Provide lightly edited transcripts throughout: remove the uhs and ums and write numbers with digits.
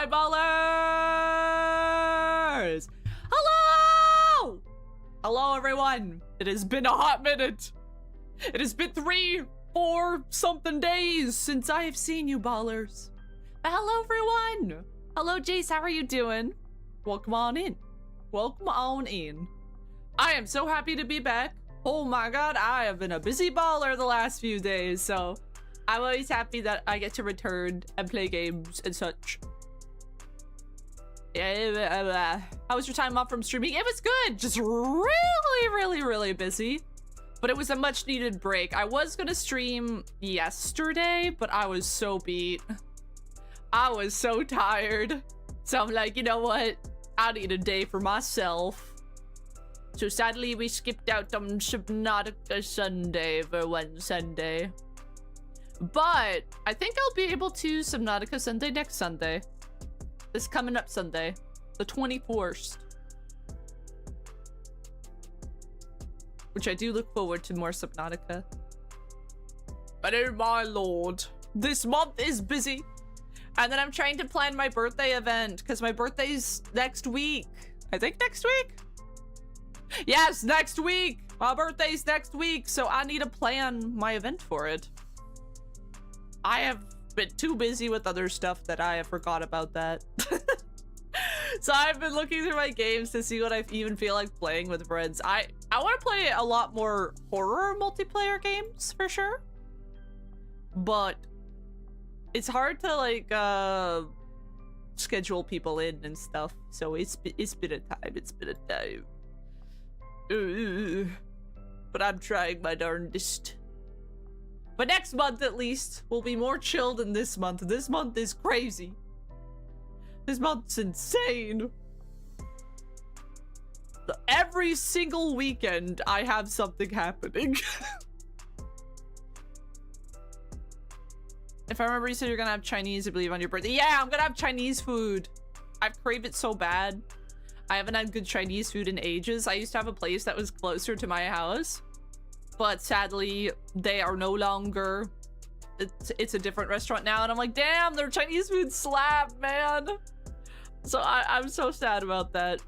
Hi, ballers! Hello! Hello, everyone. It has been a hot minute. It has been 3, 4 something days since I have seen you, ballers. But hello, everyone. Hello, Jace. How are you doing? Welcome on in. Welcome on in. I am so happy to be back. Oh my god, I have been a busy baller the last few days, so I'm always happy that I get to return and play games and such. How was your time off from streaming? It was good. Just really busy. But it was a much needed break. I was gonna stream yesterday, but I was so beat. I was so tired. So I'm like, you know what? I need a day for myself. So sadly, we skipped out on Subnautica Sunday for one Sunday. But I think I'll be able to Subnautica Sunday next Sunday. This coming up Sunday, the 21st. Which I do look forward to more Subnautica. But oh my lord, this month is busy. And then I'm trying to plan my birthday event because my birthday's next week. I think next week? Yes, next week! My birthday's next week, so I need to plan my event for it. I have been too busy with other stuff that I have forgot about that. So I've been looking through my games to see what I even feel like playing with friends. I want to play a lot more horror multiplayer games for sure. But it's hard to like schedule people in and stuff. So it's been a time. But I'm trying my darndest. But next month at least will be more chill than this month. This month is crazy. This month's insane. Every single weekend I have something happening. If I remember, you said you're gonna have Chinese, I believe, on your birthday. Yeah, I'm gonna have Chinese food. I've craved it so bad. I haven't had good Chinese food in ages. I used to have a place that was closer to my house, but sadly, they are no longer. It's a different restaurant now, and I'm like, damn, their Chinese food slap, man. So I'm so sad about that.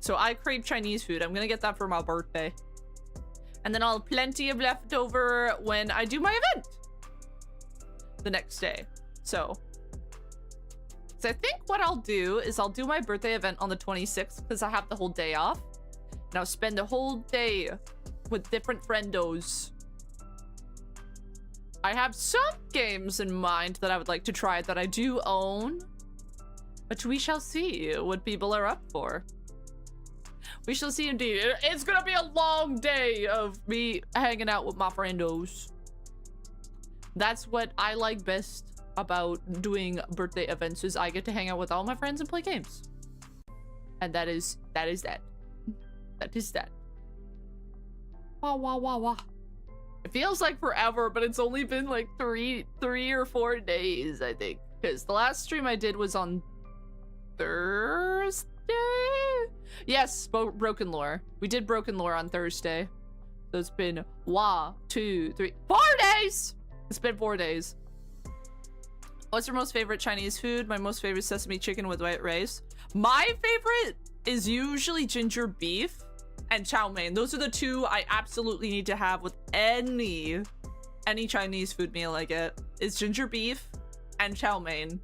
So I crave Chinese food. I'm gonna get that for my birthday. And then I'll have plenty of leftover when I do my event the next day. So I think what I'll do is I'll do my birthday event on the 26th because I have the whole day off. And I'll spend the whole day with different friendos. I have some games in mind that I would like to try that I do own. But we shall see what people are up for. We shall see indeed. It's gonna be a long day of me hanging out with my friendos. That's what I like best about doing birthday events is I get to hang out with all my friends and play games. And that is that. That is that. Wah. It feels like forever, but it's only been like three or 4 days, I think. Because the last stream I did was on Thursday? Yes, Broken Lore. We did Broken Lore on Thursday. So it's been 1, 2, 3, 4 days! It's been 4 days. What's your most favorite Chinese food? My most favorite sesame chicken with white rice. My favorite is usually ginger beef and chow mein. Those are the two I absolutely need to have with any Chinese food meal I get. Is ginger beef and chow mein.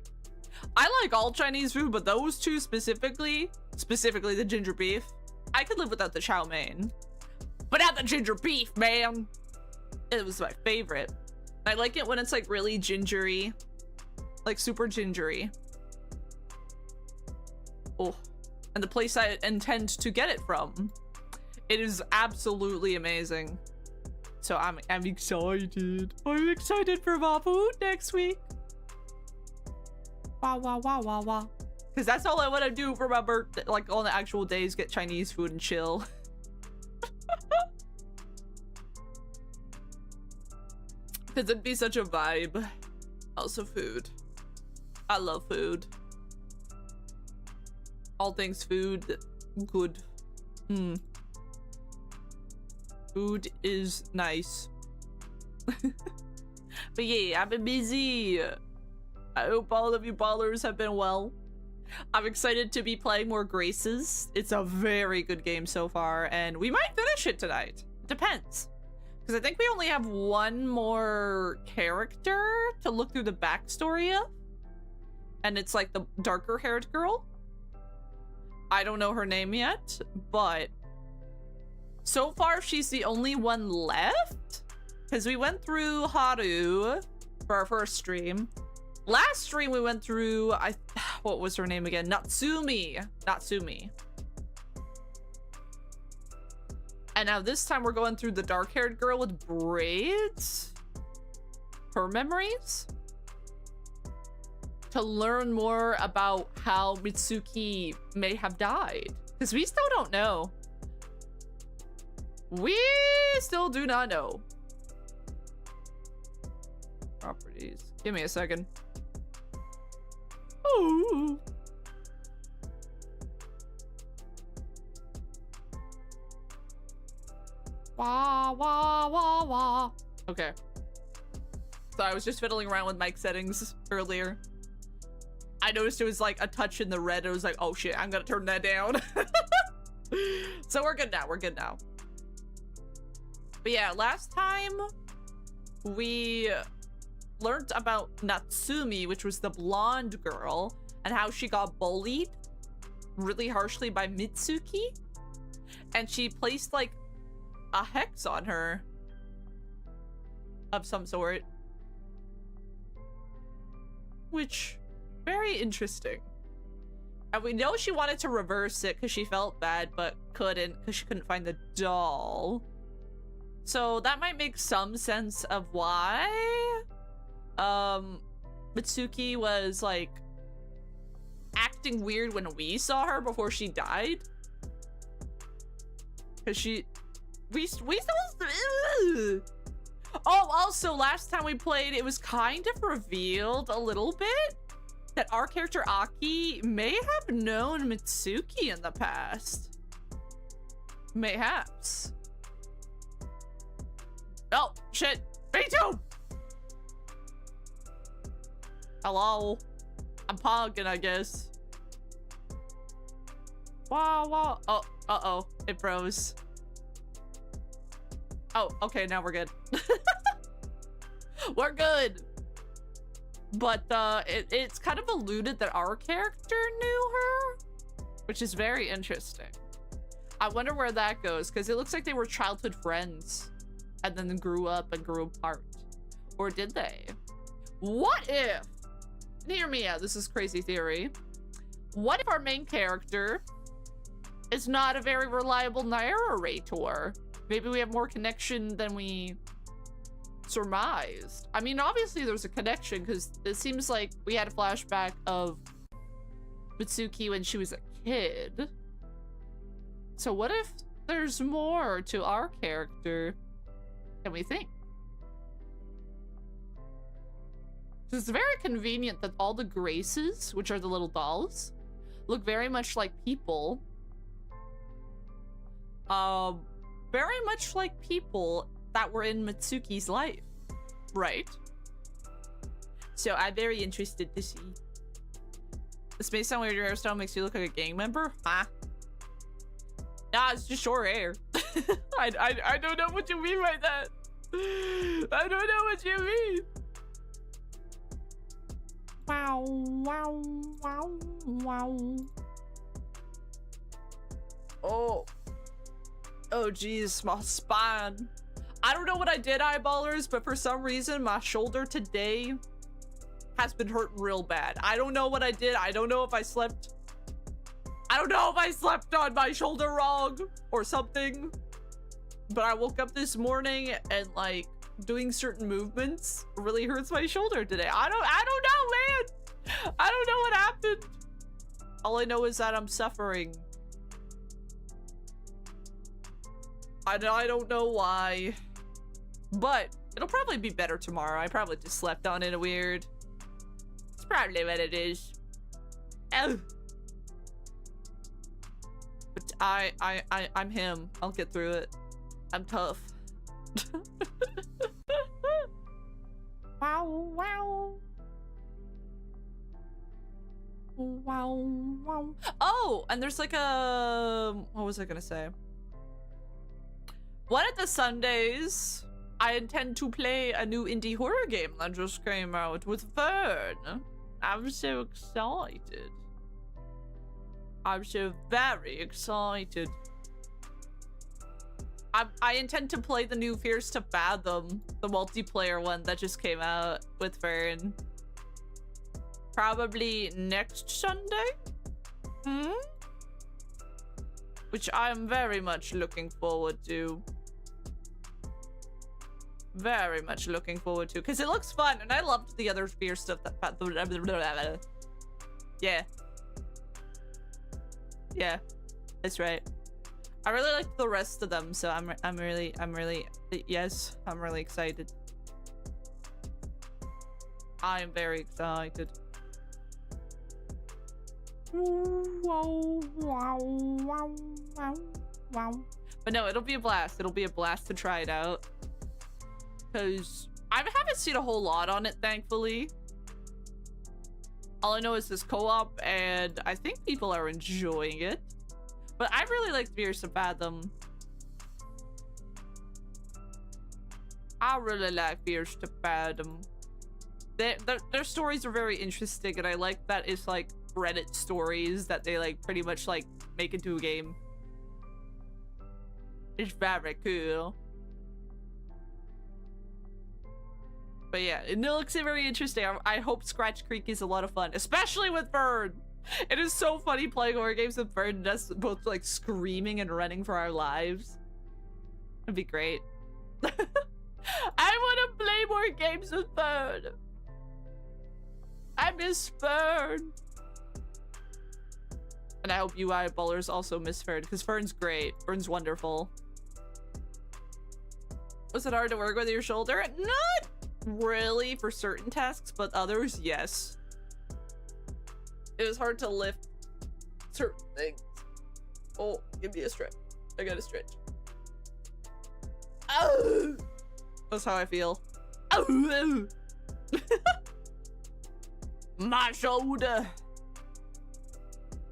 I like all Chinese food, but those two specifically the ginger beef, I could live without the chow mein. But not the ginger beef, man. It was my favorite. I like it when it's like really gingery. Like super gingery. Oh, and the place I intend to get it from, it is absolutely amazing. So I'm excited. I'm excited for my food next week. Wow. Because that's all I want to do for my birthday, like on the actual days, get Chinese food and chill. Because it'd be such a vibe. Also food. I love food. All things food, good. Food is nice. But yeah, I've been busy. I hope all of you ballers have been well. I'm excited to be playing more Graces. It's a very good game so far, and we might finish it tonight. Depends. Because I think we only have one more character to look through the backstory of. And it's like the darker haired girl. I don't know her name yet, but so far she's the only one left. Because we went through Haru for our first stream. Last stream we went through, what was her name again? Natsumi. And now this time we're going through the dark-haired girl with braids. Her memories. To learn more about how Mitsuki may have died. Because we still don't know. We still do not know. Properties. Give me a second. Ooh. Wah, wah, wah, wah. Okay. So I was just fiddling around with mic settings earlier. I noticed it was like a touch in the red. It was like, oh shit, I'm gonna turn that down. So we're good now. But yeah, last time we learned about Natsumi, which was the blonde girl, and how she got bullied really harshly by Mitsuki. And she placed like a hex on her of some sort. Which, very interesting. And we know she wanted to reverse it because she felt bad, but couldn't because she couldn't find the doll. So that might make some sense of why Mitsuki was like acting weird when we saw her before she died. Because we still oh, also last time we played, it was kind of revealed a little bit that our character Aki may have known Mitsuki in the past. Mayhaps. Oh, shit. Me too! Hello? I'm pogging, I guess. Wow. Oh, uh-oh. It froze. Oh, okay, now we're good. We're good. But it's kind of alluded that our character knew her, which is very interesting. I wonder where that goes, because it looks like they were childhood friends and then grew up and grew apart. Or did they? What if, and hear me out, this is crazy theory. What if our main character is not a very reliable narrator? Maybe we have more connection than we surmised. I mean, obviously there's a connection because it seems like we had a flashback of Mitsuki when she was a kid. So what if there's more to our character than we think? It's very convenient that all the Graces, which are the little dolls, look very much like people. Very much like people that were in Mitsuki's life, right? So I'm very interested to see. This may sound weird, your hairstyle makes you look like a gang member? Huh? Nah, it's just short hair. I don't know what you mean by that. I don't know what you mean. Wow. Oh geez, my spine. I don't know what I did, eyeballers, but for some reason my shoulder today has been hurting real bad. I don't know what I did. I don't know if I slept on my shoulder wrong or something. But I woke up this morning and like doing certain movements really hurts my shoulder today. I don't know, man. I don't know what happened. All I know is that I'm suffering. I don't know why, but it'll probably be better tomorrow. I probably just slept on it weird. It's probably what it is. Oh. But I'm him. I'll get through it. I'm tough. Wow. Wow, wow. Oh, and there's like a... What was I gonna say? One of the Sundays, I intend to play a new indie horror game that just came out with Fern. I'm so excited. I'm so very excited. I intend to play the new Fears to Fathom, the multiplayer one that just came out with Fern. Probably next Sunday? Which I'm very much looking forward to. Very much looking forward to, because it looks fun, and I loved the other Fear stuff that... Yeah. Yeah, that's right. I really like the rest of them, so I'm really yes, I'm really excited. I am very excited. But no, it'll be a blast. It'll be a blast to try it out. Because I haven't seen a whole lot on it, thankfully. All I know is this co-op, and I think people are enjoying it. But I really like Fears to Fathom. I really like Fears to Fathom. Their stories are very interesting, and I like that it's like Reddit stories that they like pretty much like make into a game. It's very cool. But yeah, it looks very interesting. I hope Scratch Creek is a lot of fun, especially with Fern. It is so funny playing horror games with Fern and us both like screaming and running for our lives. It'd be great. I want to play more games with Fern. I miss Fern. And I hope you eyeballers also miss Fern, because Fern's great. Fern's wonderful. Was it hard to work with your shoulder? Not really for certain tasks, but others, yes. It was hard to lift certain things. Oh, give me a stretch. I gotta stretch. Oh, that's how I feel. Oh, my shoulder.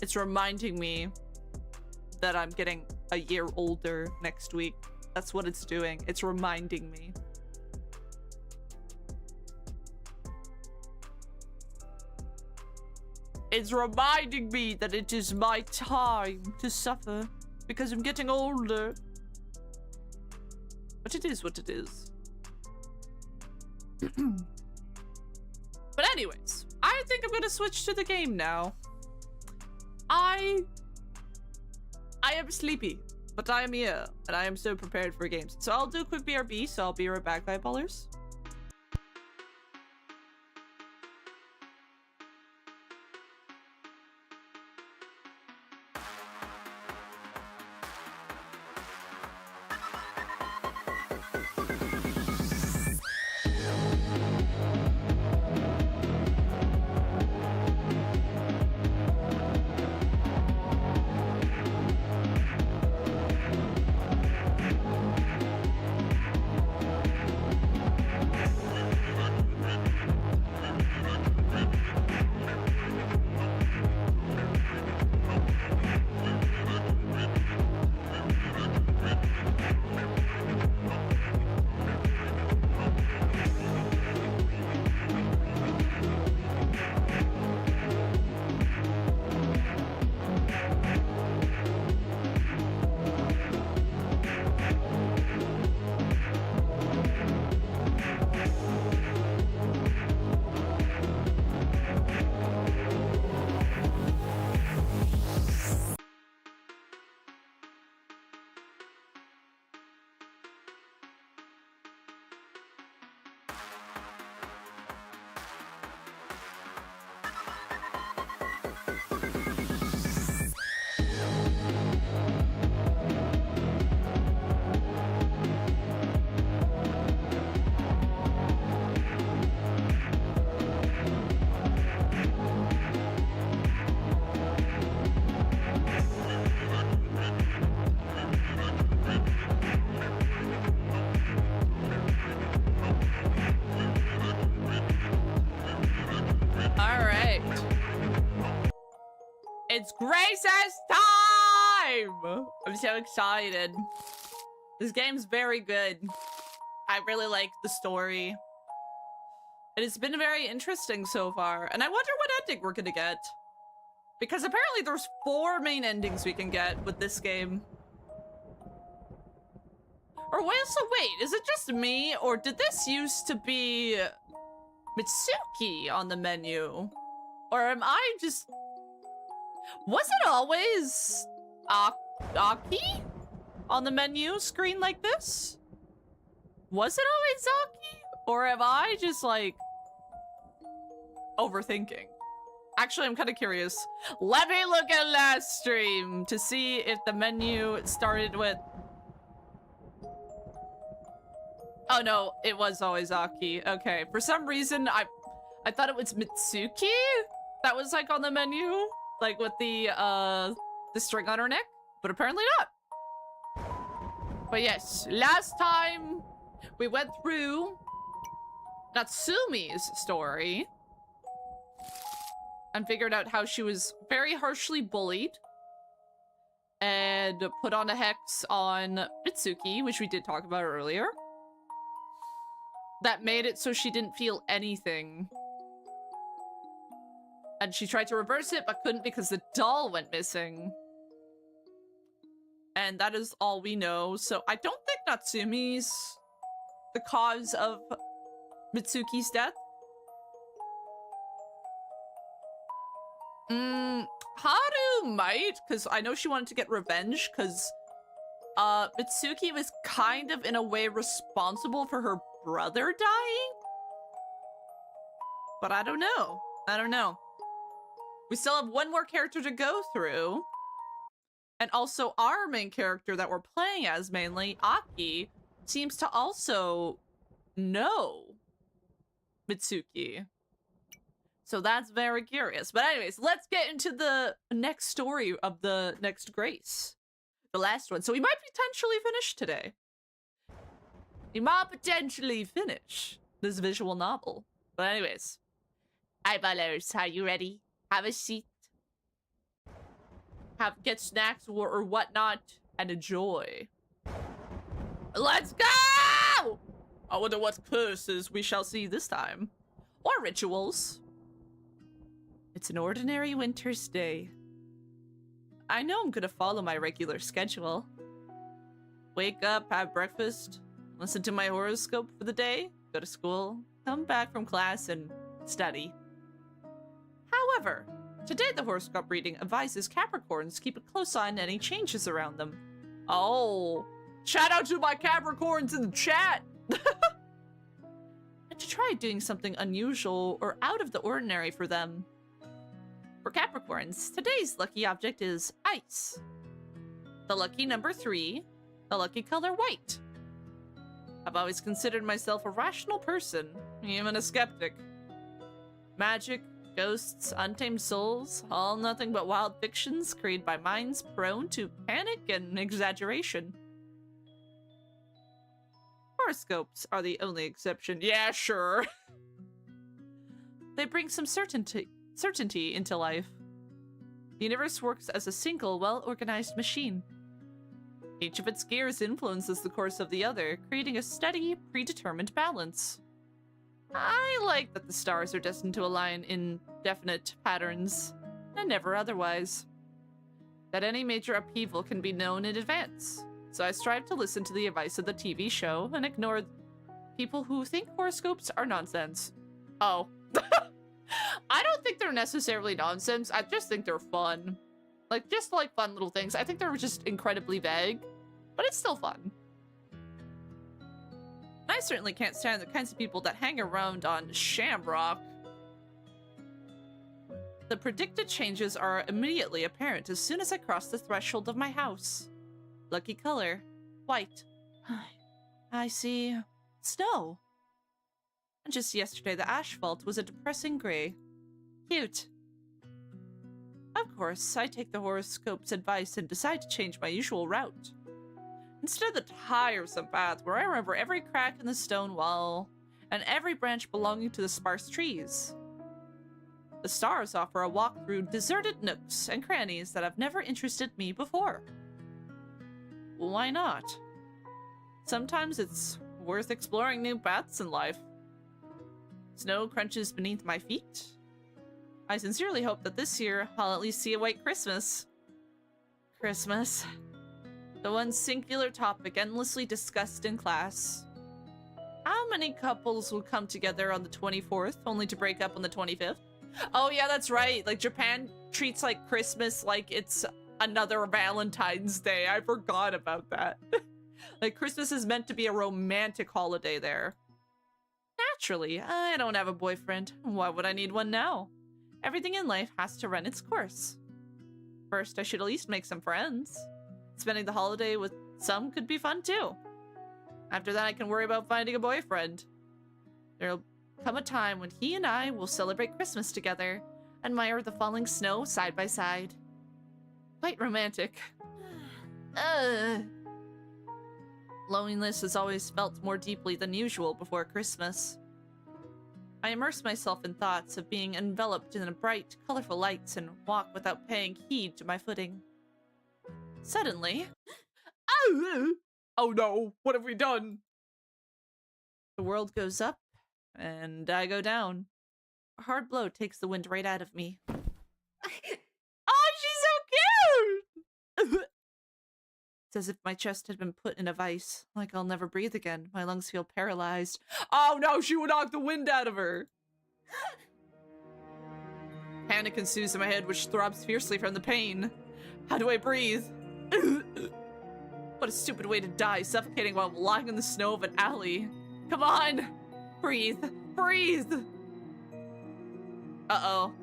It's reminding me that I'm getting a year older next week. That's what it's doing. It's reminding me. It's reminding me that it is my time to suffer because I'm getting older. But it is what it is. But anyways, I think I'm gonna switch to the game now. I am sleepy, but I am here, and I am so prepared for games. So I'll do a quick BRB, so I'll be right back, eyeballers. It's Grace's time! I'm so excited. This game's very good. I really like the story. And it's been very interesting so far. And I wonder what ending we're gonna get. Because apparently there's 4 main endings we can get with this game. Or wait, so wait, is it just me? Or did this used to be Mitsuki on the menu? Or am I just... Was it always Aki on the menu screen like this? Was it always Aki? Or am I just like overthinking? Actually, I'm kind of curious. Let me look at last stream to see if the menu started with... Oh no, it was always Aki. Okay, for some reason I thought it was Mitsuki that was like on the menu, like with the string on her neck, but apparently not. But yes, last time we went through Natsumi's story and figured out how she was very harshly bullied and put on a hex on Mitsuki, which we did talk about earlier. That made it so she didn't feel anything. And she tried to reverse it, but couldn't because the doll went missing. And that is all we know. So I don't think Natsumi's the cause of Mitsuki's death. Haru might, because I know she wanted to get revenge, because Mitsuki was kind of, in a way, responsible for her brother dying? But I don't know. I don't know. We still have one more character to go through. And also our main character that we're playing as mainly, Aki, seems to also know Mitsuki. So that's very curious. But anyways, let's get into the next story of the next Grace. The last one. So we might potentially finish today. We might potentially finish this visual novel. But anyways. Eyeballs, are you ready? Have a seat. Get snacks or whatnot and enjoy. Let's go! I wonder what curses we shall see this time. Or rituals. It's an ordinary winter's day. I know I'm gonna follow my regular schedule. Wake up, have breakfast, listen to my horoscope for the day, go to school, come back from class, and study. However, today the horoscope reading advises Capricorns keep a close eye on any changes around them. Oh, shout out to my Capricorns in the chat! And to try doing something unusual or out of the ordinary for them. For Capricorns, today's lucky object is ice. The lucky number 3, the lucky color white. I've always considered myself a rational person, even a skeptic. Magic, ghosts, untamed souls, all nothing but wild fictions created by minds prone to panic and exaggeration. Horoscopes are the only exception. Yeah, sure. They bring some certainty into life. The universe works as a single, well-organized machine. Each of its gears influences the course of the other, creating a steady, predetermined balance. I like that the stars are destined to align in definite patterns, and never otherwise. That any major upheaval can be known in advance, so I strive to listen to the advice of the TV show and ignore people who think horoscopes are nonsense. Oh. I don't think they're necessarily nonsense. I just think they're fun. Just like fun little things. I think they're just incredibly vague, but it's still fun. I certainly can't stand the kinds of people that hang around on Shamrock. The predicted changes are immediately apparent as soon as I cross the threshold of my house. Lucky color, white. I see snow. And just yesterday, the asphalt was a depressing gray. Cute. Of course, I take the horoscope's advice and decide to change my usual route. Instead of the tiresome path where I remember every crack in the stone wall and every branch belonging to the sparse trees. The stars offer a walk through deserted nooks and crannies that have never interested me before. Why not? Sometimes it's worth exploring new paths in life. Snow crunches beneath my feet. I sincerely hope that this year I'll at least see a white Christmas. Christmas. The one singular topic endlessly discussed in class. How many couples will come together on the 24th only to break up on the 25th? Oh yeah, that's right. Like, Japan treats like Christmas like it's another Valentine's Day. I forgot about that. Like, Christmas is meant to be a romantic holiday there. Naturally, I don't have a boyfriend. Why would I need one now? Everything in life has to run its course. First, I should at least make some friends. Spending the holiday with some could be fun too. After that, I can worry about finding a boyfriend. There'll come a time when he and I will celebrate Christmas together, admire the falling snow side by side. Quite romantic. Loneliness has always felt more deeply than usual before Christmas. I immerse myself in thoughts of being enveloped in bright, colorful lights and walk without paying heed to my footing. Suddenly... Oh no, what have we done? The world goes up, and I go down. A hard blow takes the wind right out of me. Oh, she's so cute! It's as if my chest had been put in a vice, like I'll never breathe again. My lungs feel paralyzed. Oh no, she would knock the wind out of her! Panic ensues in my head, which throbs fiercely from the pain. How do I breathe? What a stupid way to die, suffocating while lying in the snow of an alley. Come on! Breathe! Breathe! Uh-oh.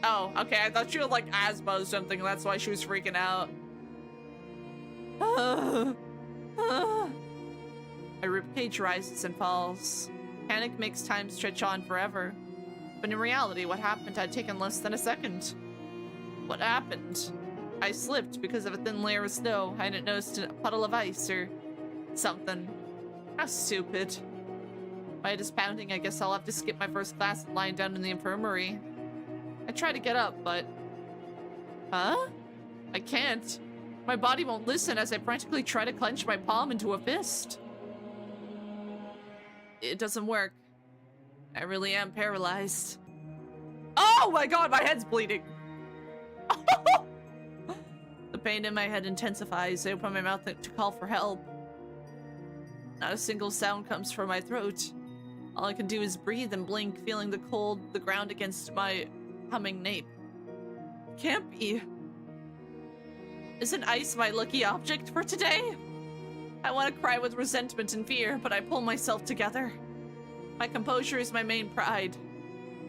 Oh, okay, I thought she had, like, asthma or something, and that's why she was freaking out. My ribcage rises and falls. Panic makes time stretch on forever. But in reality, what happened had taken less than a second. What happened? I slipped because of a thin layer of snow. I hadn't noticed a puddle of ice or something. How stupid. My head is pounding. I guess I'll have to skip my first class and lie down in the infirmary. I try to get up, but... Huh? I can't. My body won't listen as I frantically try to clench my palm into a fist. It doesn't work. I really am paralyzed. Oh my god, my head's bleeding! The pain in my head intensifies. I open my mouth to call for help. Not a single sound comes from my throat. All I can do is breathe and blink, feeling the ground against my humming nape. Can't be. Isn't ice my lucky object for today? I want to cry with resentment and fear, but I pull myself together. My composure is my main pride.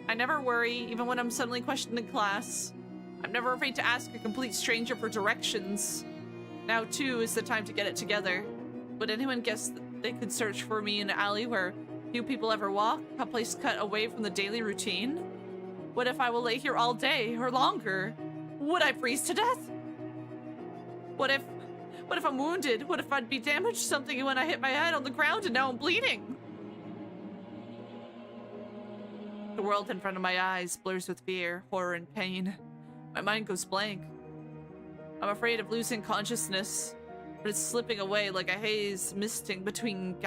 I never worry, even when I'm suddenly questioned in class. I'm never afraid to ask a complete stranger for directions. Now, too, is the time to get it together. Would anyone guess that they could search for me in an alley where few people ever walk, a place cut away from the daily routine? What if I will lay here all day, or longer? Would I freeze to death? What if I'm wounded? What if I'd be damaged something when I hit my head on the ground and now I'm bleeding? The world in front of my eyes blurs with fear, horror, and pain. My mind goes blank. I'm afraid of losing consciousness, but it's slipping away like a haze misting between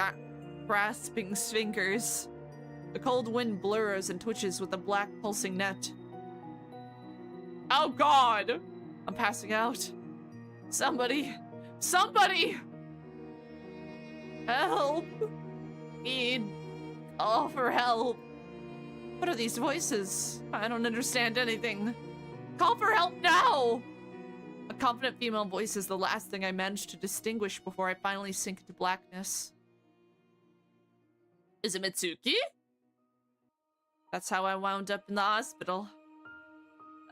grasping fingers. The cold wind blurs and twitches with a black pulsing net. Oh god! I'm passing out. Somebody! Somebody! Help! Need... call for help. What are these voices? I don't understand anything. Call for help now! A confident female voice is the last thing I managed to distinguish before I finally sink into blackness. Is it Mitsuki? That's how I wound up in the hospital.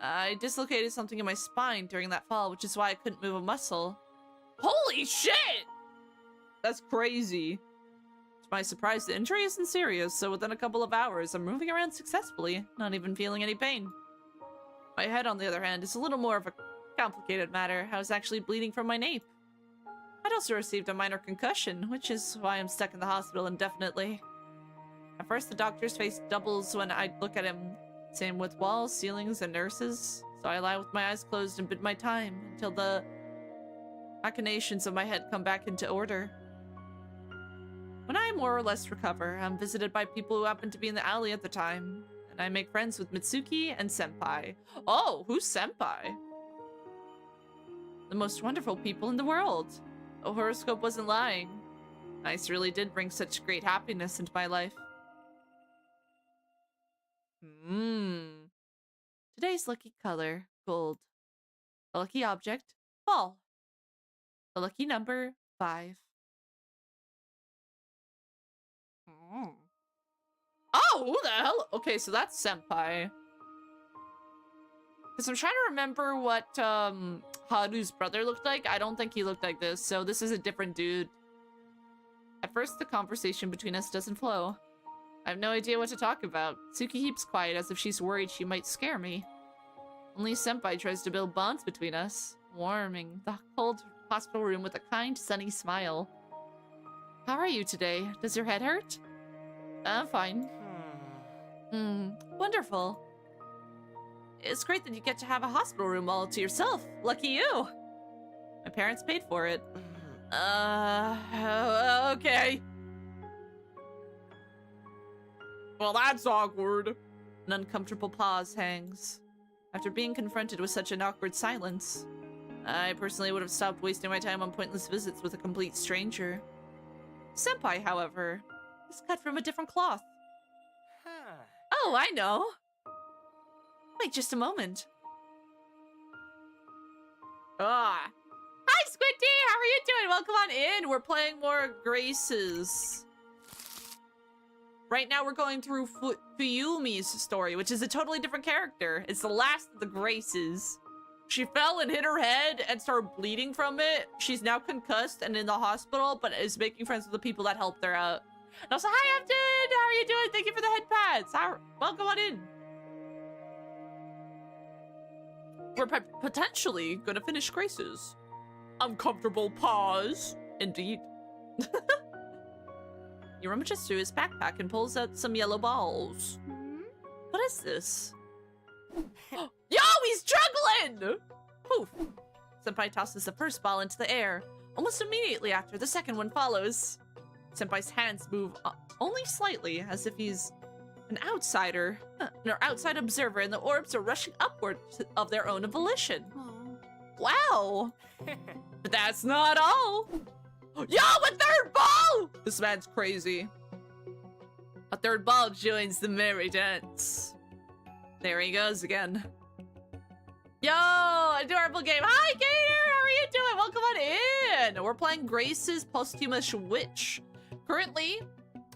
I dislocated something in my spine during that fall, which is why I couldn't move a muscle. Holy shit! That's crazy. To my surprise, the injury isn't serious, so within a couple of hours, I'm moving around successfully, not even feeling any pain. My head, on the other hand, is a little more of a complicated matter. I was actually bleeding from my nape. I'd also received a minor concussion, which is why I'm stuck in the hospital indefinitely. At first, the doctor's face doubles when I look at him. Same with walls, ceilings, and nurses. So I lie with my eyes closed and bid my time until the machinations of my head come back into order. When I more or less recover, I'm visited by people who happen to be in the alley at the time, and I make friends with Mitsuki and Senpai. Oh, who's Senpai? The most wonderful people in the world. The horoscope wasn't lying. Ice really did bring such great happiness into my life. Today's lucky color, gold. The lucky object, ball. The lucky number, 5. Oh, who the hell? Okay, so that's Senpai. Because I'm trying to remember what Haru's brother looked like. I don't think he looked like this, so this is a different dude. At first, the conversation between us doesn't flow. I have no idea what to talk about. Suki keeps quiet as if she's worried she might scare me. Only Senpai tries to build bonds between us, warming the cold hospital room with a kind, sunny smile. How are you today? Does your head hurt? I'm fine. Wonderful. It's great that you get to have a hospital room all to yourself. Lucky you. My parents paid for it. Okay. Well, that's awkward. An uncomfortable pause hangs. After being confronted with such an awkward silence, I personally would have stopped wasting my time on pointless visits with a complete stranger. Senpai, however, is cut from a different cloth. Oh, I know. Wait just a moment. Hi, Squinty! How are you doing? Welcome on in. We're playing more Graces. Right now we're going through Fuyumi's story, which is a totally different character. It's the last of the Graces. She fell and hit her head and started bleeding from it. She's now concussed and in the hospital, but is making friends with the people that helped her out. And also, hi, Afton! How are you doing? Thank you for the head pads. Welcome on in. We're potentially gonna finish Graces. Uncomfortable pause. Indeed. He rummages through his backpack and pulls out some yellow balls. What is this? Yo, he's juggling! Poof. Senpai tosses the first ball into the air. Almost immediately after, the second one follows. Senpai's hands move only slightly, as if he's an outsider, an outside observer, and the orbs are rushing upward of their own volition. Wow! But that's not all! Yo, a third ball! This man's crazy. A third ball joins the merry dance. There he goes again. Yo, adorable game. Hi, Gator! How are you doing? Welcome on in! We're playing Grace's Posthumous Witch. Currently,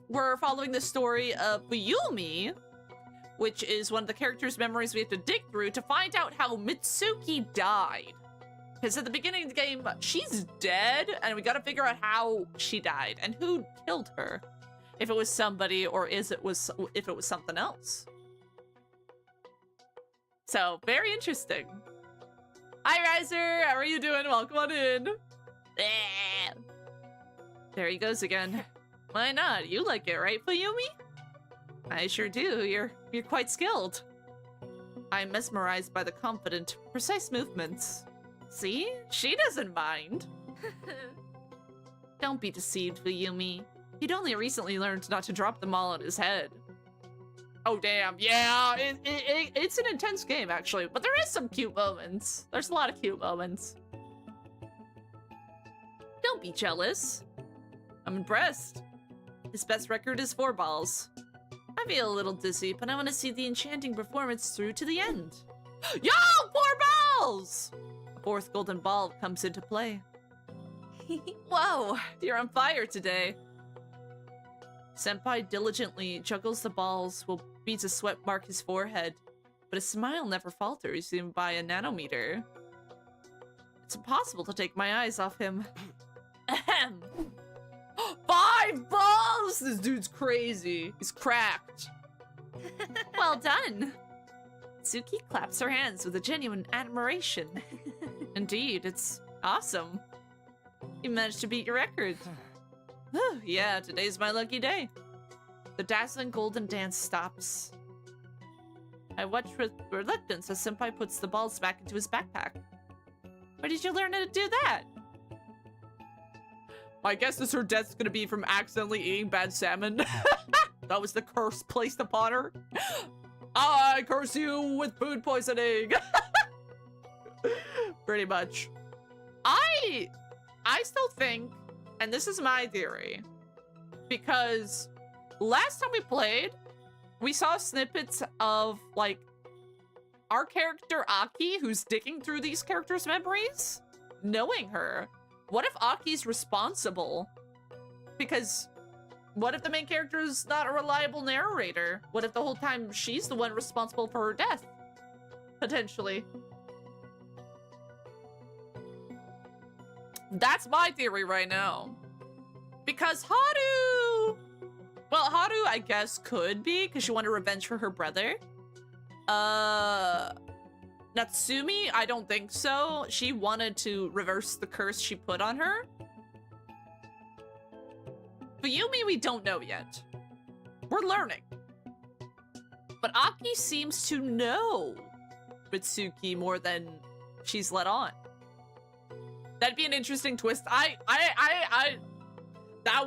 we're following the story of Fuyumi, which is one of the characters' memories we have to dig through to find out how Mitsuki died. Because at the beginning of the game, she's dead, and we gotta figure out how she died and who killed her. If it was somebody or if it was something else. So, very interesting. Hi, Riser! How are you doing? Welcome on in. There he goes again. Why not? You like it, right, Fuyumi? I sure do. You're quite skilled. I'm mesmerized by the confident, precise movements. See? She doesn't mind. Don't be deceived, Fuyumi. He'd only recently learned not to drop them all on his head. Oh, damn. Yeah, it's an intense game, actually. But there is some cute moments. There's a lot of cute moments. Don't be jealous. I'm impressed. His best record is 4 balls. I feel a little dizzy, but I want to see the enchanting performance through to the end. Yo, 4 balls! A 4th golden ball comes into play. Whoa, you're on fire today. Senpai diligently juggles the balls while beads of sweat mark his forehead, but his smile never falters even by a nanometer. It's impossible to take my eyes off him. Ahem. 5 balls! This dude's crazy. He's cracked. Well done. Suki claps her hands with a genuine admiration. Indeed, it's awesome. You managed to beat your record. Yeah, today's my lucky day. The dazzling golden dance stops. I watch with reluctance as Senpai puts the balls back into his backpack. Where did you learn how to do that? My guess is her death's gonna be from accidentally eating bad salmon. That was the curse placed upon her. I curse you with food poisoning. Pretty much. I still think, and this is my theory, because last time we played, we saw snippets of, like, our character Aki, who's digging through these characters' memories, knowing her. What if Aki's responsible? Because what if the main character is not a reliable narrator? What if the whole time she's the one responsible for her death? Potentially. That's my theory right now. Because Haru... Well, Haru, I guess, could be, because she wanted revenge for her brother. Natsumi, I don't think so. She wanted to reverse the curse she put on her. But Yumi, we don't know yet. We're learning. But Aki seems to know Mitsuki more than she's let on. That'd be an interesting twist. That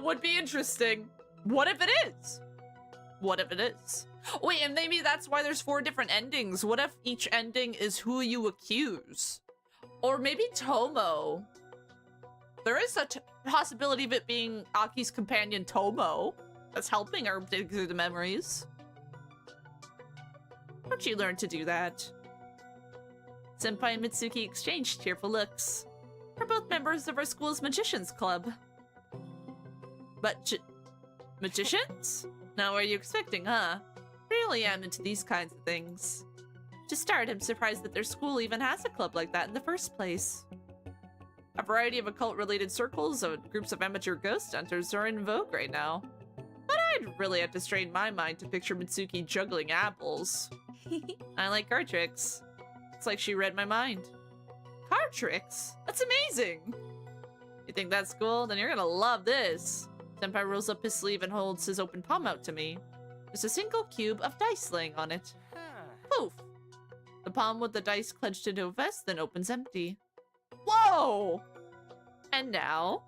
would be interesting. What if it is? What if it is? Wait, and maybe that's why there's 4 different endings. What if each ending is who you accuse? Or maybe Tomo. There is a possibility of it being Aki's companion Tomo that's helping her dig through the memories. How'd she learn to do that? Senpai and Mitsuki exchanged tearful looks. We're both members of our school's magicians club. But magicians? Not what you're expecting, huh? Really am into these kinds of things. To start, I'm surprised that their school even has a club like that in the first place. A variety of occult-related circles and groups of amateur ghost hunters are in vogue right now. But I'd really have to strain my mind to picture Mitsuki juggling apples. I like card tricks. It's like she read my mind. Card tricks? That's amazing! You think that's cool? Then you're gonna love this. Senpai rolls up his sleeve and holds his open palm out to me. There's a single cube of dice laying on it. Poof! The palm with the dice clenched into a vest then opens empty. Whoa! And now...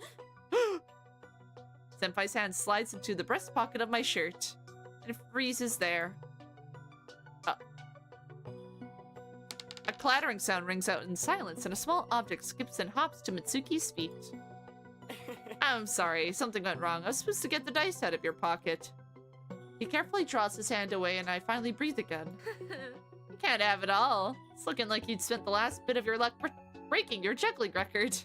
Senpai's hand slides into the breast pocket of my shirt. And it freezes there. A clattering sound rings out in silence, and a small object skips and hops to Mitsuki's feet. I'm sorry, something went wrong. I was supposed to get the dice out of your pocket. He carefully draws his hand away, and I finally breathe again. You can't have it all. It's looking like you'd spent the last bit of your luck breaking your juggling record.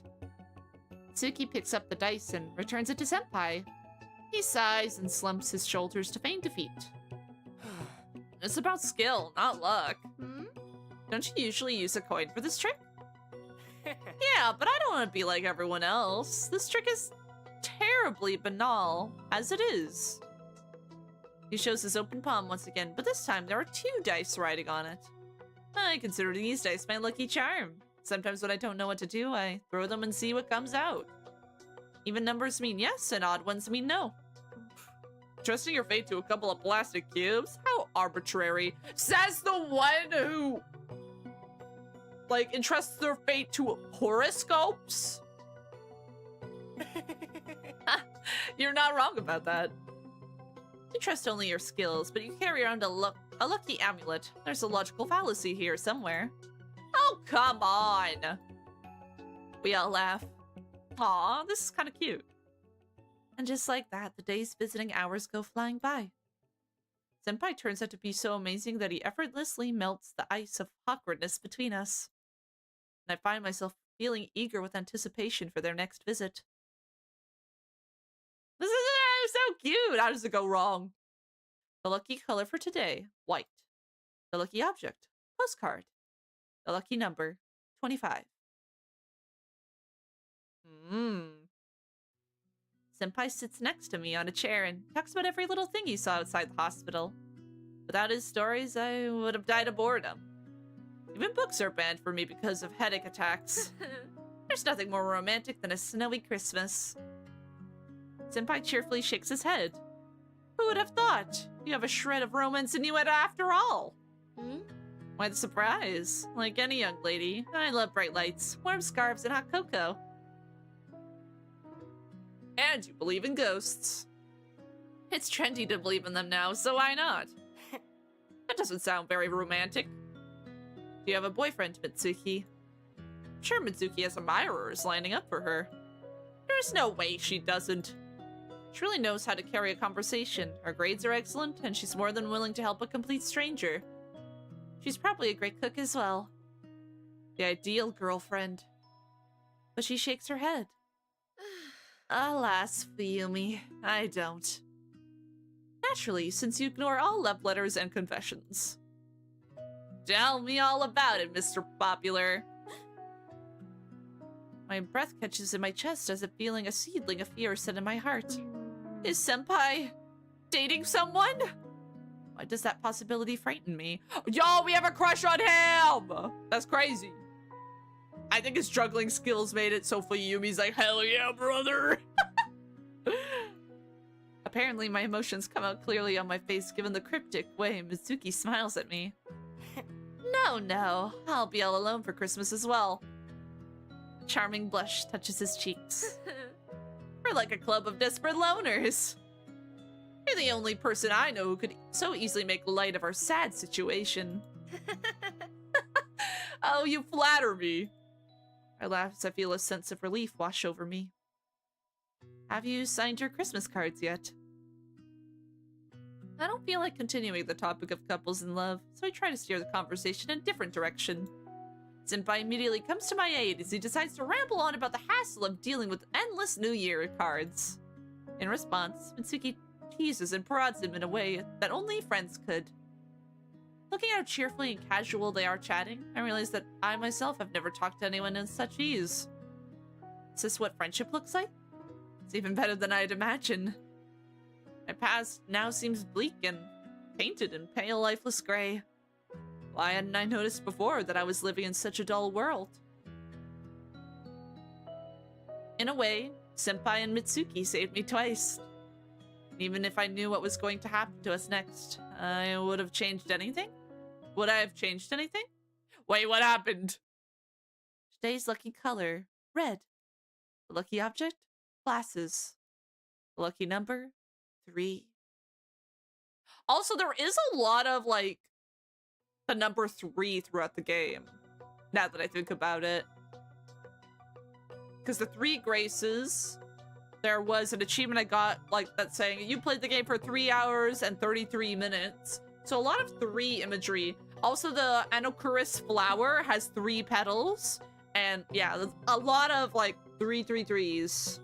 Mitsuki picks up the dice and returns it to Senpai. He sighs and slumps his shoulders to feign defeat. It's about skill, not luck. Hmm? Don't you usually use a coin for this trick? Yeah, but I don't want to be like everyone else. This trick is terribly banal, as it is. He shows his open palm once again, but this time there are 2 dice riding on it. I consider these dice my lucky charm. Sometimes when I don't know what to do, I throw them and see what comes out. Even numbers mean yes, and odd ones mean no. Trusting your fate to a couple of plastic cubes? How arbitrary. Says the one who... like, entrusts their fate to horoscopes? You're not wrong about that. You trust only your skills, but you carry around a lucky amulet. There's a logical fallacy here somewhere. Oh, come on! We all laugh. Aw, this is kind of cute. And just like that, the days visiting hours go flying by. Senpai turns out to be so amazing that he effortlessly melts the ice of awkwardness between us. And I find myself feeling eager with anticipation for their next visit. This is so cute! How does it go wrong? The lucky color for today, white. The lucky object, postcard. The lucky number, 25. Senpai sits next to me on a chair and talks about every little thing he saw outside the hospital. Without his stories, I would have died of boredom. Even books are banned for me because of headache attacks. There's nothing more romantic than a snowy Christmas. Senpai cheerfully shakes his head. Who would have thought? You have a shred of romance in you after all. Hmm? Why the surprise? Like any young lady, I love bright lights, warm scarves, and hot cocoa. And you believe in ghosts. It's trendy to believe in them now, so why not? That doesn't sound very romantic. Do you have a boyfriend, Mitsuki? I'm sure Mitsuki has admirers lining up for her. There's no way she doesn't. She really knows how to carry a conversation. Her grades are excellent, and she's more than willing to help a complete stranger. She's probably a great cook as well. The ideal girlfriend. But she shakes her head. Alas, Fuyumi, I don't. Naturally, since you ignore all love letters and confessions. Tell me all about it, Mr. Popular. My breath catches in my chest as if feeling a seedling of fear set in my heart. Is Senpai dating someone? Why does that possibility frighten me? Yo, we have a crush on him! That's crazy. I think his juggling skills made it so Fuyumi's like, hell yeah, brother! Apparently, my emotions come out clearly on my face given the cryptic way Mitsuki smiles at me. No, I'll be all alone for Christmas as well. A charming blush touches his cheeks. We're like a club of desperate loners. You're the only person I know who could so easily make light of our sad situation. Oh, you flatter me. I laugh as I feel a sense of relief wash over me. Have you signed your Christmas cards yet? I don't feel like continuing the topic of couples in love, so I try to steer the conversation in a different direction. Senpai immediately comes to my aid as he decides to ramble on about the hassle of dealing with endless New Year cards. In response, Mitsuki teases and prods him in a way that only friends could. Looking at how cheerfully and casual they are chatting, I realize that I myself have never talked to anyone in such ease. Is this what friendship looks like? It's even better than I'd imagined. My past now seems bleak and painted in pale, lifeless gray. Why hadn't I noticed before that I was living in such a dull world? In a way, Senpai and Mitsuki saved me twice. Even if I knew what was going to happen to us next, I would have changed anything? Would I have changed anything? Wait, what happened? Today's lucky color, red. The lucky object, glasses. The lucky number, 3. Also, there is a lot of, like, the number 3 throughout the game, now that I think about it. Because the 3 graces, there was an achievement I got, like, that's saying, you played the game for 3 hours and 33 minutes. So a lot of 3 imagery. Also, the Anocuris flower has 3 petals. And, yeah, there's a lot of, like, 333s.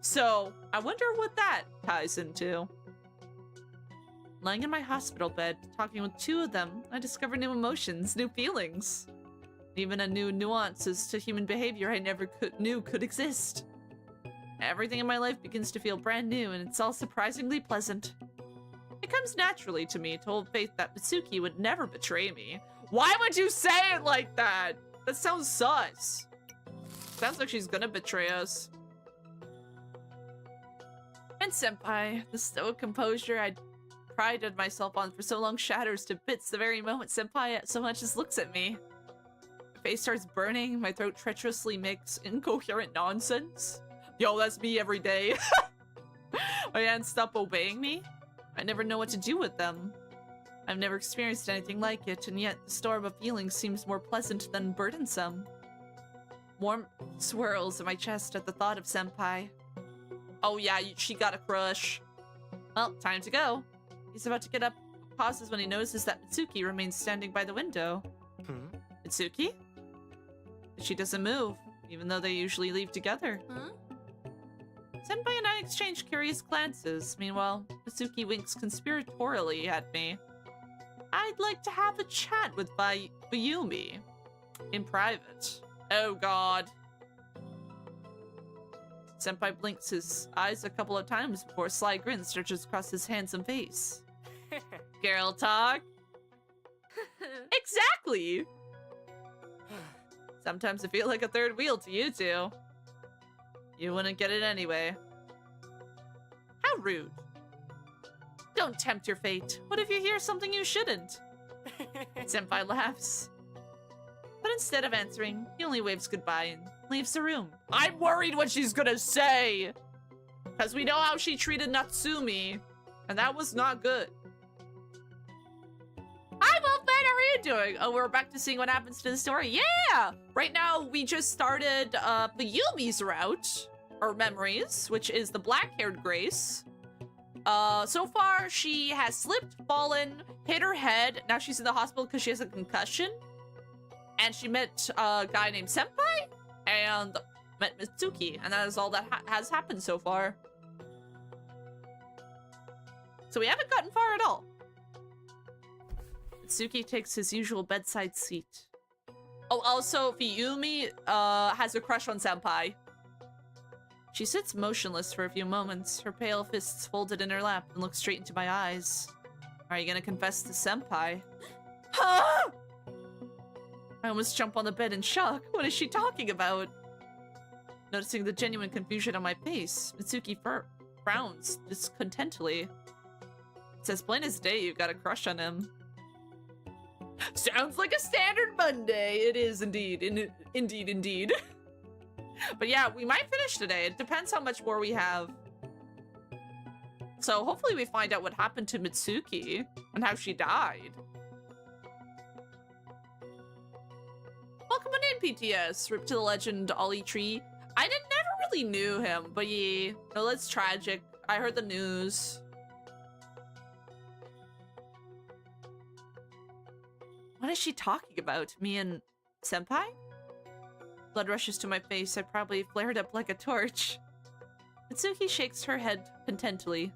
So, I wonder what that ties into. Lying in my hospital bed, talking with 2 of them, I discover new emotions, new feelings. Even a new nuances to human behavior I never knew could exist. Everything in my life begins to feel brand new, and it's all surprisingly pleasant. It comes naturally to me to hold faith that Mitsuki would never betray me. Why would you say it like that? That sounds sus. Sounds like she's gonna betray us. And Senpai, the stoic composure I'd prided myself on for so long shatters to bits the very moment Senpai so much as looks at me. My face starts burning, my throat treacherously makes incoherent nonsense. Yo, that's me every day. My hands stop obeying me. I never know what to do with them. I've never experienced anything like it, and yet the storm of feelings seems more pleasant than burdensome. Warmth swirls in my chest at the thought of Senpai. Oh yeah, she got a crush. Well, time to go. He's about to get up, pauses when he notices that Mitsuki remains standing by the window. Mitsuki? She doesn't move, even though they usually leave together. Senpai and I exchange curious glances. Meanwhile, Mitsuki winks conspiratorially at me. I'd like to have a chat with Fuyumi. In private. Oh god. Senpai blinks his eyes a couple of times before a sly grin stretches across his handsome face. Girl talk? Exactly! Sometimes I feel like a third wheel to you two. You wouldn't get it anyway. How rude. Don't tempt your fate. What if you hear something you shouldn't? Senpai laughs. But instead of answering, he only waves goodbye and leaves the room. I'm worried what she's gonna say! Because we know how she treated Natsumi, and that was not good. Hi, Wolfman, how are you doing? Oh, we're back to seeing what happens to the story. Yeah! Right now, we just started Mayumi's route, or memories, which is the black-haired Grace. So far, she has slipped, fallen, hit her head. Now she's in the hospital because she has a concussion. And she met a guy named Senpai and met Mitsuki. And that is all that has happened so far. So we haven't gotten far at all. Mitsuki takes his usual bedside seat. Oh, also, Fuyumi has a crush on Senpai. She sits motionless for a few moments, her pale fists folded in her lap, and looks straight into my eyes. Are you gonna confess to Senpai? Huh? I almost jump on the bed in shock. What is she talking about? Noticing the genuine confusion on my face, Mitsuki frowns discontentedly. It's as plain as day you've got a crush on him. Sounds like a standard Monday. It is indeed. Indeed. But yeah, we might finish today. It depends how much more we have. So hopefully we find out what happened to Mitsuki and how she died. Welcome on in, PTS. Rip to the legend, Ollie Tree. I never really knew him, but yeah, no, that's tragic. I heard the news. What is she talking about? Me and Senpai? Blood rushes to my face. I probably flared up like a torch. Mitsuki shakes her head contentedly.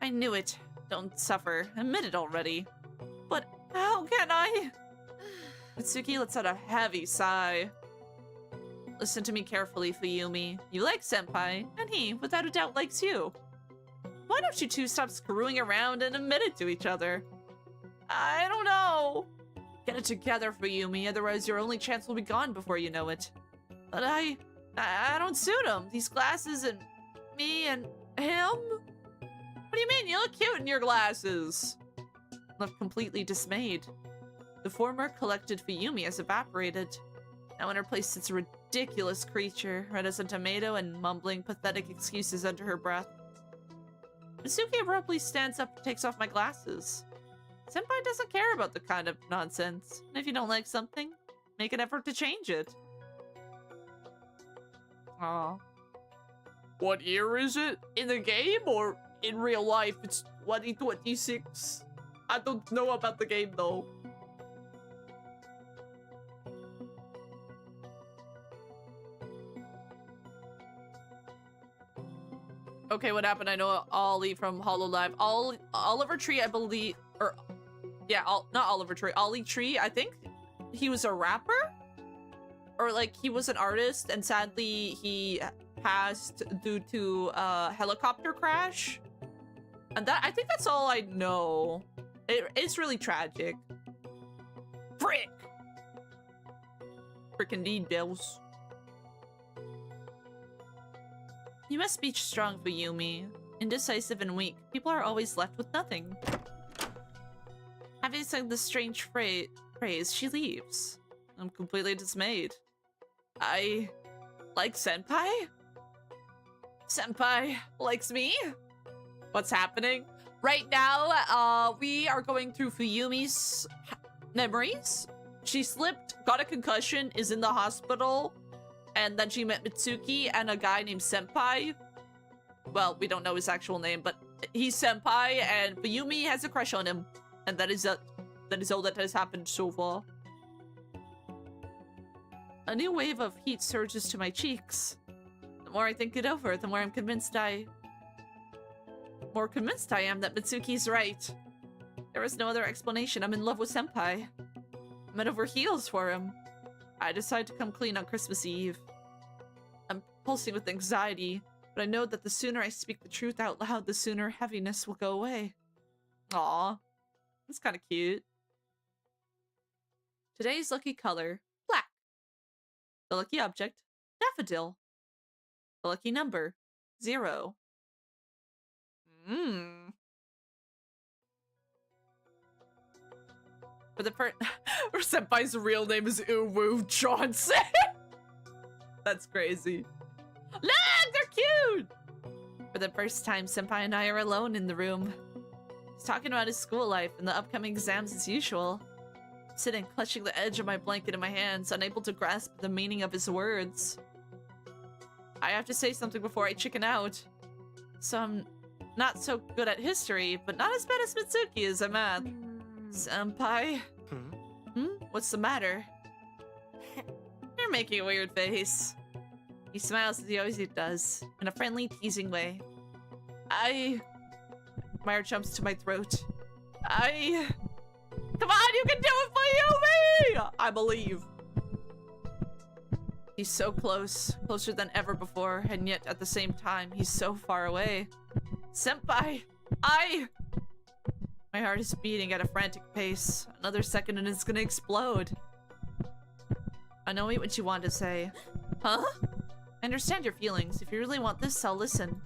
I knew it. Don't suffer. Admit it already. But how can I? Mitsuki lets out a heavy sigh. Listen to me carefully, Fuyumi. You like Senpai, and he, without a doubt, likes you. Why don't you two stop screwing around and admit it to each other? I don't know. Get it together, Fuyumi, otherwise your only chance will be gone before you know it. But I don't suit him. These glasses and me and him? What do you mean? You look cute in your glasses. Left completely dismayed. The former collected Fuyumi has evaporated. Now in her place sits a ridiculous creature, red as a tomato and mumbling pathetic excuses under her breath. Mitsuki abruptly stands up and takes off my glasses. Senpai doesn't care about the kind of nonsense. And if you don't like something, make an effort to change it. Aww. What year is it? In the game or in real life? It's 2026. I don't know about the game though. Okay, what happened? I know Ollie from HoloLive. Oliver Tree, I believe, or yeah, not Oliver Tree, Ollie Tree, I think he was a rapper? Or like he was an artist and sadly he passed due to a helicopter crash. And I think that's all I know. It's really tragic. Frick! Frick indeed, Bills. You must be strong, Fuyumi. Indecisive and weak. People are always left with nothing. Having said this strange phrase, she leaves. I'm completely dismayed. I like Senpai? Senpai likes me? What's happening? Right now, we are going through Fuyumi's memories. She slipped, got a concussion, is in the hospital, and then she met Mitsuki and a guy named Senpai. Well, we don't know his actual name, but he's Senpai, and Fuyumi has a crush on him. And that is all that has happened so far. A new wave of heat surges to my cheeks. The more I think it over, the more convinced I am that Mitsuki's right. There is no other explanation. I'm in love with Senpai. I'm head over heels for him. I decide to come clean on Christmas Eve. I'm pulsing with anxiety, but I know that the sooner I speak the truth out loud, the sooner heaviness will go away. Aww. That's kind of cute. Today's lucky color, black. The lucky object, daffodil. The lucky number, 0. For the or Senpai's real name is Uwu Johnson. That's crazy. Look, they're cute! For the first time, Senpai and I are alone in the room. He's talking about his school life and the upcoming exams as usual. I'm sitting, clutching the edge of my blanket in my hands, unable to grasp the meaning of his words. I have to say something before I chicken out. So I'm not so good at history, but not as bad as Mitsuki is at math. Senpai? What's the matter? You're making a weird face. He smiles as he always does, in a friendly, teasing way. My heart jumps to my throat. Come on, you can do it for Yumi! I believe. He's so close, closer than ever before, and yet at the same time, he's so far away. Senpai, My heart is beating at a frantic pace. Another second and it's gonna explode. I know what you want to say. Huh? I understand your feelings. If you really want this, I'll listen.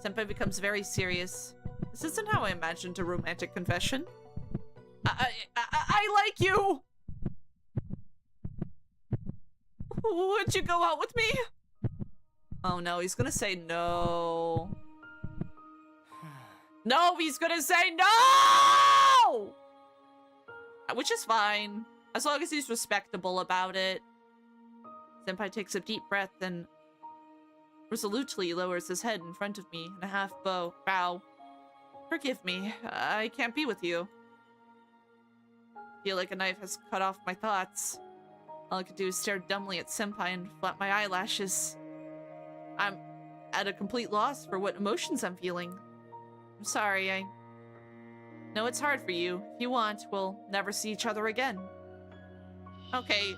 Senpai becomes very serious. This isn't how I imagined a romantic confession. I like you! Would you go out with me? Oh no, he's gonna say no. No, he's gonna say no! Which is fine, as long as he's respectable about it. Senpai takes a deep breath and resolutely lowers his head in front of me in a half bow. Forgive me, I can't be with you. I feel like a knife has cut off my thoughts. All I could do is stare dumbly at Senpai and flap my eyelashes. I'm at a complete loss for what emotions I'm feeling. I'm sorry, I know it's hard for you. If you want, we'll never see each other again. Okay,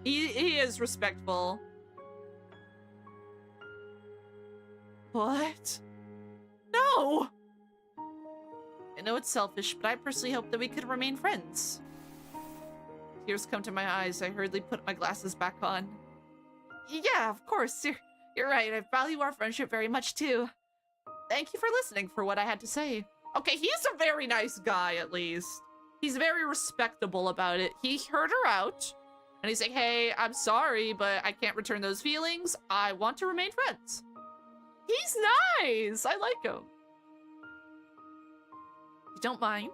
he is respectful. What? No! I know it's selfish, but I personally hope that we could remain friends. Tears come to my eyes. I hurriedly put my glasses back on. Yeah, of course. You're right. I value our friendship very much, too. Thank you for listening for what I had to say. Okay, he's a very nice guy, at least. He's very respectable about it. He heard her out, and he's like, hey, I'm sorry, but I can't return those feelings. I want to remain friends. He's nice. I like him. You don't mind?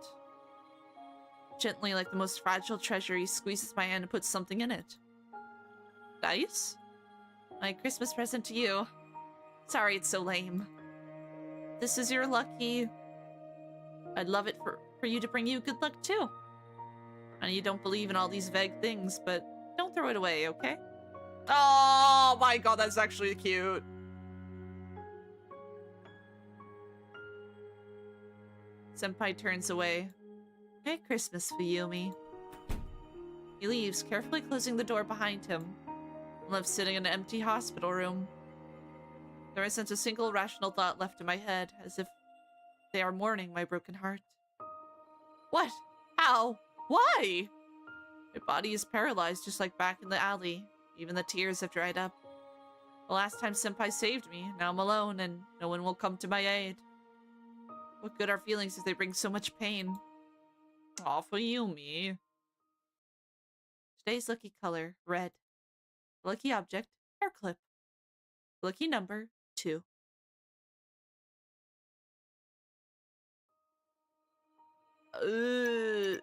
Gently, like the most fragile treasure, he squeezes my hand and puts something in it. Dice? My Christmas present to you. Sorry it's so lame. This is your lucky... I'd love it for you to bring you good luck too. I know you don't believe in all these vague things, but don't throw it away, okay? Oh my god, that's actually cute. Senpai turns away. Merry Christmas, Fuyumi. He leaves, carefully closing the door behind him. I'm left sitting in an empty hospital room. There isn't a single rational thought left in my head, as if they are mourning my broken heart. What? How? Why? My body is paralyzed just like back in the alley. Even the tears have dried up. The last time Senpai saved me, now I'm alone and no one will come to my aid. What good are feelings if they bring so much pain? Aw, Fuyumi. Today's lucky color, red. Lucky object, hair clip. Lucky number, 2. I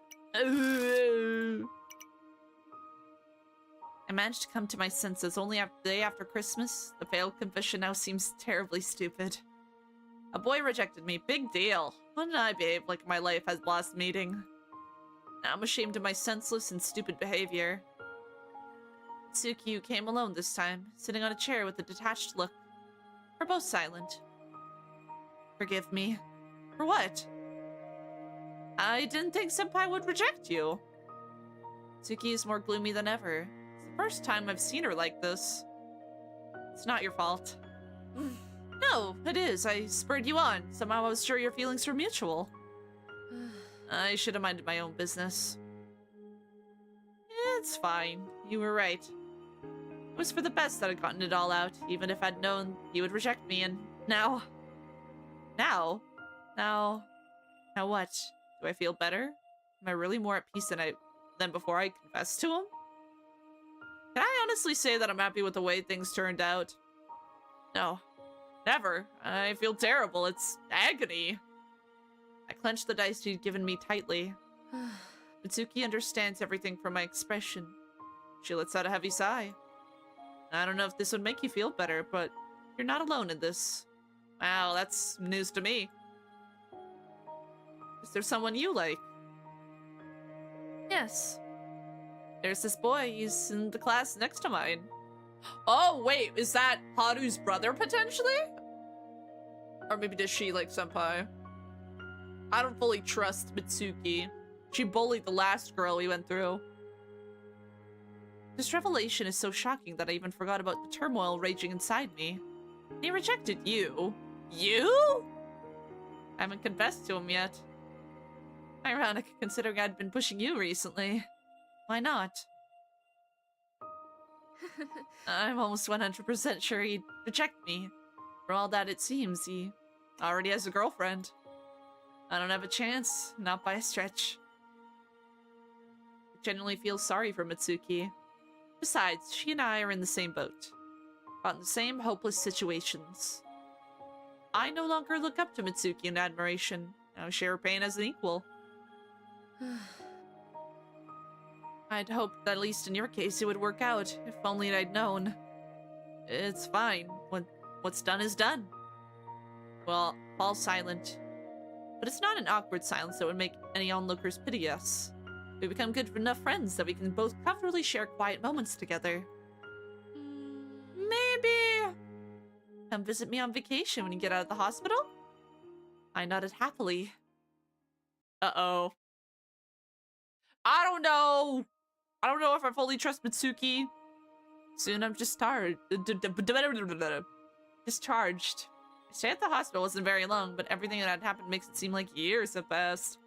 managed to come to my senses only the day after Christmas. The failed confession now seems terribly stupid. A boy rejected me. Big deal. Wouldn't I behave like my life has last meeting? Now I'm ashamed of my senseless and stupid behavior. Tsukyu came alone this time, sitting on a chair with a detached look. We're both silent. Forgive me. For what? I didn't think Senpai would reject you. Tsuki is more gloomy than ever. It's the first time I've seen her like this. It's not your fault. No, it is. I spurred you on. Somehow I was sure your feelings were mutual. I should have minded my own business. It's fine. You were right. It was for the best that I'd gotten it all out, even if I'd known you would reject me, and now... Now what? Do I feel better? Am I really more at peace than before I confessed to him? Can I honestly say that I'm happy with the way things turned out? No. Never. I feel terrible. It's agony. I clenched the dice he'd given me tightly. Mitsuki understands everything from my expression. She lets out a heavy sigh. I don't know if this would make you feel better, but you're not alone in this. Wow, that's news to me. Is there someone you like? Yes. There's this boy. He's in the class next to mine. Oh, wait. Is that Haru's brother, potentially? Or maybe does she like senpai? I don't fully trust Mitsuki. She bullied the last girl we went through. This revelation is so shocking that I even forgot about the turmoil raging inside me. He rejected you. You? I haven't confessed to him yet. Ironic, considering I'd been pushing you recently. Why not? I'm almost 100% sure he'd reject me. For all that it seems, he already has a girlfriend. I don't have a chance, not by a stretch. I genuinely feel sorry for Mitsuki. Besides, she and I are in the same boat. Caught in the same hopeless situations. I no longer look up to Mitsuki in admiration. I share her pain as an equal. I'd hoped that at least in your case it would work out, if only I'd known. It's fine. What's done is done. Well, fall silent. But it's not an awkward silence that would make any onlookers pity us. We become good enough friends that we can both comfortably share quiet moments together. Maybe. Come visit me on vacation when you get out of the hospital? I nodded happily. Uh-oh. I don't know. I don't know if I fully trust Mitsuki. Soon I'm discharged. Discharged. My stay at the hospital wasn't very long, but everything that had happened makes it seem like years have passed.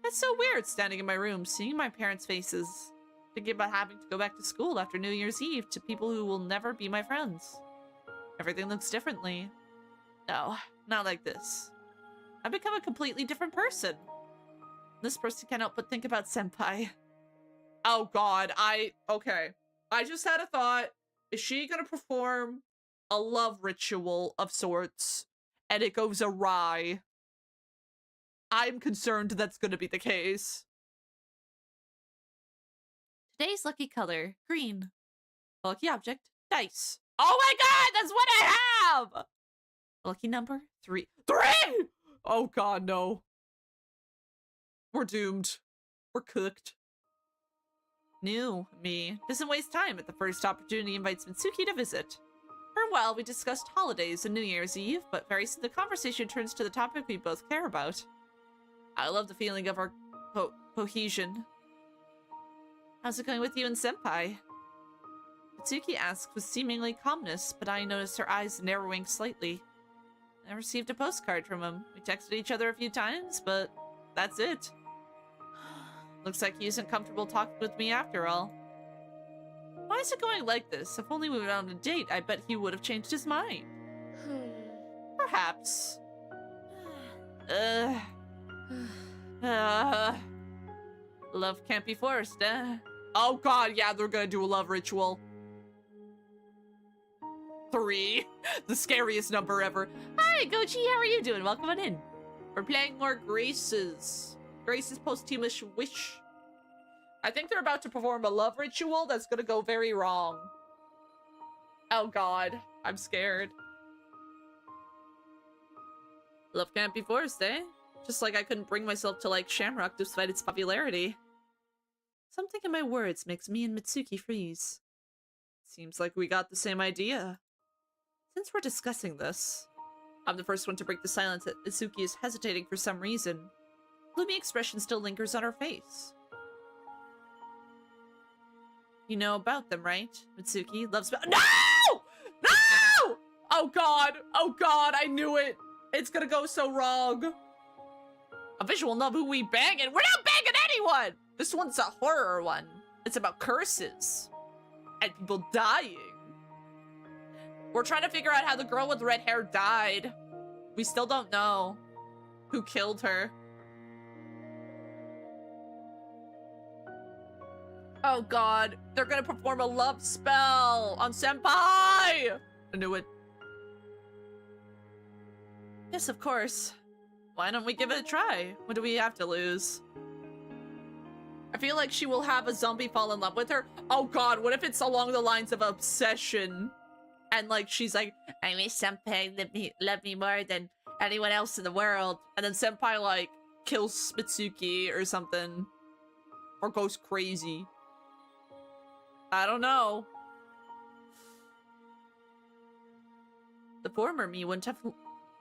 It's so weird standing in my room, seeing my parents' faces, thinking about having to go back to school after New Year's Eve to people who will never be my friends. Everything looks differently. No, not like this. I've become a completely different person. This person can't help but think about senpai. Oh god, okay. I just had a thought. Is she gonna perform a love ritual of sorts and it goes awry? I'm concerned that's gonna be the case. Today's lucky color, green. Lucky object, dice. Oh my god, that's what I have! Lucky number, 3. 3! Oh god, no. We're doomed. We're cooked. New me doesn't waste time at the first opportunity invites Mitsuki to visit. For a while, we discussed holidays and New Year's Eve, but very soon the conversation turns to the topic we both care about. I love the feeling of our cohesion. How's it going with you and senpai? Mitsuki asked with seemingly calmness, but I noticed her eyes narrowing slightly. I received a postcard from him. We texted each other a few times, but that's it. Looks like he isn't comfortable talking with me after all. Why is it going like this? If only we went on a date, I bet he would have changed his mind. Perhaps. Love can't be forced, eh? Oh god, yeah, they're gonna do a love ritual. 3. The scariest number ever. Hi, Gochi, how are you doing? Welcome on in. We're playing more Grace's. Grace's Posthumous Wish. I think they're about to perform a love ritual that's gonna go very wrong. Oh god, I'm scared. Love can't be forced, eh? Just like I couldn't bring myself to like Shamrock despite its popularity. Something in my words makes me and Mitsuki freeze. Seems like we got the same idea. Since we're discussing this, I'm the first one to break the silence that Mitsuki is hesitating for some reason. Gloomy expression still lingers on her face. You know about them, right? Mitsuki loves— No! No! Oh god! Oh god, I knew it! It's gonna go so wrong. A visual novel we banging? We're not banging anyone! This one's a horror one. It's about curses. And people dying. We're trying to figure out how the girl with red hair died. We still don't know who killed her. Oh god, they're gonna perform a love spell on Senpai! I knew it. Yes, of course. Why don't we give it a try? What do we have to lose? I feel like she will have a zombie fall in love with her. Oh god, what if it's along the lines of obsession? And like, she's like, I wish Senpai loved me more than anyone else in the world. And then Senpai like, kills Mitsuki or something. Or goes crazy. I don't know. The former me wouldn't have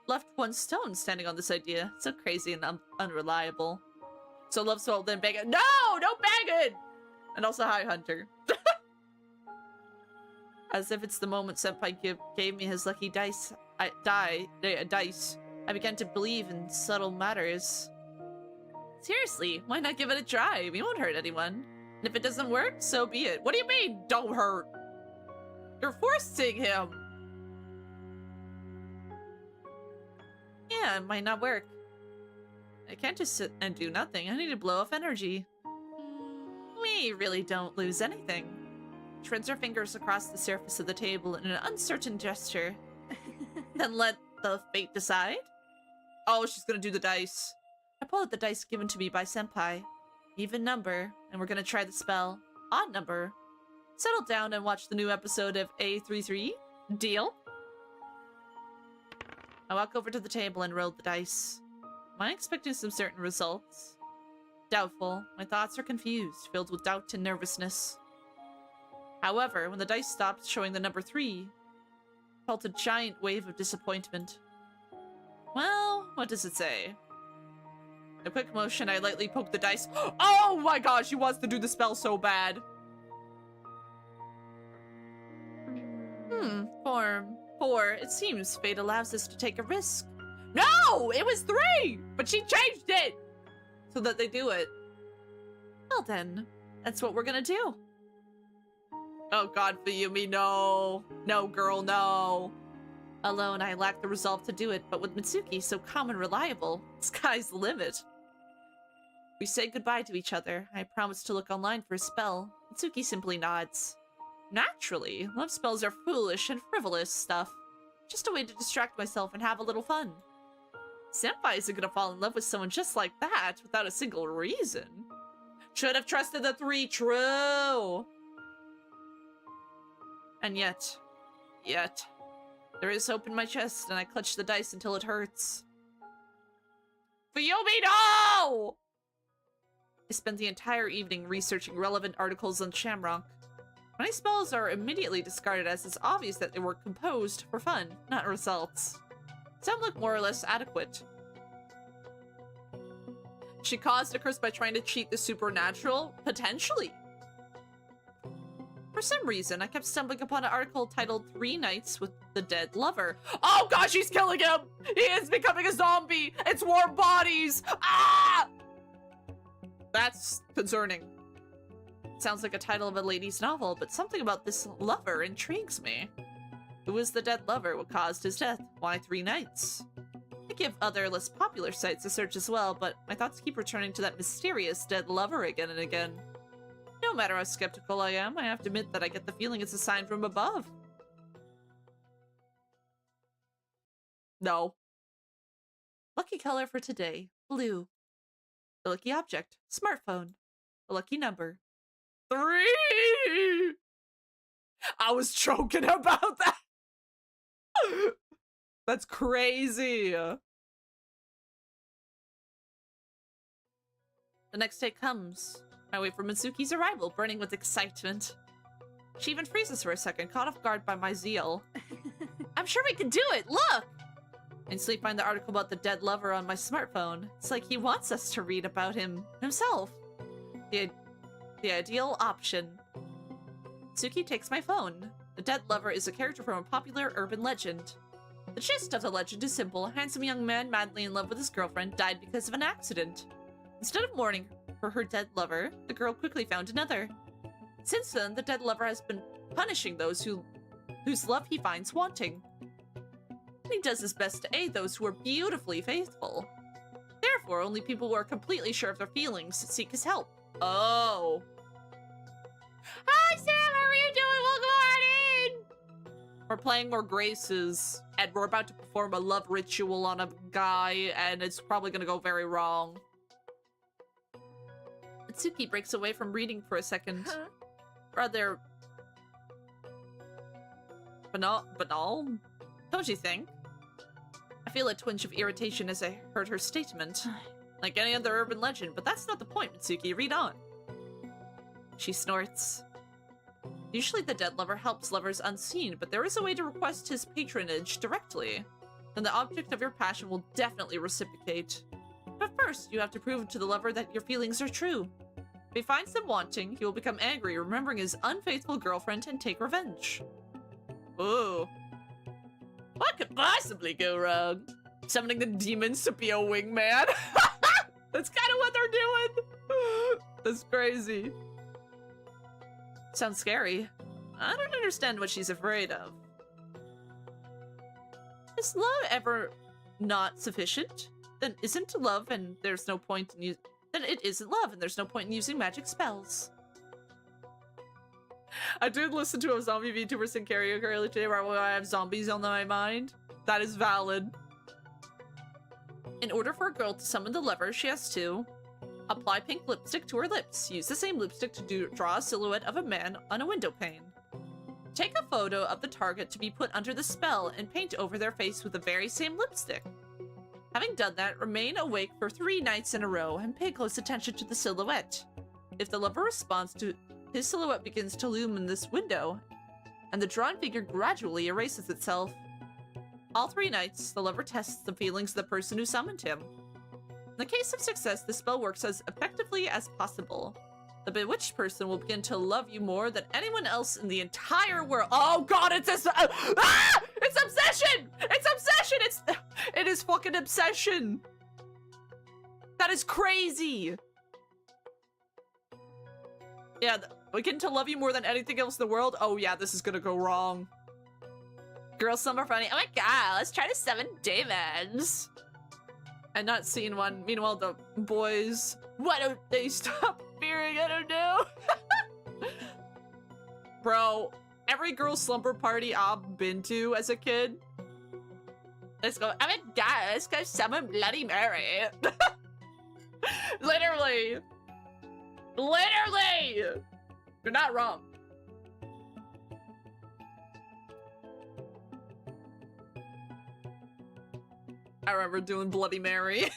left one stone standing on this idea. So crazy and unreliable. So love spell, then bang it. No! Don't bang it! And also hi, Hunter. As if it's the moment Senpai gave me his lucky dice. Dice. I began to believe in subtle matters. Seriously, why not give it a try? We won't hurt anyone. And if it doesn't work, so be it. What do you mean, don't hurt? You're forcing him. Yeah, it might not work. I can't just sit and do nothing. I need to blow off energy. We really don't lose anything. She runs her fingers across the surface of the table in an uncertain gesture. Then let the fate decide. Oh, she's gonna do the dice. I pull out the dice given to me by Senpai. Even number, and we're gonna try the spell. Odd number. Settle down and watch the new episode of A33. Deal? I walk over to the table and roll the dice. Am I expecting some certain results? Doubtful. My thoughts are confused, filled with doubt and nervousness. However, when the dice stopped showing the number 3, I felt a giant wave of disappointment. Well, what does it say? In a quick motion, I lightly poke the dice. Oh my gosh, she wants to do the spell so bad. Form 4. It seems fate allows us to take a risk. No! It was 3! But she changed it! So that they do it. Well then, that's what we're gonna do. Oh god, Fuyumi, no. No, girl, no. Alone, I lack the resolve to do it, but with Mitsuki so calm and reliable, sky's the limit. We say goodbye to each other. I promise to look online for a spell. Mitsuki simply nods. Naturally, love spells are foolish and frivolous stuff. Just a way to distract myself and have a little fun. Senpai isn't gonna fall in love with someone just like that without a single reason. Should have trusted the 3, true! And yet, there is hope in my chest, and I clutch the dice until it hurts. Fuyumi, no! I spent the entire evening researching relevant articles on Shamrock. Many spells are immediately discarded as it's obvious that they were composed for fun, not results. Some look more or less adequate. She caused a curse by trying to cheat the supernatural? Potentially. For some reason, I kept stumbling upon an article titled 3 Nights with the Dead Lover. Oh gosh, she's killing him! He is becoming a zombie! It's warm bodies! Ah! That's concerning. Sounds like a title of a lady's novel, but something about this lover intrigues me. Who was the dead lover? What caused his death? Why 3 nights? I give other, less popular sites a search as well, but my thoughts keep returning to that mysterious dead lover again and again. No matter how skeptical I am, I have to admit that I get the feeling it's a sign from above. No. Lucky color for today, blue. The lucky object, smartphone. The lucky number, 3! I was joking about that! That's crazy! The next day comes. I wait for Mitsuki's arrival, burning with excitement. She even freezes for a second, caught off guard by my zeal. I'm sure we can do it! Look! I instantly find the article about the dead lover on my smartphone. It's like he wants us to read about him himself. The ideal option. Mitsuki takes my phone. The dead lover is a character from a popular urban legend. The gist of the legend is simple. A handsome young man madly in love with his girlfriend died because of an accident. Instead of mourning for her dead lover, the girl quickly found another. Since then, the dead lover has been punishing those whose love he finds wanting. And he does his best to aid those who are beautifully faithful. Therefore, only people who are completely sure of their feelings seek his help. Oh. Hi, Sam! How are you doing? Welcome on in! We're playing more Graces, and we're about to perform a love ritual on a guy, and it's probably gonna go very wrong. Mitsuki breaks away from reading for a second. Rather... banal? Don't you think? I feel a twinge of irritation as I heard her statement. Like any other urban legend, but that's not the point, Mitsuki. Read on. She snorts. Usually the dead lover helps lovers unseen, but there is a way to request his patronage directly. Then the object of your passion will definitely reciprocate. But first, you have to prove to the lover that your feelings are true. If he finds them wanting, he will become angry, remembering his unfaithful girlfriend and take revenge. Ooh. What could possibly go wrong? Summoning the demons to be a wingman? That's kind of what they're doing! That's crazy. Sounds scary. I don't understand what she's afraid of. Is love ever not sufficient? Then isn't love and there's no point in then it isn't love and there's no point in using magic spells. I did listen to a zombie VTuber sing karaoke earlier today where I have zombies on my mind. That is valid. In order for a girl to summon the lover, she has to apply pink lipstick to her lips. Use the same lipstick to draw a silhouette of a man on a window pane. Take a photo of the target to be put under the spell and paint over their face with the very same lipstick. Having done that, remain awake for 3 nights in a row and pay close attention to the silhouette. If the lover responds to his silhouette begins to loom in this window, and the drawn figure gradually erases itself. All 3 nights, the lover tests the feelings of the person who summoned him. In the case of success, the spell works as effectively as possible. The bewitched person will begin to love you more than anyone else in the entire world. Oh god, it's It's obsession! It's obsession! It is fucking obsession! That is crazy! Yeah, begin to love you more than anything else in the world? Oh yeah, this is gonna go wrong. Girls, some are funny. Oh my god, let's try to summon demons. And not seen one. Meanwhile, the boys, why don't they stop fearing? I don't know. Bro, every girl slumber party I've been to as a kid. Let's go. Oh my god, let's go summon Bloody Mary. Literally. Literally! You're not wrong. I remember doing Bloody Mary.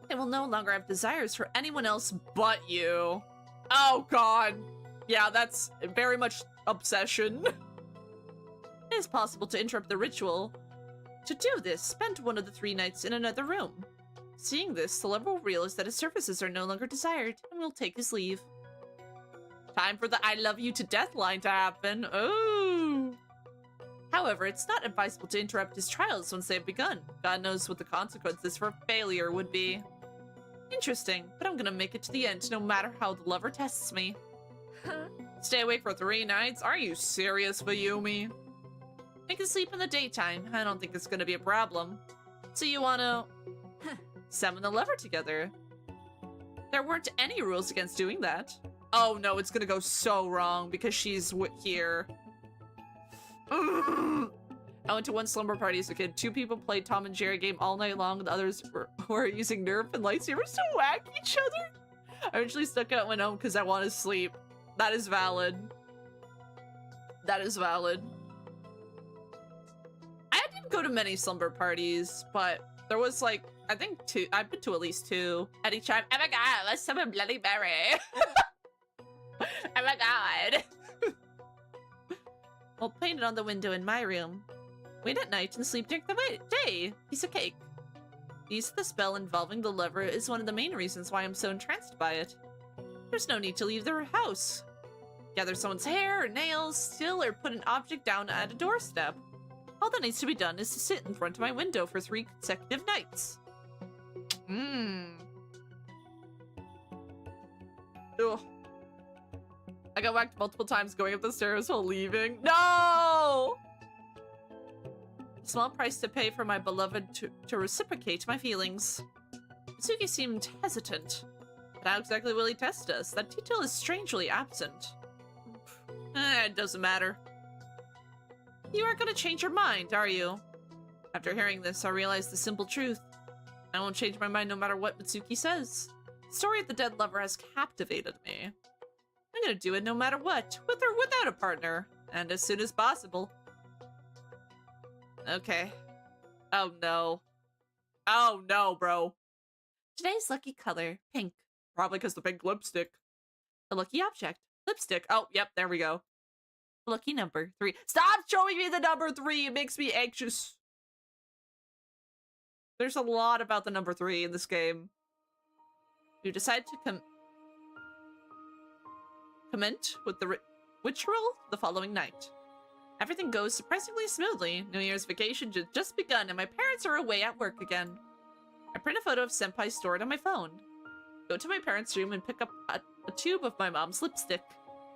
I will no longer have desires for anyone else but you. Oh god. Yeah, that's very much obsession. It is possible to interrupt the ritual. To do this, spend one of the 3 nights in another room. Seeing this, the lover will realize that his services are no longer desired and will take his leave. Time for the I love you to death line to happen. Ooh. However, it's not advisable to interrupt his trials once they have begun. God knows what the consequences for failure would be. Interesting, but I'm gonna make it to the end no matter how the lover tests me. Stay awake for 3 nights? Are you serious, Fayumi? I can sleep in the daytime. I don't think it's gonna be a problem. So you wanna... summon the lover together. There weren't any rules against doing that. Oh no, it's gonna go so wrong because she's here. I went to one slumber party as a kid. 2 people played Tom and Jerry game all night long. The others were using Nerf and lightsabers to whack each other. I eventually stuck out and went home because I want to sleep. That is valid. That is valid. I didn't go to many slumber parties, but there was like, I think 2. I've been to at least 2. At each time, oh my god, let's summon Bloody Mary. Oh my god. I'll paint it on the window in my room. Wait at night and sleep during the day. Piece of cake. The use of the spell involving the lover is one of the main reasons why I'm so entranced by it. There's no need to leave the house. Gather someone's hair or nails, steal or put an object down at a doorstep. All that needs to be done is to sit in front of my window for 3 consecutive nights. Ugh. I got whacked multiple times going up the stairs while leaving. No! Small price to pay for my beloved to reciprocate my feelings. Mitsuki seemed hesitant. But how exactly will he test us? That detail is strangely absent. It doesn't matter. You aren't gonna change your mind, are you? After hearing this, I realized the simple truth. I won't change my mind no matter what Mitsuki says. The story of the dead lover has captivated me. I'm gonna do it no matter what, with or without a partner, and as soon as possible. Okay. Oh no. Oh no, bro. Today's lucky color, pink. Probably because the pink lipstick. The lucky object, lipstick. Oh, yep, there we go. The lucky number, 3. Stop showing me the number 3! It makes me anxious. There's a lot about the number 3 in this game. You decide to comment with the ritual the following night. Everything goes surprisingly smoothly. New Year's vacation just begun and my parents are away at work again. I print a photo of Senpai stored on my phone. Go to my parents' room and pick up a tube of my mom's lipstick.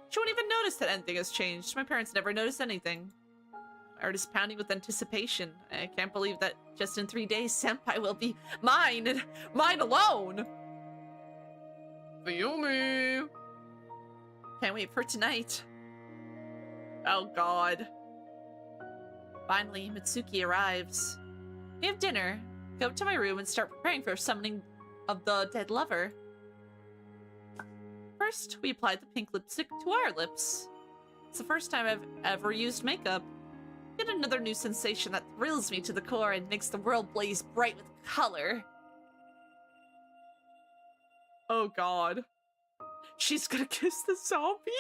She won't even notice that anything has changed. My parents never noticed anything. My heart is pounding with anticipation. I can't believe that just in 3 days, Senpai will be mine and mine alone. Fuyumi. Can't wait for tonight. Oh god. Finally, Mitsuki arrives. We have dinner. Go up to my room and start preparing for summoning of the dead lover. First, we apply the pink lipstick to our lips. It's the first time I've ever used makeup. Yet another new sensation that thrills me to the core and makes the world blaze bright with color. Oh god. She's gonna kiss the zombie?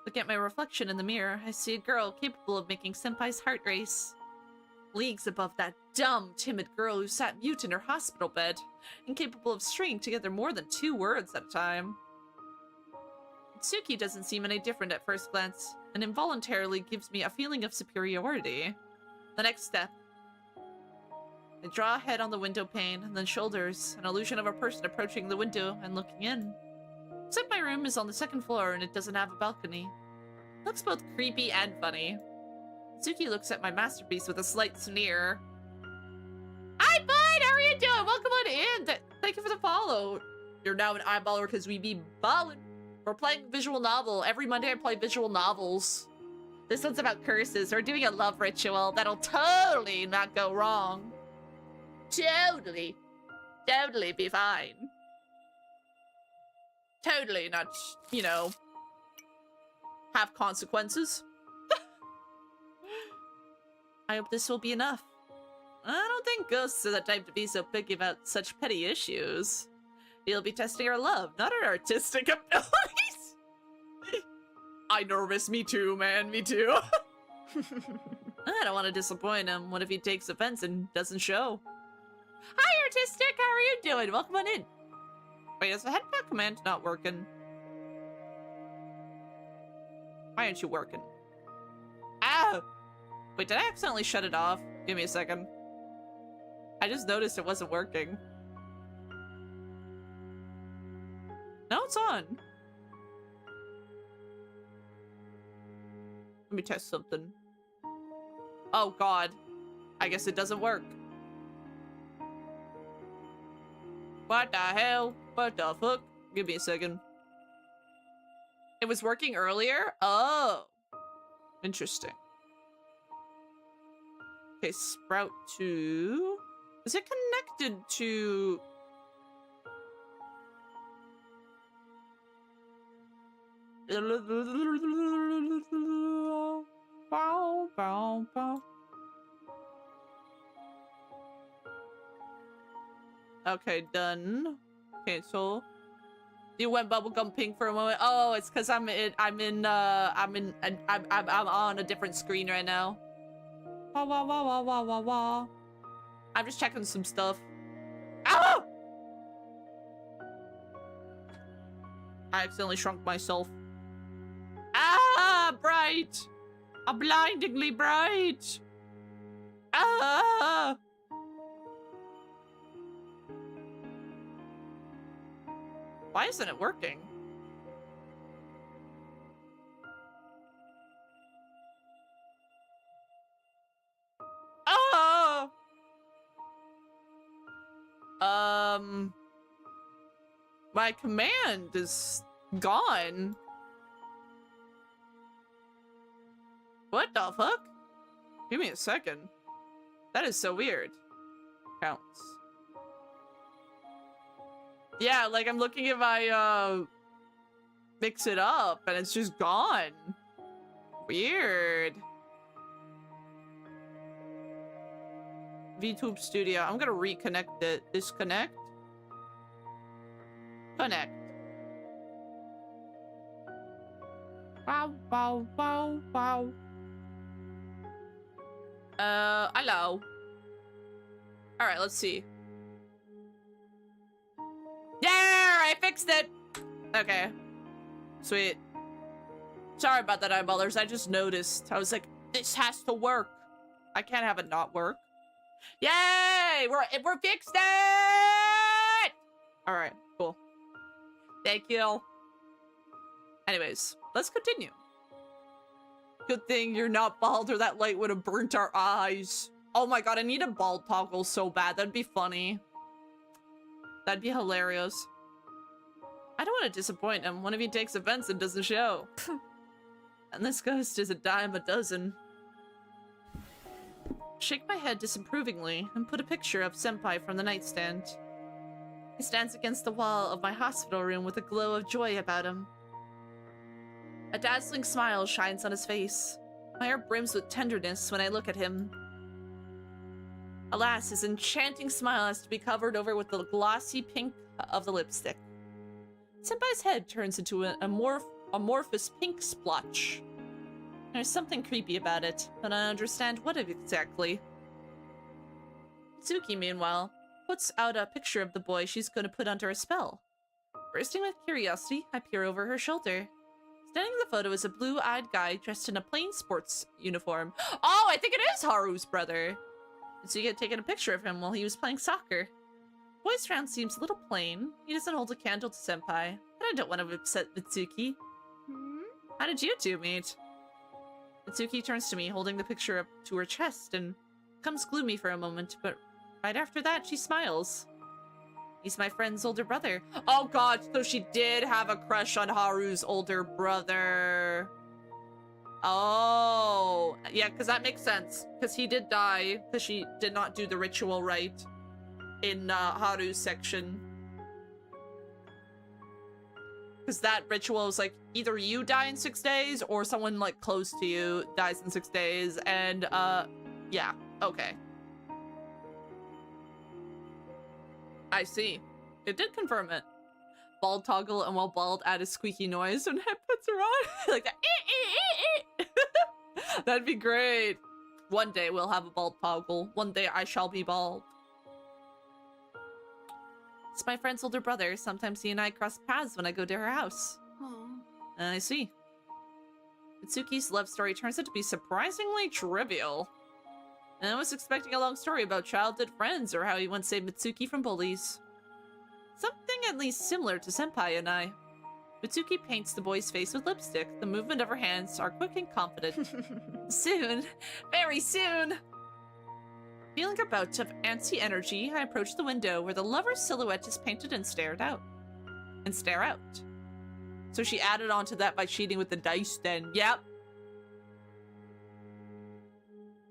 Look at my reflection in the mirror. I see a girl capable of making Senpai's heart race. Leagues above that dumb, timid girl who sat mute in her hospital bed, incapable of stringing together more than 2 words at a time. Mitsuki doesn't seem any different at first glance, and involuntarily gives me a feeling of superiority. The next step. I draw a head on the window pane, and then shoulders, an illusion of a person approaching the window and looking in. Except my room is on the 2nd floor and it doesn't have a balcony. It looks both creepy and funny. Mitsuki looks at my masterpiece with a slight sneer. Hi, bud! How are you doing? Welcome on in! Thank you for the follow. You're now an eyeballer because we be ballin'. We're playing visual novel. Every Monday I play visual novels. This one's about curses. We're doing a love ritual that'll totally not go wrong. Totally. Totally be fine. Totally not, you know, have consequences. I hope this will be enough. I don't think ghosts are the type to be so picky about such petty issues. We'll be testing our love, not our artistic abilities. I nervous, me too, man, me too. I don't want to disappoint him. What if he takes offense and doesn't show? Hi, Artistic, how are you doing? Welcome on in. Wait, is the headpack command not working? Why aren't you working? Ah! Wait, did I accidentally shut it off? Give me a second. I just noticed it wasn't working. No, it's on. Let me test something. Oh god. I guess it doesn't work. What the hell? What the fuck? Give me a second. It was working earlier? Oh. Interesting. Okay, sprout to... Is it connected to... Bow, bow, bow. Okay, done. Okay, so you went bubblegum pink for a moment. Oh, it's because I'm on a different screen right now. Wah, wah, wah, wah, wah, wah, wah. I'm just checking some stuff. Ah! I accidentally shrunk myself. Ah, bright! A blindingly bright! Ah! Why isn't it working? Ah! My command is gone. What the fuck? Give me a second. That is so weird. Counts. Yeah, like I'm looking at my mix it up and it's just gone. Weird. VTube Studio. I'm gonna reconnect it. Disconnect. Connect. Wow, wow, wow, wow. Hello. Alright, let's see. Yeah, I fixed it! Okay. Sweet. Sorry about that, eyeballers. I just noticed. I was like, this has to work. I can't have it not work. Yay! We're fixed it! Alright, cool. Thank you. Anyways, let's continue. Good thing you're not bald or that light would have burnt our eyes. Oh my god, I need a bald toggle so bad. That'd be funny. That'd be hilarious. I don't want to disappoint him. One of you takes offense and doesn't show. And this ghost is a dime a dozen. Shake my head disapprovingly and put a picture of Senpai from the nightstand. He stands against the wall of my hospital room with a glow of joy about him. A dazzling smile shines on his face. My heart brims with tenderness when I look at him. Alas, his enchanting smile has to be covered over with the glossy pink of the lipstick. Senpai's head turns into an amorphous pink splotch. There's something creepy about it, but I don't understand what exactly. Mitsuki, meanwhile, puts out a picture of the boy she's going to put under a spell. Bursting with curiosity, I peer over her shoulder. Standing in the photo is a blue-eyed guy dressed in a plain sports uniform. Oh, I think it is Haru's brother! Mitsuki had taken a picture of him while he was playing soccer. The boy's frown seems a little plain. He doesn't hold a candle to Senpai, but I don't want to upset Mitsuki. How did you two meet? Mitsuki turns to me, holding the picture up to her chest, and becomes gloomy for a moment, but right after that, she smiles. He's my friend's older brother. Oh god, so she did have a crush on Haru's older brother. Oh, yeah, because that makes sense. Because he did die, because she did not do the ritual right in Haru's section. Because that ritual is like, either you die in 6 days, or someone like close to you dies in 6 days, and yeah, okay. I see. It did confirm it. Bald toggle, and while bald, add a squeaky noise when headphones are on. Like that. That'd be great. One day we'll have a bald toggle. One day I shall be bald. It's my friend's older brother. Sometimes he and I cross paths when I go to her house. I see. Mitsuki's love story turns out to be surprisingly trivial. And I was expecting a long story about childhood friends or how he once saved Mitsuki from bullies. Something at least similar to Senpai and I. Mitsuki paints the boy's face with lipstick. The movement of her hands are quick and confident. Soon. Very soon. Feeling a bout of antsy energy, I approach the window where the lover's silhouette is painted and stare out. So she added on to that by cheating with the dice then. Yep.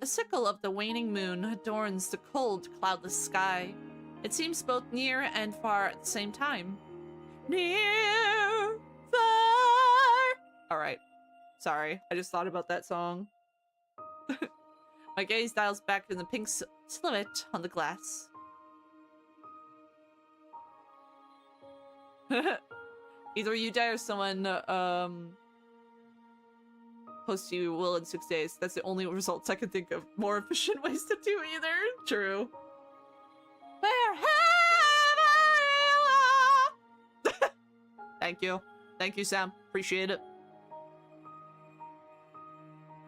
A sickle of the waning moon adorns the cold, cloudless sky. It seems both near and far at the same time. Near, far. Alright. Sorry, I just thought about that song. My gaze dials back in the pink silhouette on the glass. Either you die or someone, close to you will in 6 days. That's the only results I can think of. More efficient ways to do either. True. Wherever you are. Thank you. Thank you, Sam. Appreciate it.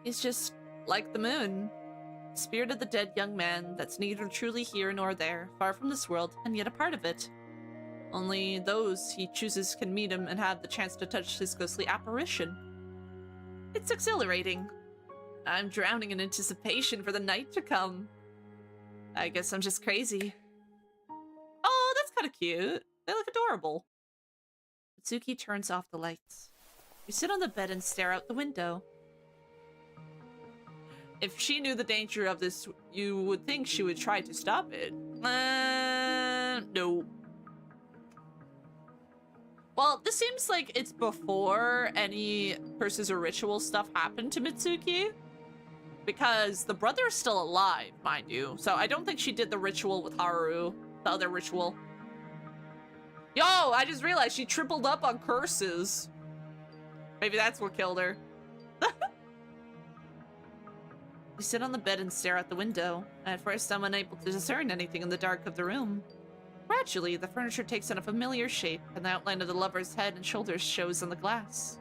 He's just like the moon. Spirit of the dead young man that's neither truly here nor there, far from this world, and yet a part of it. Only those he chooses can meet him and have the chance to touch his ghostly apparition. It's exhilarating. I'm drowning in anticipation for the night to come. I guess I'm just crazy. Oh, that's kind of cute. They look adorable. Mitsuki turns off the lights. We sit on the bed and stare out the window. If she knew the danger of this, you would think she would try to stop it. No. Well, this seems like it's before any curses or ritual stuff happened to Mitsuki. Because the brother is still alive, mind you. So I don't think she did the ritual with Haru. The other ritual. Yo, I just realized she tripled up on curses. Maybe that's what killed her. We sit on the bed and stare out the window. At first, I'm unable to discern anything in the dark of the room. Gradually, the furniture takes on a familiar shape, and the outline of the lover's head and shoulders shows on the glass.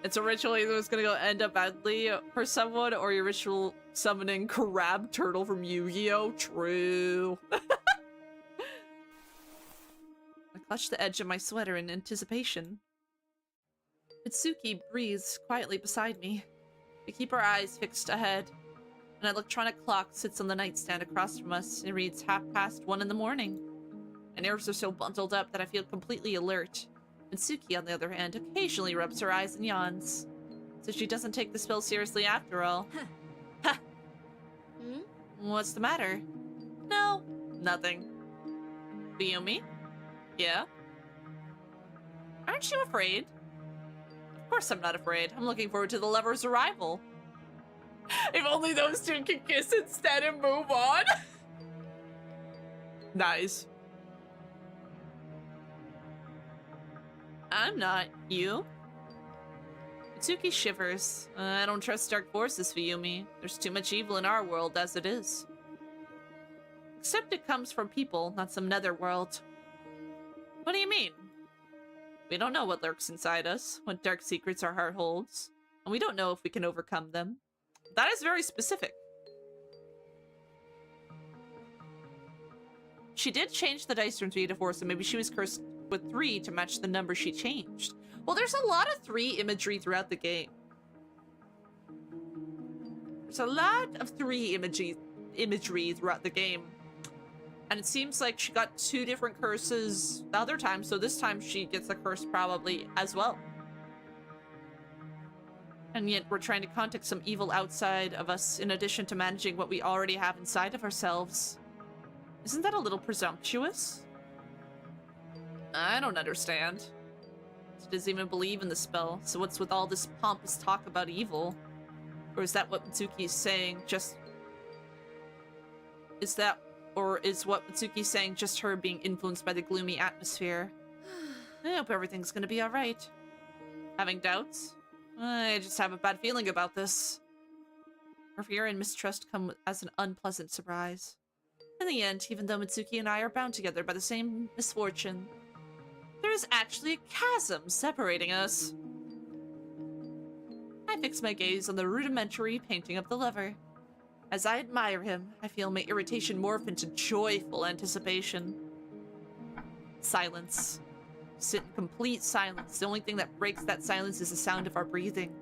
It's a ritual either it's gonna go end up badly for someone, or your ritual summoning crab turtle from Yu-Gi-Oh! True. I clutch the edge of my sweater in anticipation. Mitsuki breathes quietly beside me. We keep our eyes fixed ahead. An electronic clock sits on the nightstand across from us and reads 1:30 in the morning. My nerves are so bundled up that I feel completely alert. Mitsuki, on the other hand, occasionally rubs her eyes and yawns. So she doesn't take the spell seriously after all. Ha! What's the matter? No, nothing. Fuyumi? Yeah? Aren't you afraid? Of course I'm not afraid. I'm looking forward to the lover's arrival. If only those two can kiss instead and move on. Nice. I'm not. You? Mitsuki shivers. I don't trust dark forces, Fuyumi. There's too much evil in our world as it is. Except it comes from people, not some netherworld. What do you mean? We don't know what lurks inside us, what dark secrets our heart holds, and we don't know if we can overcome them. That is very specific. She did change the dice from 3 to 4, so maybe she was cursed with 3 to match the number she changed. Well, there's a lot of 3 imagery throughout the game. There's a lot of 3 imagery throughout the game. And it seems like she got 2 different curses the other time, so this time she gets a curse probably as well. And yet we're trying to contact some evil outside of us in addition to managing what we already have inside of ourselves. Isn't that a little presumptuous? I don't understand. She doesn't even believe in the spell, so what's with all this pompous talk about evil? Or is that what Mitsuki's saying just... Or is what Mitsuki's saying just her being influenced by the gloomy atmosphere? I hope everything's gonna be alright. Having doubts? I just have a bad feeling about this. Her fear and mistrust come as an unpleasant surprise. In the end, even though Mitsuki and I are bound together by the same misfortune, there is actually a chasm separating us. I fix my gaze on the rudimentary painting of the lover. As I admire him, I feel my irritation morph into joyful anticipation. Silence. Sit in complete silence. The only thing that breaks that silence is the sound of our breathing.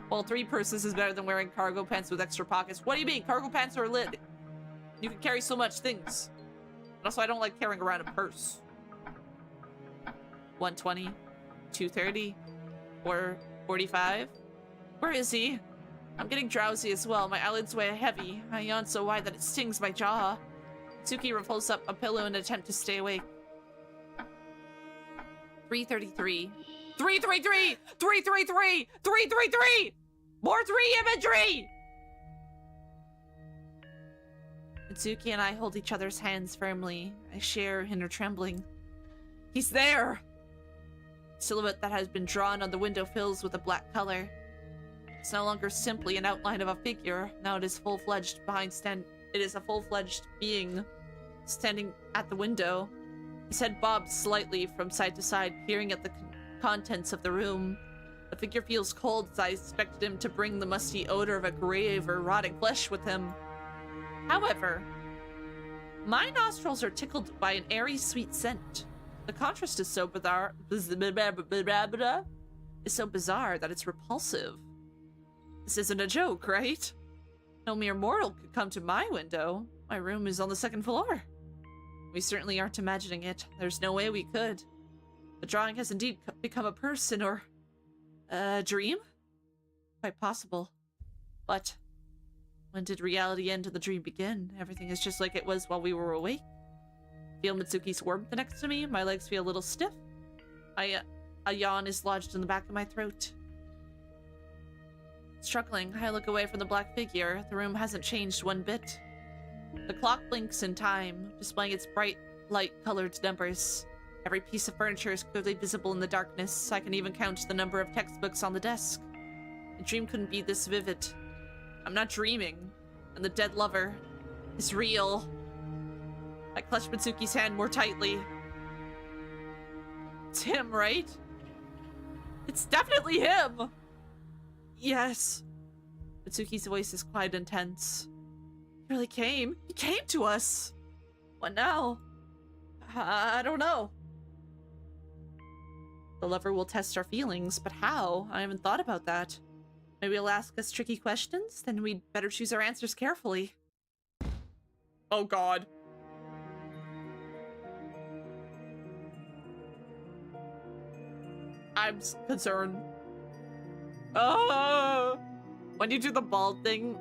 Well, 3 purses is better than wearing cargo pants with extra pockets. What do you mean? Cargo pants are lit. You can carry so much things. And also, I don't like carrying around a purse. 120, 230, 445. Where is he? I'm getting drowsy as well. My eyelids weigh heavy. I yawn so wide that it stings my jaw. Mitsuki pulls up a pillow in an attempt to stay awake. 333. 333! 333! 333! More 3 imagery! Mitsuki and I hold each other's hands firmly. I share in her trembling. He's there! The silhouette that has been drawn on the window fills with a black color. It's no longer simply an outline of a figure. Now it is full-fledged It is a full-fledged being standing at the window. His head bobs slightly from side to side, peering at the contents of the room. The figure feels cold as I expected him to bring the musty odor of a grave or rotting flesh with him. However, my nostrils are tickled by an airy, sweet scent. The contrast is so bizarre that it's repulsive. This isn't a joke, right? No mere mortal could come to my window. My room is on the 2nd floor. We certainly aren't imagining it. There's no way we could. The drawing has indeed become a person or a dream? Quite possible. But when did reality end and the dream begin? Everything is just like it was while we were awake. Feel Mitsuki's warmth next to me. My legs feel a little stiff. A yawn is lodged in the back of my throat. Struggling, I look away from the black figure. The room hasn't changed one bit. The clock blinks in time, displaying its bright, light-colored numbers. Every piece of furniture is clearly visible in the darkness. I can even count the number of textbooks on the desk. The dream couldn't be this vivid. I'm not dreaming, and the dead lover is real. I clutch Mitsuki's hand more tightly. It's him, right? It's definitely him! Yes. Mitsuki's voice is quiet and tense. He really came. He came to us. What now? I don't know. The lover will test our feelings, but how? I haven't thought about that. Maybe he'll ask us tricky questions? Then we'd better choose our answers carefully. Oh god. I'm concerned. Oh! When you do the bald thing,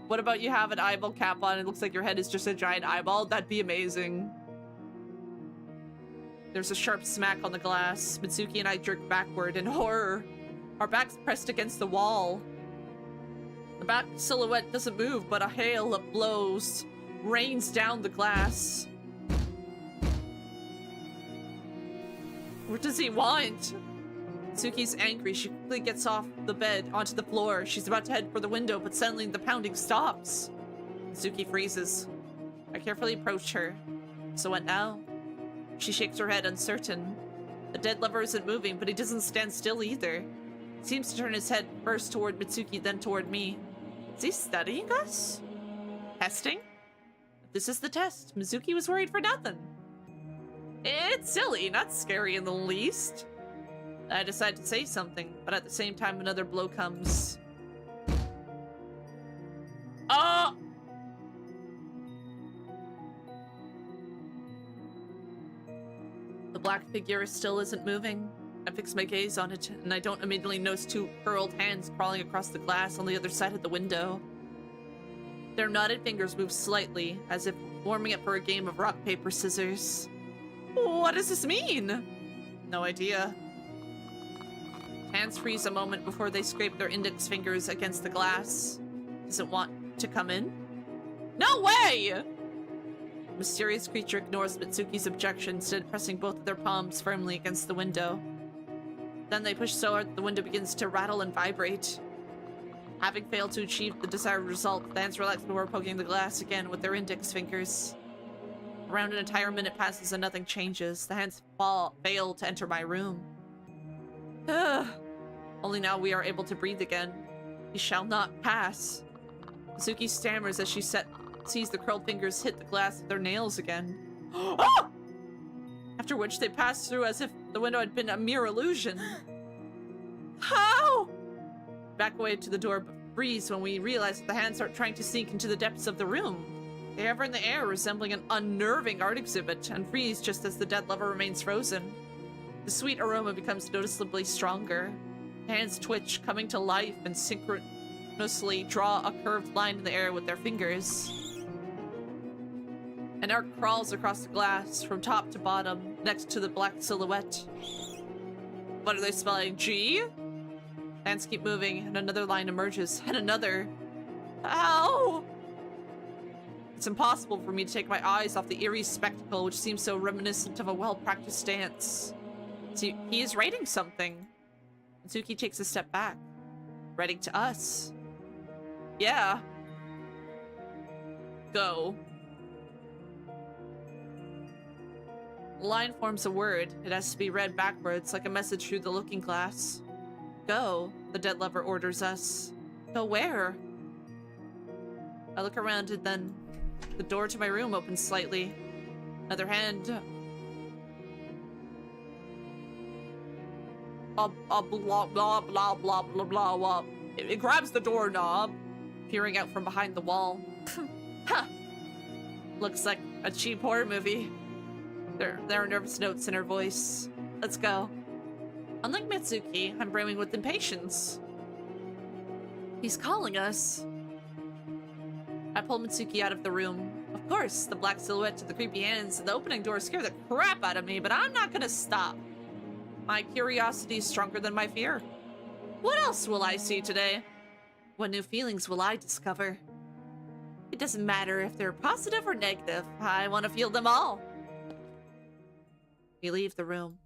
what about you have an eyeball cap on and it looks like your head is just a giant eyeball? That'd be amazing. There's a sharp smack on the glass. Mitsuki and I jerk backward in horror. Our backs pressed against the wall. The back silhouette doesn't move, but a hail of blows rains down the glass. What does he want? Mitsuki's angry. She quickly gets off the bed onto the floor. She's about to head for the window, but suddenly the pounding stops. Mitsuki freezes. I carefully approach her. So what now? She shakes her head, uncertain. The dead lover isn't moving, but he doesn't stand still either. He seems to turn his head first toward Mitsuki, then toward me. Is he studying us? Testing? If this is the test, Mitsuki was worried for nothing. It's silly, not scary in the least. I decide to say something, but at the same time another blow comes. Oh! The black figure still isn't moving. I fix my gaze on it, and I don't immediately notice two curled hands crawling across the glass on the other side of the window. Their knotted fingers move slightly, as if warming up for a game of rock, paper, scissors. What does this mean? No idea. Hands freeze a moment before they scrape their index fingers against the glass. Does it want to come in? No way! The mysterious creature ignores Mitsuki's objection, instead pressing both of their palms firmly against the window. Then they push so hard that the window begins to rattle and vibrate. Having failed to achieve the desired result, the hands relax before poking the glass again with their index fingers. Around an entire minute passes and nothing changes. The hands fail to enter my room. Only now we are able to breathe again. He shall not pass. Mitsuki stammers as she sees the curled fingers hit the glass with their nails again. Ah! After which they pass through as if the window had been a mere illusion. How? Back away to the door, but freeze when we realize that the hands start trying to sink into the depths of the room. They hover in the air, resembling an unnerving art exhibit, and freeze just as the dead lover remains frozen. The sweet aroma becomes noticeably stronger. Hands twitch, coming to life, and synchronously draw a curved line in the air with their fingers. An arc crawls across the glass, from top to bottom, next to the black silhouette. What are they spelling? G? Hands keep moving, and another line emerges, and another. Ow! It's impossible for me to take my eyes off the eerie spectacle, which seems so reminiscent of a well-practiced dance. See, he is writing something. Mitsuki takes a step back. Writing to us. Yeah. Go. The line forms a word. It has to be read backwards, like a message through the looking glass. Go, the dead lover orders us. Go where? I look around and then the door to my room opens slightly. Another hand. Blah blah blah blah blah blah blah. It grabs the doorknob, peering out from behind the wall. Ha! looks like a cheap horror movie. There are nervous notes in her voice. Let's go. Unlike Mitsuki, I'm brimming with impatience. He's calling us. I pull Mitsuki out of the room. Of course, the black silhouette to the creepy hands and the opening door scare the crap out of me, but I'm not gonna stop. My curiosity is stronger than my fear. What else will I see today? What new feelings will I discover? It doesn't matter if they're positive or negative. I want to feel them all. We leave the room.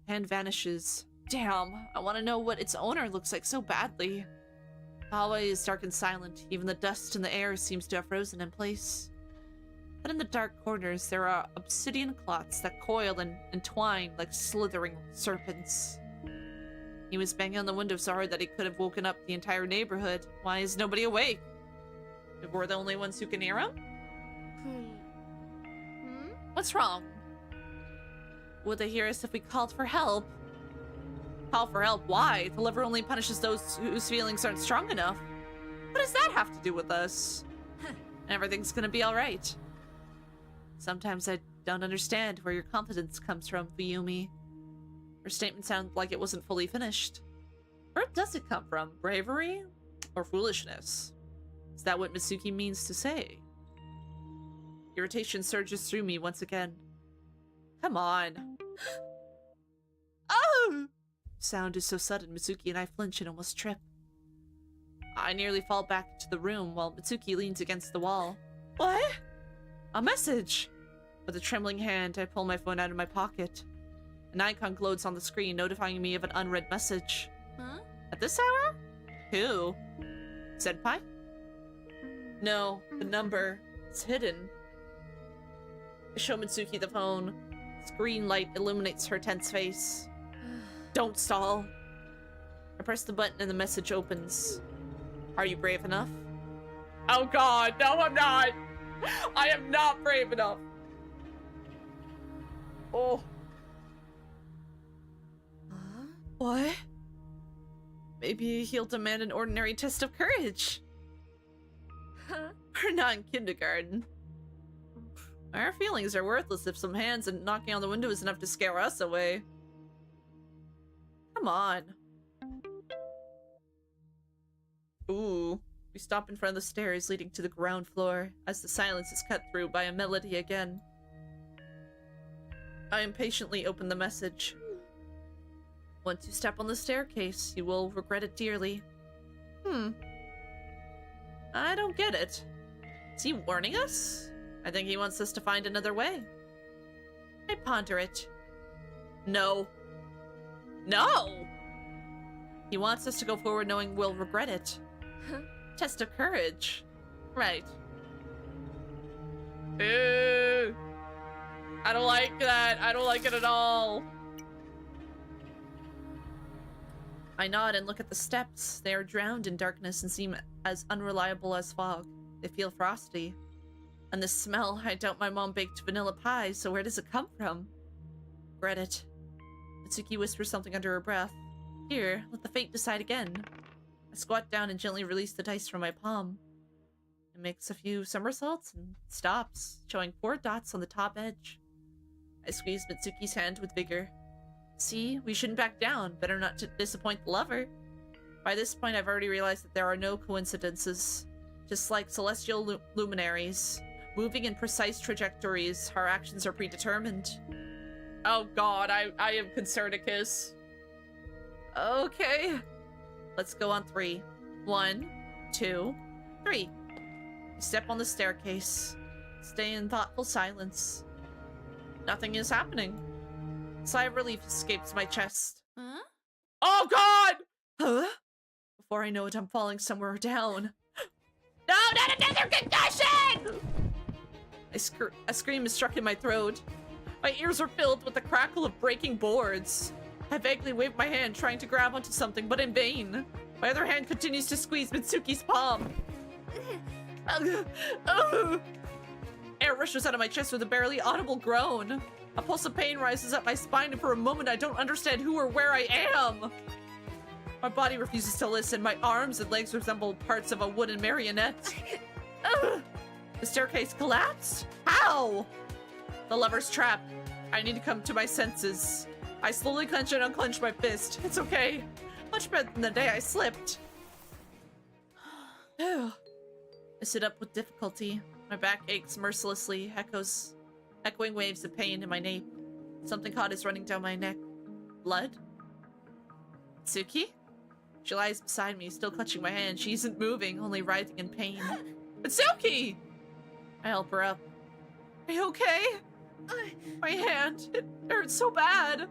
Hand vanishes. Damn, I want to know what its owner looks like so badly. The hallway is dark and silent. Even the dust in the air seems to have frozen in place. But in the dark corners, there are obsidian clots that coil and entwine like slithering serpents. He was banging on the window so hard that he could have woken up the entire neighborhood. Why is nobody awake? If we're the only ones who can hear him? What's wrong? Would they hear us if we called for help? Call for help? Why? The liver only punishes those whose feelings aren't strong enough. What does that have to do with us? Everything's gonna be alright. Sometimes I don't understand where your confidence comes from, Fuyumi. Her statement sounded like it wasn't fully finished. Where does it come from? Bravery? Or foolishness? Is that what Mitsuki means to say? Irritation surges through me once again. Come on. Oh! Sound is so sudden, Mitsuki and I flinch and almost trip. I nearly fall back into the room while Mitsuki leans against the wall. What? A message! With a trembling hand, I pull my phone out of my pocket. An icon glows on the screen, notifying me of an unread message. Huh? At this hour? Who? Senpai? No, the number. It's hidden. I show Mitsuki the phone. Screen light illuminates her tense face. Don't stall. I press the button and the message opens. Are you brave enough? Oh god, no I'm not! I am not brave enough! Oh. What? Maybe he'll demand an ordinary test of courage. We're not in kindergarten. Our feelings are worthless if some hands and knocking on the window is enough to scare us away. Come on. Ooh. We stop in front of the stairs leading to the ground floor as the silence is cut through by a melody again. I impatiently open the message. Once you step on the staircase, you will regret it dearly. I don't get it. Is he warning us? I think he wants us to find another way. I ponder it. No. No! He wants us to go forward knowing we'll regret it. Test of courage. Right. Ew. I don't like that. I don't like it at all. I nod and look at the steps. They are drowned in darkness and seem as unreliable as fog. They feel frosty. And the smell, I doubt my mom baked vanilla pie, so where does it come from? Regret it. Mitsuki whispers something under her breath. Here, let the fate decide again. I squat down and gently release the dice from my palm. It makes a few somersaults and stops, showing 4 dots on the top edge. I squeeze Mitsuki's hand with vigor. See, we shouldn't back down. Better not to disappoint the lover. By this point, I've already realized that there are no coincidences. Just like celestial luminaries, moving in precise trajectories, our actions are predetermined. Oh god, I am Concerticus. Okay. Let's go on 3. 1, 2, 3. We step on the staircase. Stay in thoughtful silence. Nothing is happening. A sigh of relief escapes my chest. Huh? Oh god! Huh? Before I know it, I'm falling somewhere down. No, not another concussion! A scream is struck in my throat. My ears are filled with the crackle of breaking boards. I vaguely wave my hand, trying to grab onto something, but in vain. My other hand continues to squeeze Mitsuki's palm. Air rushes out of my chest with a barely audible groan. A pulse of pain rises up my spine, and for a moment I don't understand who or where I am. My body refuses to listen. My arms and legs resemble parts of a wooden marionette. The staircase collapsed? How? The lever's trap. I need to come to my senses. I slowly clench and unclench my fist. It's okay. Much better than the day I slipped. I sit up with difficulty. My back aches mercilessly, echoing waves of pain in my nape. Something hot is running down my neck. Blood? Mitsuki? She lies beside me, still clutching my hand. She isn't moving, only writhing in pain. Mitsuki! I help her up. Are you okay? My hand, it hurts so bad.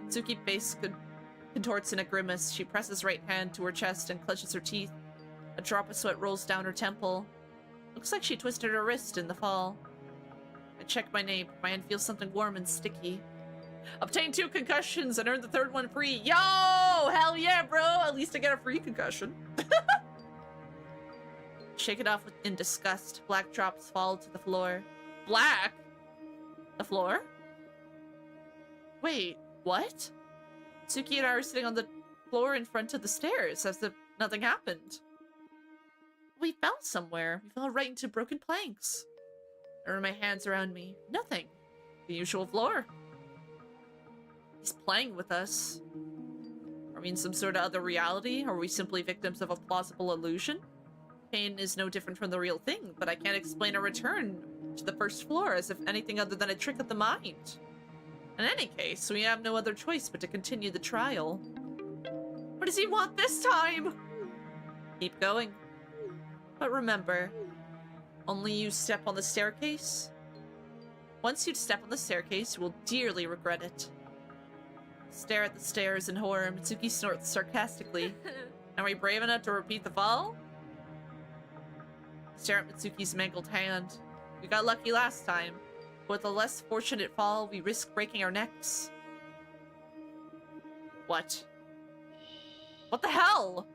Mitsuki's face contorts in a grimace. She presses right hand to her chest and clenches her teeth. A drop of sweat rolls down her temple. Looks like she twisted her wrist in the fall. I check my nape. My hand feels something warm and sticky. Obtained 2 concussions and earned the 3rd one free. Yo! Hell yeah, bro! At least I get a free concussion. Shake it off in disgust. Black drops fall to the floor. Black? The floor? Wait, what? Mitsuki and I are sitting on the floor in front of the stairs as if nothing happened. We fell somewhere. We fell right into broken planks. I run my hands around me. Nothing. The usual floor. He's playing with us. Are we in some sort of other reality? Or are we simply victims of a plausible illusion? Pain is no different from the real thing, but I can't explain a return to the first floor as if anything other than a trick of the mind. In any case, we have no other choice but to continue the trial. What does he want this time? Keep going. But remember, only you step on the staircase. Once you step on the staircase, you will dearly regret it. Stare at the stairs in horror. Mitsuki snorts sarcastically. Are we brave enough to repeat the fall? Stare at Mitsuki's mangled hand. We got lucky last time. With a less fortunate fall, we risk breaking our necks. What? What the hell?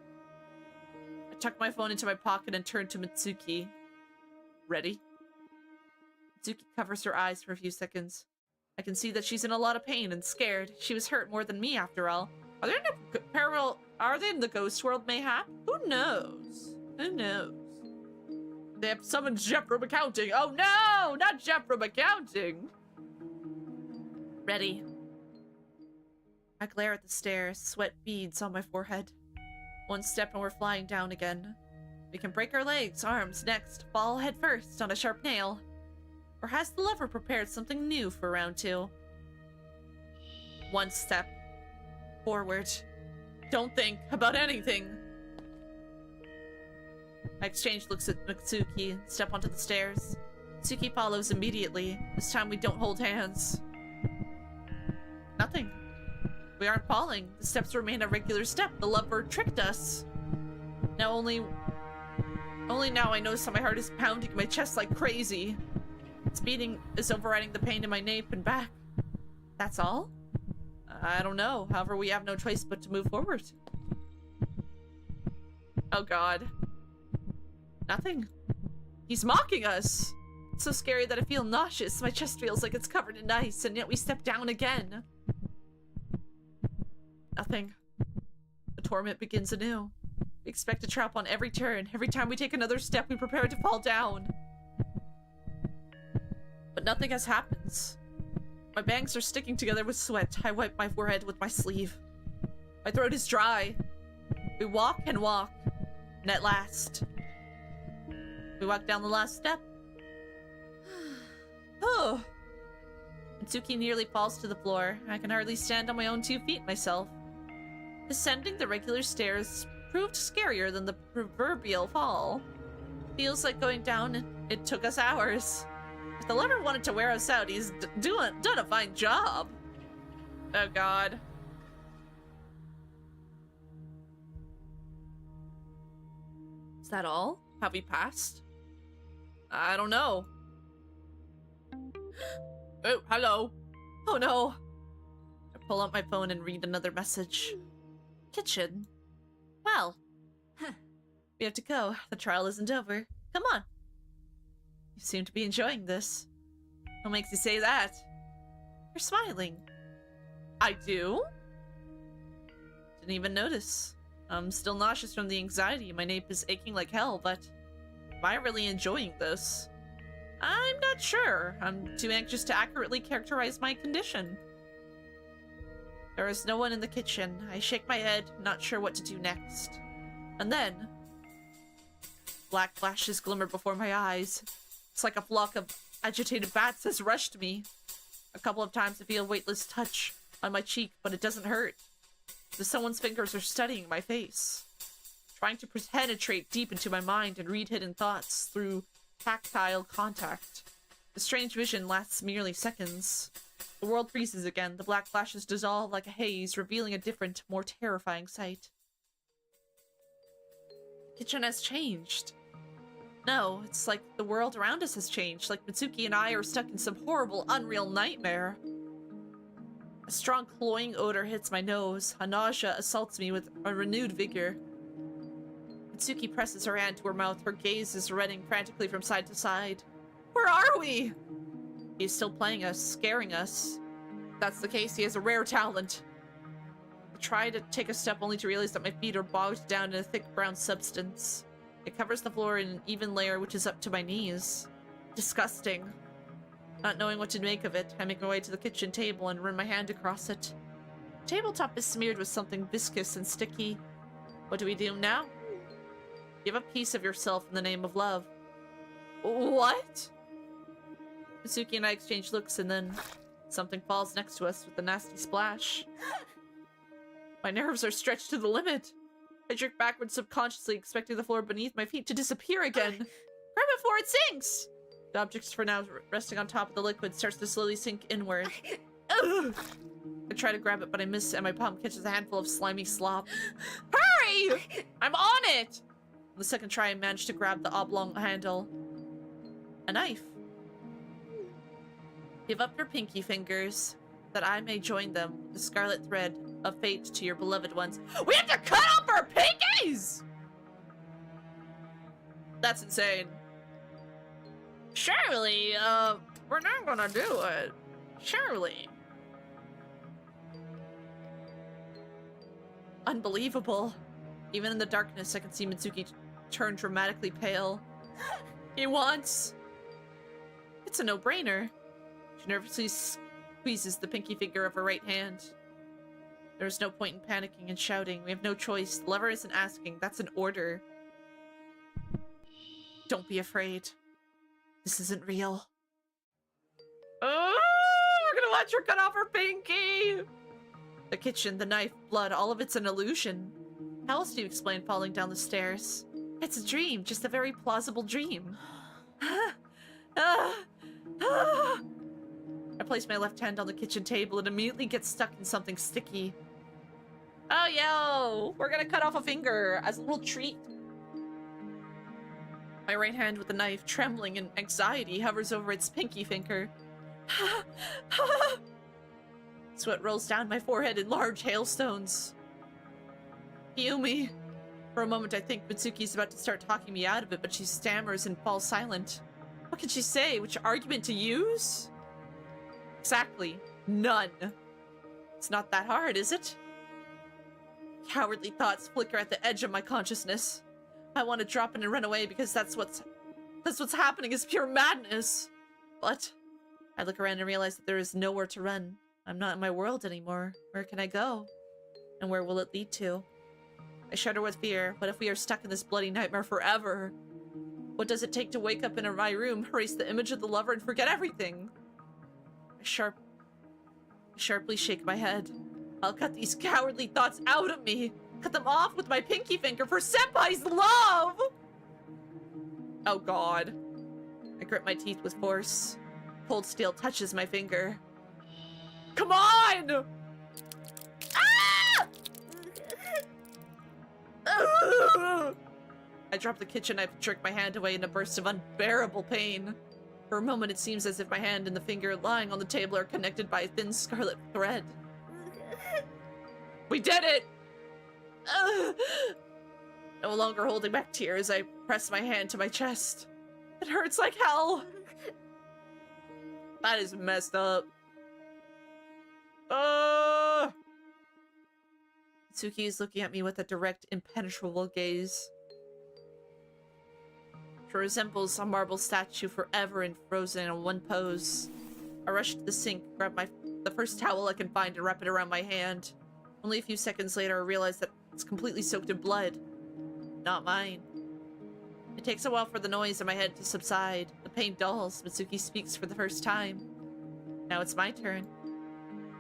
I tuck my phone into my pocket and turn to Mitsuki. Ready? Mitsuki covers her eyes for a few seconds. I can see that she's in a lot of pain and scared. She was hurt more than me, after all. Are they in the ghost world, mayhap? Who knows? Who knows? They have summoned Jeff from accounting. Oh no! Not Jeff from accounting! Ready. I glare at the stairs, sweat beads on my forehead. One step and we're flying down again. We can break our legs, arms, necks, fall head first on a sharp nail. Or has the lever prepared something new for round 2? One step. Forward. Don't think about anything. I exchange looks at Mitsuki and step onto the stairs. Mitsuki follows immediately. This time we don't hold hands. Nothing. We aren't falling. The steps remain a regular step. The lever tricked us. Now only now I notice that my heart is pounding in my chest like crazy. Its beating is overriding the pain in my nape and back. That's all? I don't know. However, we have no choice but to move forward. Oh god. Nothing. He's mocking us. It's so scary that I feel nauseous. My chest feels like it's covered in ice, and yet we step down again. Nothing. The torment begins anew. We expect a trap on every turn. Every time we take another step, we prepare to fall down. But nothing has happened. My bangs are sticking together with sweat. I wipe my forehead with my sleeve. My throat is dry. We walk and walk, and at last, we walk down the last step. Oh. Mitsuki nearly falls to the floor. I can hardly stand on my own 2 feet myself. Descending the regular stairs proved scarier than the proverbial fall. Feels like going down, and it took us hours. If the lever wanted to wear us out, he's done a fine job. Oh god. Is that all? Have we passed? I don't know. Oh, hello. Oh no. I pull out my phone and read another message. Kitchen. Well, we have to go. The trial isn't over. Come on. You seem to be enjoying this. What makes you say that? You're smiling. I do? Didn't even notice. I'm still nauseous from the anxiety. My nape is aching like hell, but am I really enjoying this? I'm not sure. I'm too anxious to accurately characterize my condition. There is no one in the kitchen. I shake my head, not sure what to do next. And then, black flashes glimmer before my eyes. It's like a flock of agitated bats has rushed me. A couple of times I feel a weightless touch on my cheek, but it doesn't hurt. As someone's fingers are studying my face, trying to penetrate deep into my mind and read hidden thoughts through tactile contact. The strange vision lasts merely seconds. The world freezes again, the black flashes dissolve like a haze, revealing a different, more terrifying sight. The kitchen has changed. No, it's like the world around us has changed, like Mitsuki and I are stuck in some horrible, unreal nightmare. A strong cloying odor hits my nose. A nausea assaults me with a renewed vigor. Mitsuki presses her hand to her mouth, her gaze is running frantically from side to side. Where are we? He's still playing us, scaring us. If that's the case, he has a rare talent. I try to take a step only to realize that my feet are bogged down in a thick brown substance. It covers the floor in an even layer which is up to my knees. Disgusting. Not knowing what to make of it, I make my way to the kitchen table and run my hand across it. The tabletop is smeared with something viscous and sticky. What do we do now? Give a piece of yourself in the name of love. What? Mitsuki and I exchange looks, and then something falls next to us with a nasty splash. My nerves are stretched to the limit. I jerk backwards subconsciously, expecting the floor beneath my feet to disappear again. Grab it before it sinks! The object for now resting on top of the liquid starts to slowly sink inward. Ugh. I try to grab it, but I miss, and my palm catches a handful of slimy slop. Hurry! I'm on it! On the second try, I manage to grab the oblong handle. A knife. Give up your pinky fingers, that I may join them with the scarlet thread of fate to your beloved ones. We have to cut off our pinkies?! That's insane. Surely, we're not gonna do it. Surely. Unbelievable. Even in the darkness, I can see Mitsuki turn dramatically pale. He wants... It's a no-brainer. She nervously squeezes the pinky finger of her right hand. There is no point in panicking and shouting. We have no choice. The lover isn't asking. That's an order. Don't be afraid. This isn't real. Oh, we're gonna watch her cut off her pinky! The kitchen, the knife, blood, all of it's an illusion. How else do you explain falling down the stairs? It's a dream, just a very plausible dream. I place my left hand on the kitchen table and immediately get stuck in something sticky. Oh, yo! We're gonna cut off a finger as a little treat. My right hand with the knife, trembling in anxiety, hovers over its pinky finger. Sweat rolls down my forehead in large hailstones. Yumi. For a moment, I think Mitsuki's about to start talking me out of it, but she stammers and falls silent. What can she say? Which argument to use? Exactly. None. It's not that hard, is it? Cowardly thoughts flicker at the edge of my consciousness. I want to drop in and run away because that's what's happening is pure madness. But I look around and realize that there is nowhere to run. I'm not in my world anymore. Where can I go? And where will it lead to? I shudder with fear. What if we are stuck in this bloody nightmare forever? What does it take to wake up in my room, erase the image of the lover, and forget everything? I sharply shake my head. I'll cut these cowardly thoughts out of me. Cut them off with my pinky finger for Senpai's love! Oh god. I grip my teeth with force. Cold steel touches my finger. Come on! Ah! I drop the kitchen knife and jerk my hand away in a burst of unbearable pain. For a moment, it seems as if my hand and the finger lying on the table are connected by a thin scarlet thread. We did it! No longer holding back tears, I press my hand to my chest. It hurts like hell. That is messed up. Mitsuki is looking at me with a direct, impenetrable gaze. She resembles a marble statue, forever and frozen in one pose. I rush to the sink, grab the first towel I can find and wrap it around my hand. Only a few seconds later, I realize that it's completely soaked in blood. Not mine. It takes a while for the noise in my head to subside. The pain dulls. Mitsuki speaks for the first time. Now it's my turn.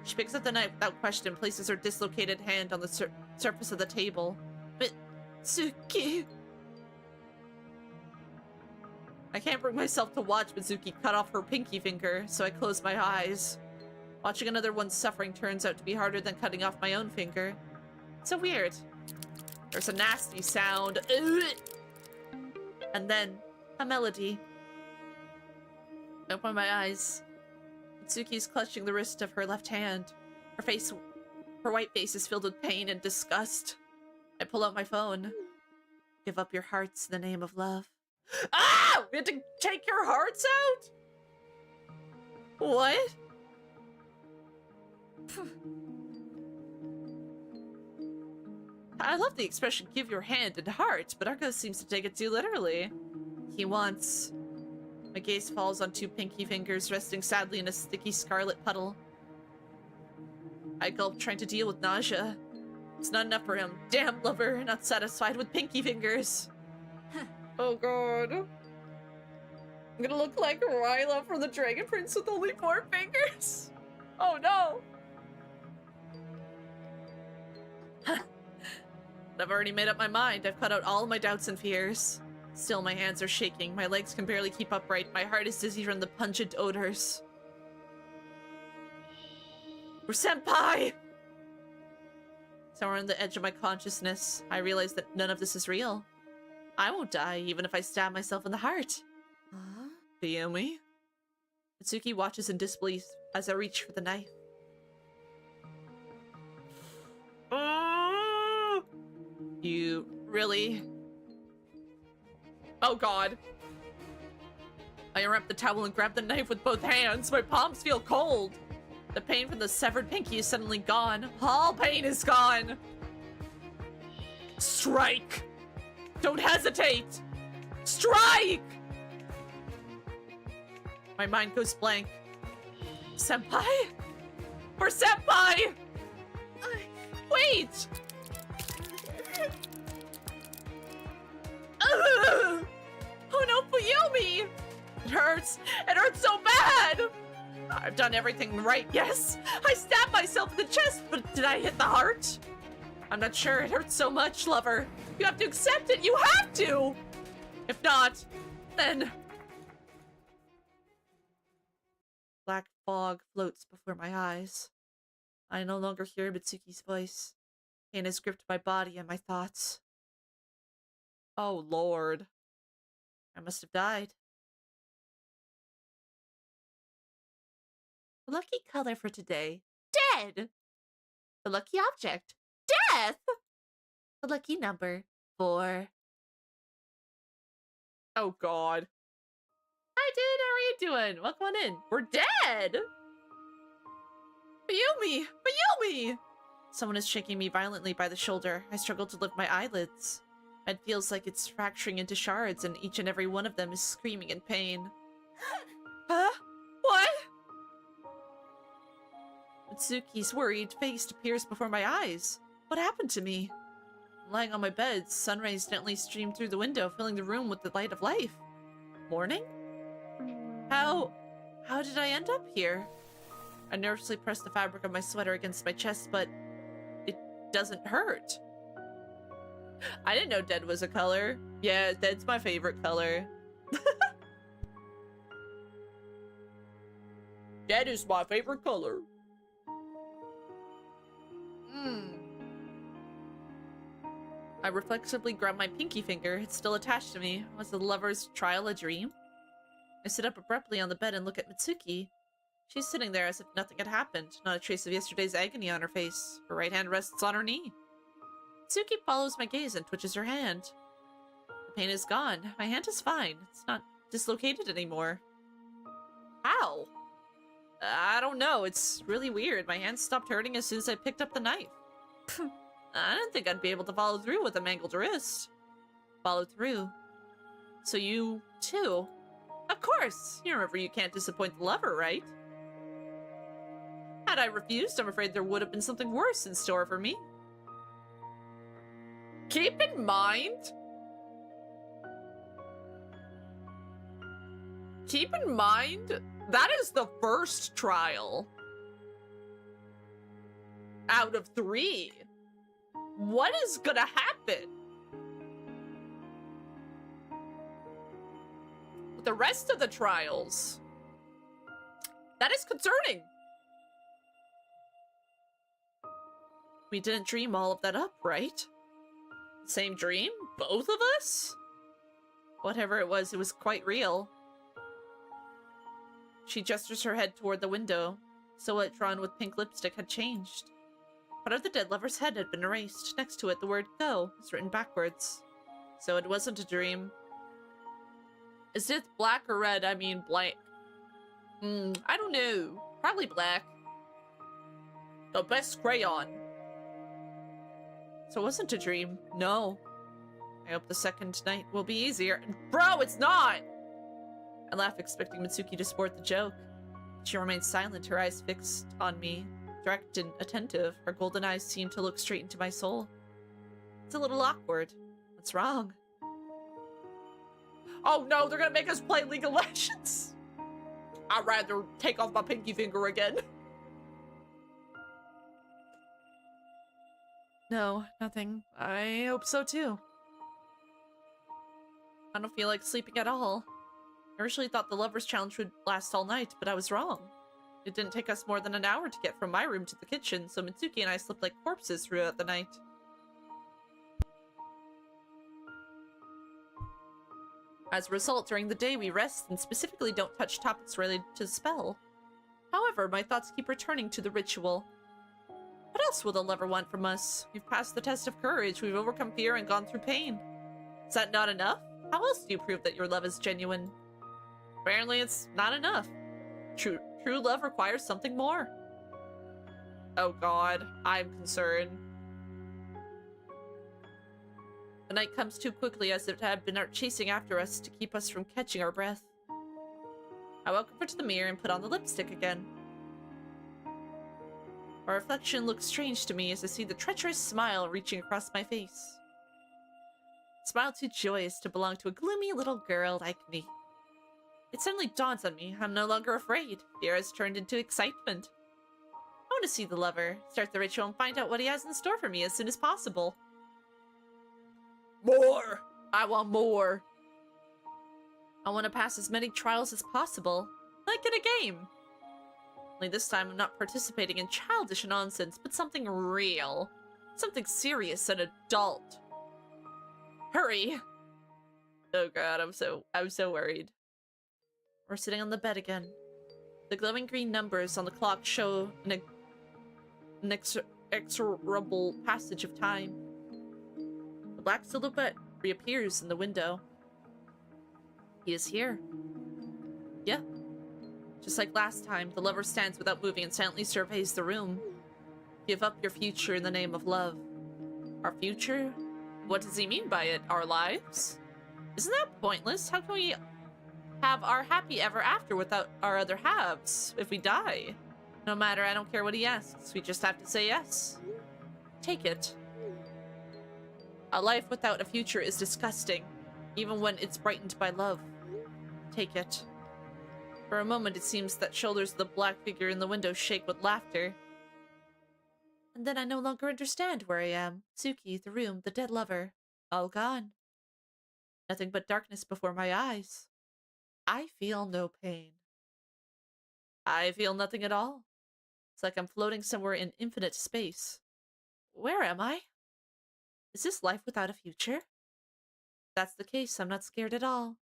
She picks up the knife without question, places her dislocated hand on the surface of the table. Mitsuki. I can't bring myself to watch Mitsuki cut off her pinky finger, so I close my eyes. Watching another one's suffering turns out to be harder than cutting off my own finger. So weird. There's a nasty sound. And then, a melody. I open my eyes. Mitsuki's clutching the wrist of her left hand. Her white face is filled with pain and disgust. I pull out my phone. Give up your hearts in the name of love. Ah! We had to take your hearts out? What? I love the expression give your hand and heart, but Arco seems to take it too literally. He wants... My gaze falls on two pinky fingers resting sadly in a sticky scarlet puddle. I gulp, trying to deal with nausea. It's not enough for him. Damn lover, not satisfied with pinky fingers. Oh god. I'm gonna look like Ryla from the Dragon Prince with only 4 fingers. Oh no. I've already made up my mind. I've cut out all my doubts and fears. Still, my hands are shaking. My legs can barely keep upright. My heart is dizzy from the pungent odors. Senpai! Somewhere on the edge of my consciousness, I realize that none of this is real. I won't die, even if I stab myself in the heart. Fuyumi? Mitsuki watches in disbelief as I reach for the knife. You really? Oh god. I unwrap the towel and grab the knife with both hands. My palms feel cold. The pain from the severed pinky is suddenly gone. All pain is gone. Strike! Don't hesitate! Strike! My mind goes blank. Senpai? For Senpai! Wait! Oh no, Fuyumi! It hurts! It hurts so bad! I've done everything right, yes! I stabbed myself in the chest, but did I hit the heart? I'm not sure. It hurts so much, lover. You have to accept it! You have to! If not, then... Black fog floats before my eyes. I no longer hear Mitsuki's voice. Pain has gripped my body and my thoughts. Oh, Lord. I must have died. The lucky color for today. Dead! The lucky object. Death! The lucky number. 4. Oh, God. Hi, dude. How are you doing? Welcome on in. We're dead! Fuyumi! Fuyumi! Someone is shaking me violently by the shoulder. I struggle to lift my eyelids. It feels like it's fracturing into shards, and each and every one of them is screaming in pain. Huh? What? Mitsuki's worried face appears before my eyes. What happened to me? Lying on my bed, sun rays gently stream through the window, filling the room with the light of life. Morning? How did I end up here? I nervously press the fabric of my sweater against my chest, but it doesn't hurt. I didn't know dead was a color. Yeah, dead's my favorite color. Dead is my favorite color. I reflexively grab my pinky finger. It's still attached to me. Was the lover's trial a dream? I sit up abruptly on the bed and look at Mitsuki. She's sitting there as if nothing had happened, not a trace of yesterday's agony on her face. Her right hand rests on her knee. Mitsuki follows my gaze and twitches her hand. The pain is gone. My hand is fine. It's not dislocated anymore. How? I don't know. It's really weird. My hand stopped hurting as soon as I picked up the knife. I didn't think I'd be able to follow through with a mangled wrist. Follow through. So you, too. Of course! You remember you can't disappoint the lover, right? Had I refused, I'm afraid there would have been something worse in store for me. Keep in mind... Keep in mind, that is the first trial. Out of 3. What is gonna happen? With the rest of the trials? That is concerning. We didn't dream all of that up, right? Same dream? Both of us? Whatever it was quite real. She gestures her head toward the window. Silhouette drawn with pink lipstick had changed. Part of the dead lover's head had been erased. Next to it, the word go was written backwards. So it wasn't a dream. Is it black or red? I mean blank. I don't know. Probably black. The best crayon. So it wasn't a dream. No. I hope the second night will be easier. Bro, it's not! I laughed, expecting Mitsuki to sport the joke. She remained silent, her eyes fixed on me. Direct and attentive, her golden eyes seemed to look straight into my soul. It's a little awkward. What's wrong? Oh no, they're gonna make us play League of Legends! I'd rather take off my pinky finger again. No, nothing. I hope so too. I don't feel like sleeping at all. I originally thought the Lover's Challenge would last all night, but I was wrong. It didn't take us more than an hour to get from my room to the kitchen, so Mitsuki and I slept like corpses throughout the night. As a result, during the day we rest and specifically don't touch topics related to the spell. However, my thoughts keep returning to the ritual. What else will the lover want from us? We've passed the test of courage, we've overcome fear and gone through pain. Is that not enough? How else do you prove that your love is genuine? Apparently it's not enough. True love requires something more. Oh god, I'm concerned. The night comes too quickly, as if it had been chasing after us to keep us from catching our breath. I walk over to the mirror and put on the lipstick again. Our reflection looks strange to me as I see the treacherous smile reaching across my face. A smile too joyous to belong to a gloomy little girl like me. It suddenly dawns on me, I'm no longer afraid. Fear has turned into excitement. I want to see the lover, start the ritual, and find out what he has in store for me as soon as possible. More! I want more. I want to pass as many trials as possible, like in a game. Only this time I'm not participating in childish nonsense, but something real. Something serious and adult. Hurry! Oh god, I'm so worried. We're sitting on the bed again. The glowing green numbers on the clock show an inexorable passage of time. The black silhouette reappears in the window. He is here. Yeah. Just like last time, the lover stands without moving and silently surveys the room. Give up your future in the name of love. Our future? What does he mean by it? Our lives? Isn't that pointless? How can we have our happy ever after without our other halves if we die? No matter, I don't care what he asks. We just have to say yes. Take it. A life without a future is disgusting, even when it's brightened by love. Take it. For a moment, it seems that shoulders of the black figure in the window shake with laughter. And then I no longer understand where I am. Suki, the room, the dead lover. All gone. Nothing but darkness before my eyes. I feel no pain. I feel nothing at all. It's like I'm floating somewhere in infinite space. Where am I? Is this life without a future? If that's the case, I'm not scared at all.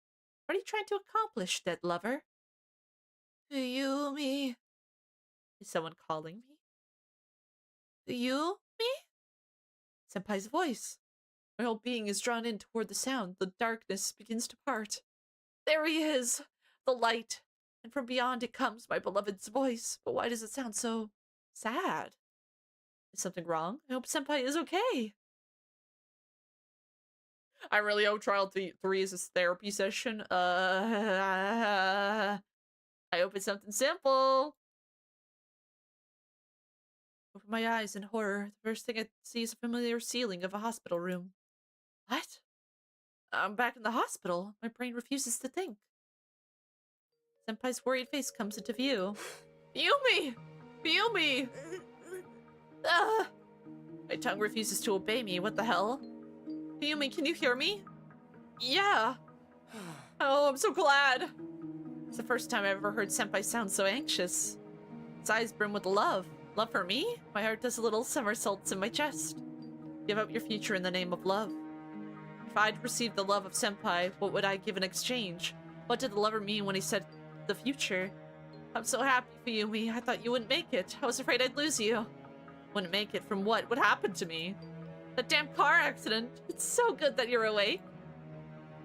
What are you trying to accomplish, dead lover? Do you me? Is someone calling me? Do you me? Senpai's voice. My whole being is drawn in toward the sound. The darkness begins to part. There he is! The light. And from beyond it comes my beloved's voice. But why does it sound so sad? Is something wrong? I hope Senpai is okay. I really hope trial 3 is a therapy session. I hope it's something simple. Open my eyes in horror. The first thing I see is a familiar ceiling of a hospital room. What? I'm back in the hospital. My brain refuses to think. Senpai's worried face comes into view. Yumi! Yumi! My tongue refuses to obey me. What the hell? Yumi, can you hear me? Yeah. Oh, I'm so glad. It's the first time I've ever heard Senpai sound so anxious. His eyes brim with love. Love for me? My heart does a little somersaults in my chest. Give up your future in the name of love. If I'd received the love of Senpai, what would I give in exchange? What did the lover mean when he said the future? I'm so happy for you, Yumi. I thought you wouldn't make it. I was afraid I'd lose you. Wouldn't make it from what? What happened to me? That damn car accident. It's so good that you're awake.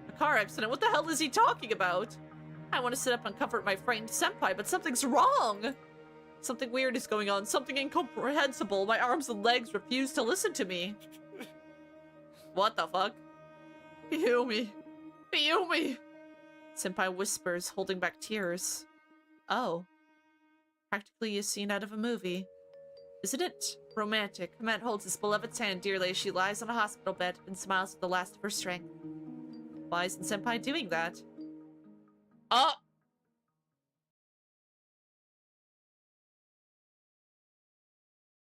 A car accident? What the hell is he talking about? I want to sit up and comfort my frightened senpai, but something's wrong. Something weird is going on. Something incomprehensible. My arms and legs refuse to listen to me. What the fuck? Yumi. Yumi. Senpai whispers, holding back tears. Oh. Practically a scene out of a movie. Isn't it romantic? Matt holds his beloved's hand dearly as she lies on a hospital bed and smiles with the last of her strength. Why isn't Senpai doing that? Oh!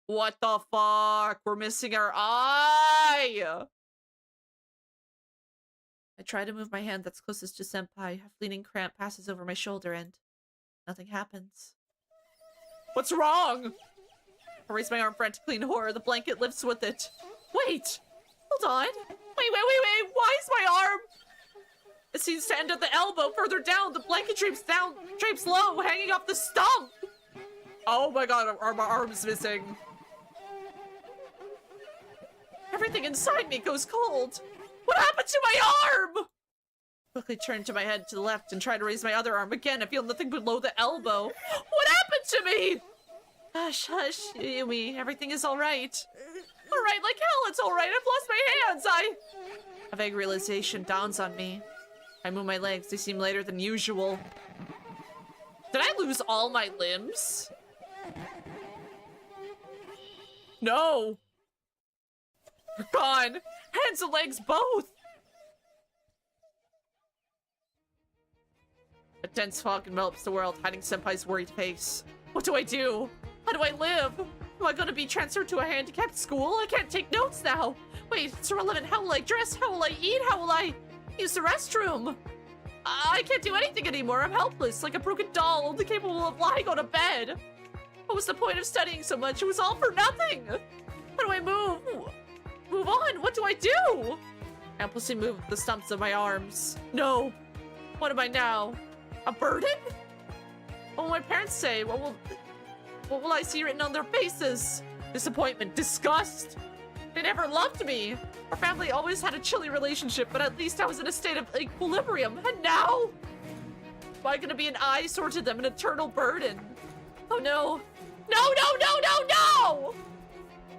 What the fuck? We're missing our eye! I try to move my hand that's closest to Senpai. A fleeting cramp passes over my shoulder and nothing happens. What's wrong? I raise my arm frantically in horror. The blanket lifts with it. Wait! Hold on. Wait. Why is my arm? It seems to end at the elbow. Further down, the blanket drapes low, hanging off the stump. Oh my god, my arm's missing. Everything inside me goes cold. What happened to my arm? Quickly turn to my head to the left and try to raise my other arm again. I feel nothing below the elbow. What happened to me? Hush, Yumi. Everything is alright. Alright, like hell it's alright. I've lost my hands. A vague realization dawns on me. I move my legs. They seem lighter than usual. Did I lose all my limbs? No. They're gone. Hands and legs both. A dense fog envelops the world, hiding Senpai's worried face. What do I do? How do I live? Am I gonna be transferred to a handicapped school? I can't take notes now. Wait, it's irrelevant. How will I dress? How will I eat? How will I use the restroom? I can't do anything anymore. I'm helpless, like a broken doll, only capable of lying on a bed. What was the point of studying so much? It was all for nothing. How do I move? Move on. What do I do? I impulsively move the stumps of my arms. No. What am I now? A burden? What will my parents say? What will I see written on their faces? Disappointment, disgust. They never loved me. Our family always had a chilly relationship, but at least I was in a state of equilibrium. And now? Am I gonna be an eyesore to them, an eternal burden? Oh no. No!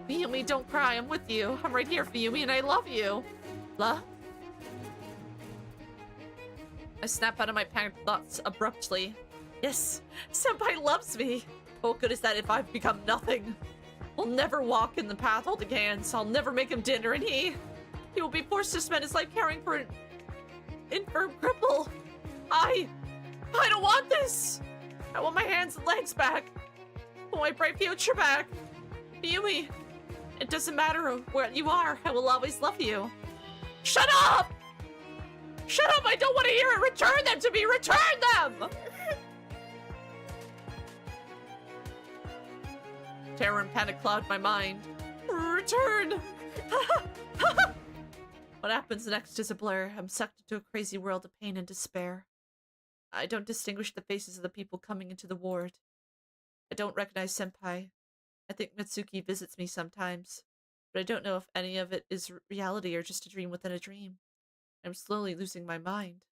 Yumi, don't cry. I'm with you. I'm right here for Yumi, and I love you. Love? I snap out of my panicked thoughts abruptly. Yes, Senpai loves me. What good is that if I've become nothing? We'll never walk in the path holding hands. I'll never make him dinner, and he will be forced to spend his life caring for an infirm cripple. I don't want this. I want my hands and legs back. I want my bright future back. Yumi, it doesn't matter where you are. I will always love you. Shut up! Shut up! I don't want to hear it! Return them to me! Return them! Terror and panic cloud my mind. Return! What happens next is a blur. I'm sucked into a crazy world of pain and despair. I don't distinguish the faces of the people coming into the ward. I don't recognize Senpai. I think Mitsuki visits me sometimes, but I don't know if any of it is reality or just a dream within a dream. I'm slowly losing my mind.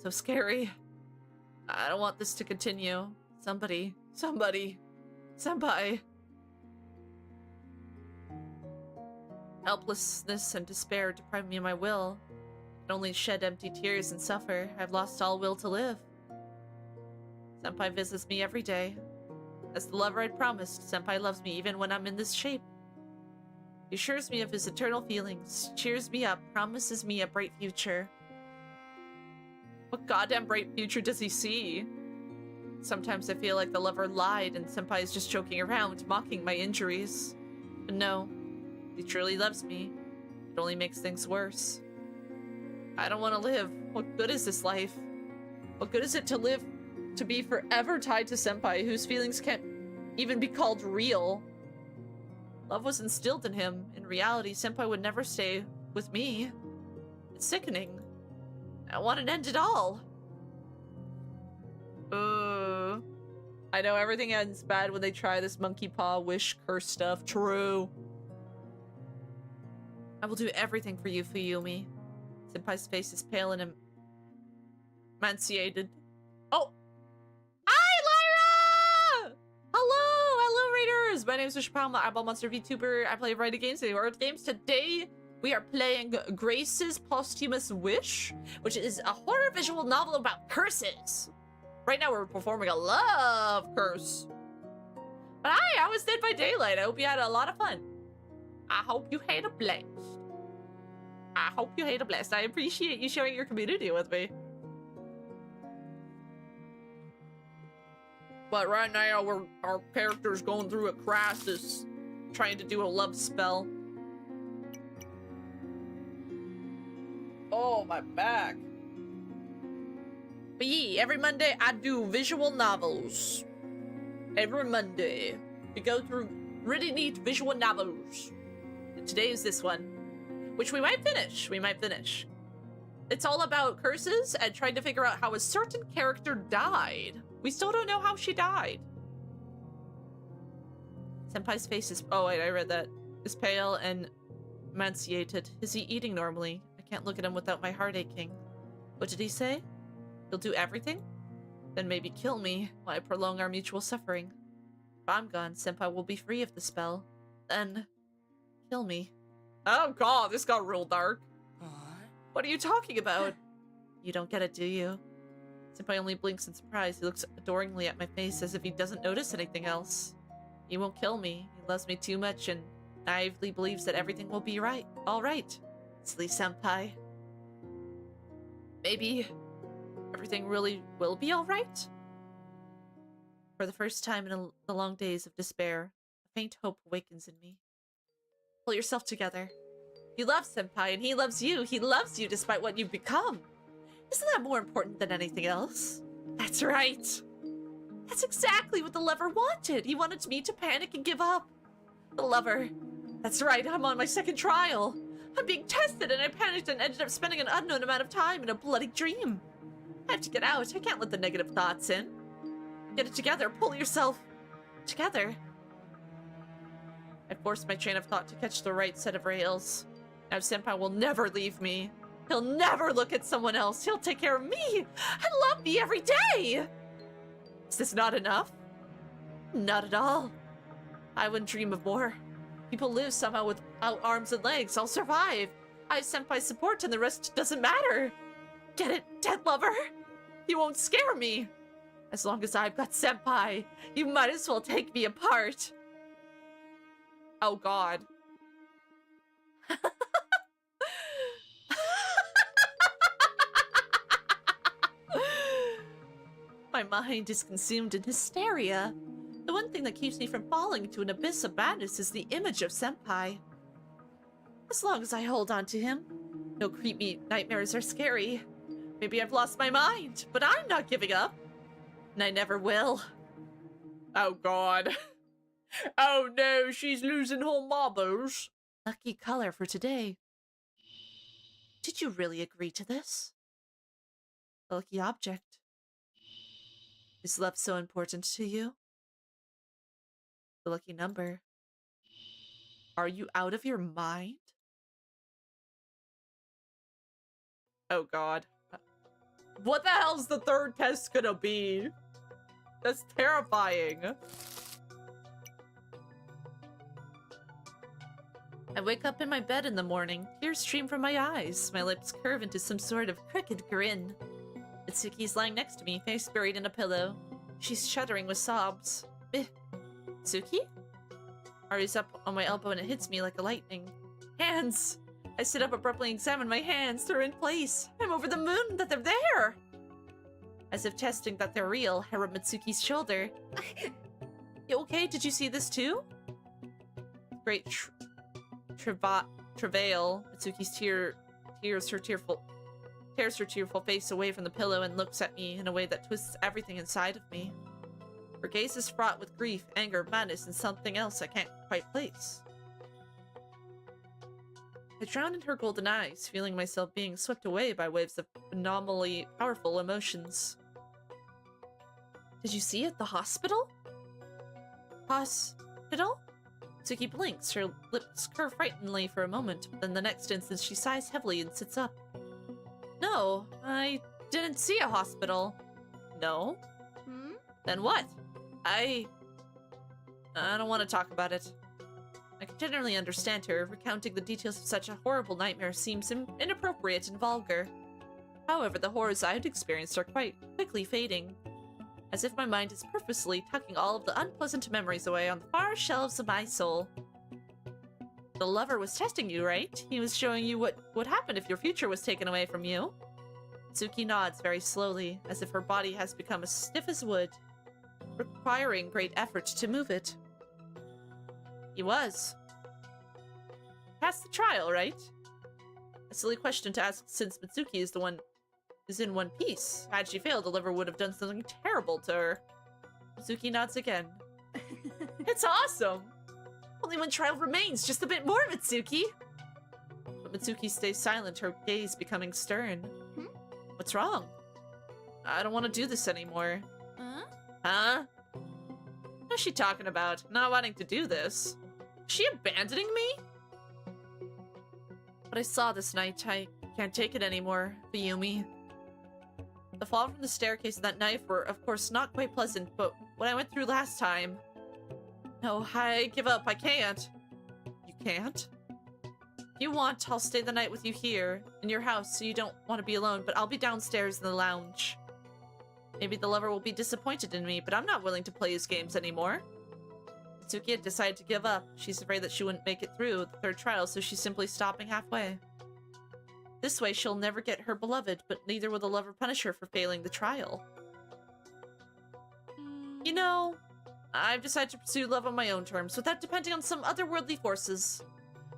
So scary. I don't want this to continue. Somebody. Senpai. Helplessness and despair deprive me of my will. I can only shed empty tears and suffer. I've lost all will to live. Senpai visits me every day. As the lover I'd promised, Senpai loves me even when I'm in this shape. He assures me of his eternal feelings, cheers me up, promises me a bright future. What goddamn bright future does he see? Sometimes I feel like the lover lied and Senpai is just joking around, mocking my injuries. But no, he truly loves me. It only makes things worse. I don't want to live. What good is this life? What good is it to live to be forever tied to Senpai, whose feelings can't even be called real? Love was instilled in him. In reality, Senpai would never stay with me. It's sickening. I want an end at all. I know everything ends bad when they try this monkey paw wish curse stuff. True. I will do everything for you, Fuyumi. Senpai's face is pale and emaciated. Oh! Hi, Lyra! Hello, Raiders! My name is Wishipow, I'm an eyeball monster VTuber. I play a variety of games, art games. Today, we are playing Grace's Posthumous Wish, which is a horror visual novel about curses. Right now, we're performing a love curse. But hi, I was Dead by Daylight. I hope you had a lot of fun. I hope you had a blast. I hope you had a blast. I appreciate you sharing your community with me. But right now, our character's going through a crisis, trying to do a love spell. Oh, my back. But yeah, every Monday I do visual novels. Every Monday. We go through really neat visual novels. And today is this one, which we might finish. It's all about curses and trying to figure out how a certain character died. We still don't know how she died. Senpai's face is... Oh, wait, I read that. Is pale and emaciated. Is he eating normally? I can't look at him without my heart aching. What did he say? He'll do everything? Then maybe kill me while I prolong our mutual suffering. If I'm gone, Senpai will be free of the spell. Then... kill me. Oh god, this got real dark. What are you talking about? You don't get it, do you? Senpai only blinks in surprise. He looks adoringly at my face as if he doesn't notice anything else. He won't kill me. He loves me too much and naively believes that everything will be right. All right. Silly Senpai. Maybe everything really will be all right? For the first time in the long days of despair, a faint hope awakens in me. Pull yourself together. You love Senpai and he loves you. He loves you despite what you've become. Isn't that more important than anything else? That's right. That's exactly what the lover wanted. He wanted me to panic and give up. The lover. That's right, I'm on my second trial. I'm being tested and I panicked and ended up spending an unknown amount of time in a bloody dream. I have to get out. I can't let the negative thoughts in. Get it together. Pull yourself together. I forced my train of thought to catch the right set of rails. Now Senpai will never leave me. He'll never look at someone else. He'll take care of me and love me every day. Is this not enough? Not at all. I wouldn't dream of more. People live somehow without arms and legs. I'll survive. I have Senpai's support and the rest doesn't matter. Get it, dead lover? You won't scare me. As long as I've got Senpai, you might as well take me apart. Oh god. My mind is consumed in hysteria. The one thing that keeps me from falling into an abyss of madness is the image of Senpai. As long as I hold on to him, no creepy nightmares are scary. Maybe I've lost my mind, but I'm not giving up. And I never will. Oh god. Oh no, she's losing her marbles. Lucky color for today. Did you really agree to this? A lucky object. Is love so important to you? The lucky number. Are you out of your mind? Oh god. What the hell's the third test gonna be? That's terrifying. I wake up in my bed in the morning. Tears stream from my eyes. My lips curve into some sort of crooked grin. Mitsuki's lying next to me, face buried in a pillow. She's shuddering with sobs. Mitsuki? Ari's up on my elbow and it hits me like a lightning. Hands! I sit up abruptly and examine my hands. They're in place. I'm over the moon that they're there! As if testing that they're real, I rub Mitsuki's shoulder. You okay? Did you see this too? Great travail. Mitsuki's tears her tearful face away from the pillow and looks at me in a way that twists everything inside of me. Her gaze is fraught with grief, anger, madness, and something else I can't quite place. I drown in her golden eyes, feeling myself being swept away by waves of phenomenally powerful emotions. Did you see at the hospital? Hospital? Mitsuki blinks, her lips curve frighteningly for a moment, but then the next instant she sighs heavily and sits up. No, I didn't see a hospital. No? Then what? I don't want to talk about it. I can generally understand her. Recounting the details of such a horrible nightmare seems inappropriate and vulgar. However, the horrors I had experienced are quite quickly fading. As if my mind is purposely tucking all of the unpleasant memories away on the far shelves of my soul. The lover was testing you, right? He was showing you what would happen if your future was taken away from you. Tsuki nods very slowly, as if her body has become as stiff as wood, requiring great effort to move it. He was. Passed the trial, right? A silly question to ask since Mitsuki is in one piece. Had she failed, the liver would have done something terrible to her. Mitsuki nods again. It's awesome! Only one trial remains, just a bit more, Mitsuki! But Mitsuki stays silent, her gaze becoming stern. What's wrong? I don't want to do this anymore. Huh? What's she talking about? Not wanting to do this? Is she abandoning me? What I saw this night, I can't take it anymore, Fuyumi. The fall from the staircase and that knife were, of course, not quite pleasant, but what I went through last time... No, I give up. I can't. You can't? If you want, I'll stay the night with you here, in your house, so you don't want to be alone, but I'll be downstairs in the lounge. Maybe the lover will be disappointed in me, but I'm not willing to play his games anymore. Mitsuki had decided to give up. She's afraid that she wouldn't make it through the third trial, so she's simply stopping halfway. This way, she'll never get her beloved, but neither will the lover punish her for failing the trial. You know, I've decided to pursue love on my own terms, without depending on some otherworldly forces.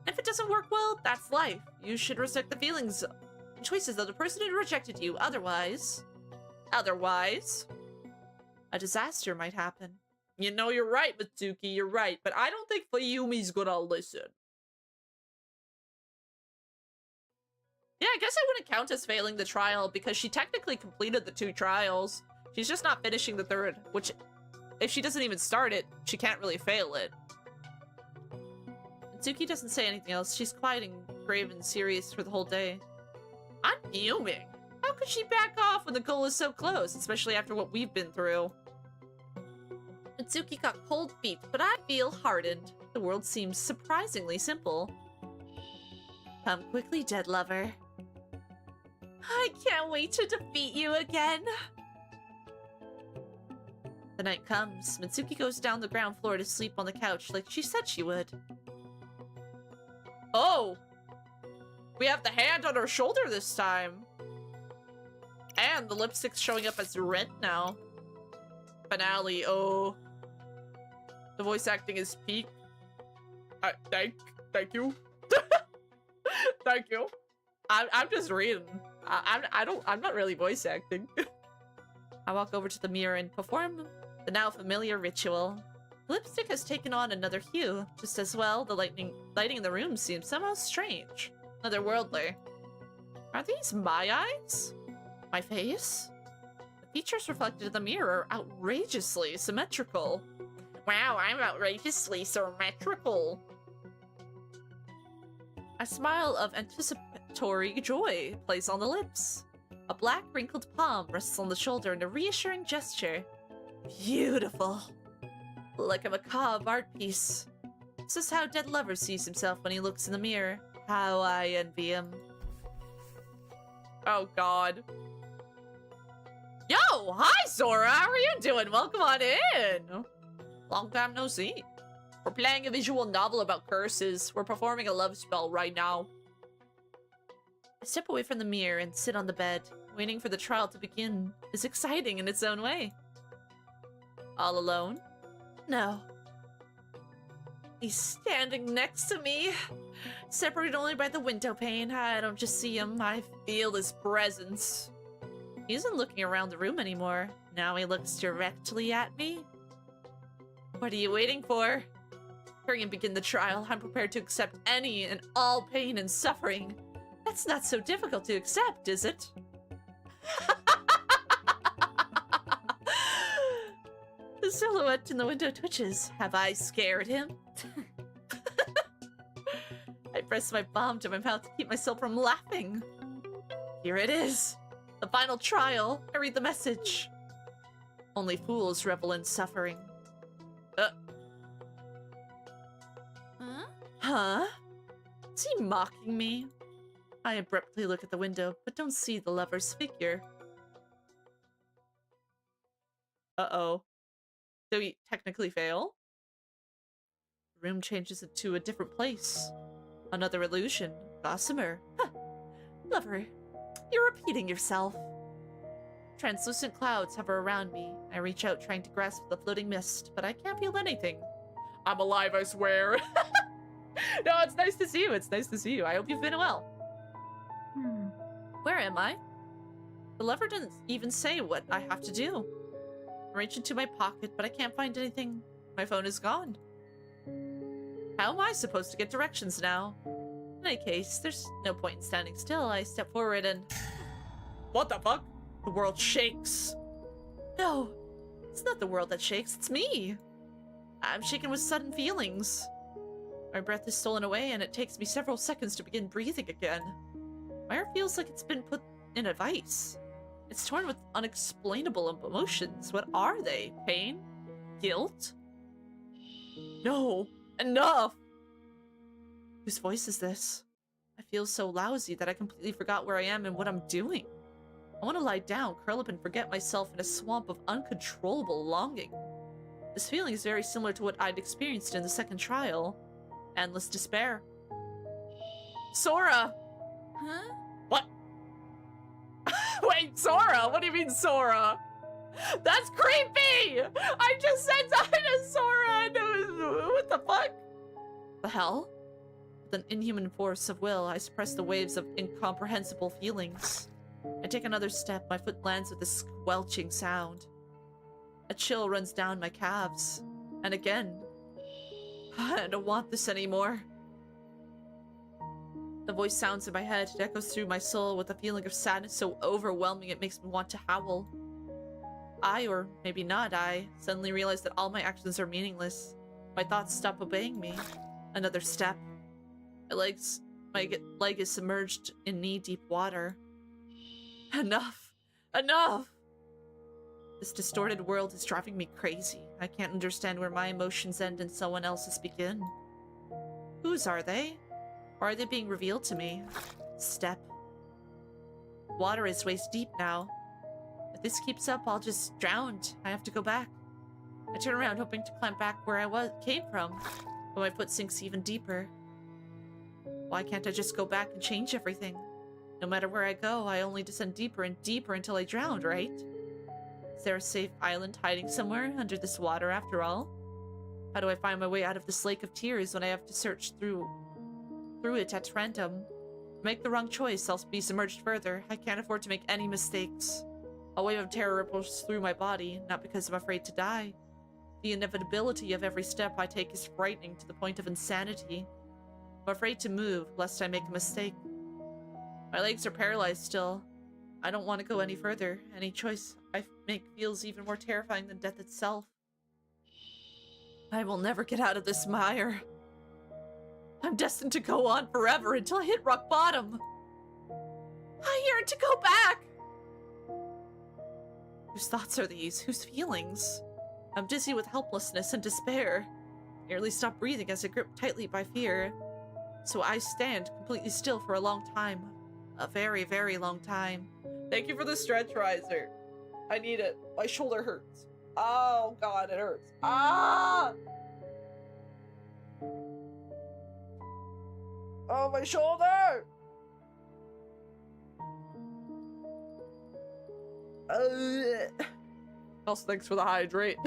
And if it doesn't work well, that's life. You should respect the feelings and choices of the person who rejected you, otherwise, a disaster might happen. You know, you're right, Mitsuki, you're right, but I don't think Fuyumi's gonna listen. Yeah, I guess I wouldn't count as failing the trial because she technically completed the 2 trials. She's just not finishing the 3rd, which, if she doesn't even start it, she can't really fail it. Mitsuki doesn't say anything else. She's quiet and grave and serious for the whole day. I'm fuming. How could she back off when the goal is so close, especially after what we've been through? Mitsuki got cold feet, but I feel hardened. The world seems surprisingly simple. Come quickly, dead lover. I can't wait to defeat you again. The night comes. Mitsuki goes down the ground floor to sleep on the couch like she said she would. Oh! We have the hand on her shoulder this time. And the lipstick's showing up as red now. Finale, oh. The voice acting is peak. Thank you. Thank you. I'm just reading. I'm not really voice acting. I walk over to the mirror and perform the now familiar ritual. The lipstick has taken on another hue. Just as well, the lighting in the room seems somehow strange. Otherworldly. Are these my eyes? My face? The features reflected in the mirror are outrageously symmetrical. Wow, I'm outrageously symmetrical. A smile of anticipatory joy plays on the lips. A black wrinkled palm rests on the shoulder in a reassuring gesture. Beautiful. Like a macabre art piece. This is how a dead lover sees himself when he looks in the mirror. How I envy him. Oh god. Yo! Hi, Sora! How are you doing? Welcome on in! Long time no see. We're playing a visual novel about curses. We're performing a love spell right now. I step away from the mirror and sit on the bed. Waiting for the trial to begin is exciting in its own way. All alone? No. He's standing next to me. Separated only by the window pane. I don't just see him, I feel his presence. He isn't looking around the room anymore. Now he looks directly at me. What are you waiting for? Hurry and begin the trial. I'm prepared to accept any and all pain and suffering. That's not so difficult to accept, is it? The silhouette in the window twitches. Have I scared him? I press my palm to my mouth to keep myself from laughing. Here it is. The final trial. I read the message. Only fools revel in suffering. Huh? Is he mocking me? I abruptly look at the window, but don't see the lover's figure. Uh-oh. Do we technically fail? The room changes into a different place. Another illusion. Gossamer. Huh. Lover, you're repeating yourself. Translucent clouds hover around me. I reach out trying to grasp the floating mist, but I can't feel anything. I'm alive, I swear. No, it's nice to see you. It's nice to see you. I hope you've been well. Where am I? The lover doesn't even say what I have to do. I reach into my pocket, but I can't find anything. My phone is gone. How am I supposed to get directions now? In any case, there's no point in standing still. I step forward and... What the fuck? The world shakes. No, it's not the world that shakes, it's me. I'm shaken with sudden feelings. My breath is stolen away and it takes me several seconds to begin breathing again. My heart feels like it's been put in a vice. It's torn with unexplainable emotions. What are they? Pain? Guilt? No, enough! Whose voice is this? I feel so lousy that I completely forgot where I am and what I'm doing. I want to lie down, curl up, and forget myself in a swamp of uncontrollable longing. This feeling is very similar to what I'd experienced in the second trial. Endless despair. Sora! Huh? What? Wait, Sora? What do you mean, Sora? That's creepy! I just said something to Sora and it was... What the fuck? The hell? With an inhuman force of will, I suppress the waves of incomprehensible feelings. I take another step, my foot lands with a squelching sound. A chill runs down my calves. And again, I don't want this anymore. The voice sounds in my head. It echoes through my soul with a feeling of sadness so overwhelming it makes me want to howl. I, or maybe not I, suddenly realize that all my actions are meaningless. My thoughts stop obeying me. Another step. My leg is submerged in knee-deep water. Enough! Enough! This distorted world is driving me crazy. I can't understand where my emotions end and someone else's begin. Whose are they? Or are they being revealed to me? Step. Water is waist deep now. If this keeps up, I'll just drown. I have to go back. I turn around hoping to climb back where I came from, but my foot sinks even deeper. Why can't I just go back and change everything? No matter where I go, I only descend deeper and deeper until I drown, right? Is there a safe island hiding somewhere under this water after all? How do I find my way out of this lake of tears when I have to search through it at random? Make the wrong choice, I'll be submerged further. I can't afford to make any mistakes. A wave of terror ripples through my body, not because I'm afraid to die. The inevitability of every step I take is frightening to the point of insanity. I'm afraid to move, lest I make a mistake. My legs are paralyzed still. I don't want to go any further. Any choice I make feels even more terrifying than death itself. I will never get out of this mire. I'm destined to go on forever until I hit rock bottom. I yearn to go back! Whose thoughts are these? Whose feelings? I'm dizzy with helplessness and despair. Nearly stop breathing as I grip tightly by fear. So I stand completely still for a long time. A very, very long time. Thank you for the stretch riser. I need it. My shoulder hurts. Oh god, it hurts. Ah! Oh, my shoulder! Also, thanks for the hydrate.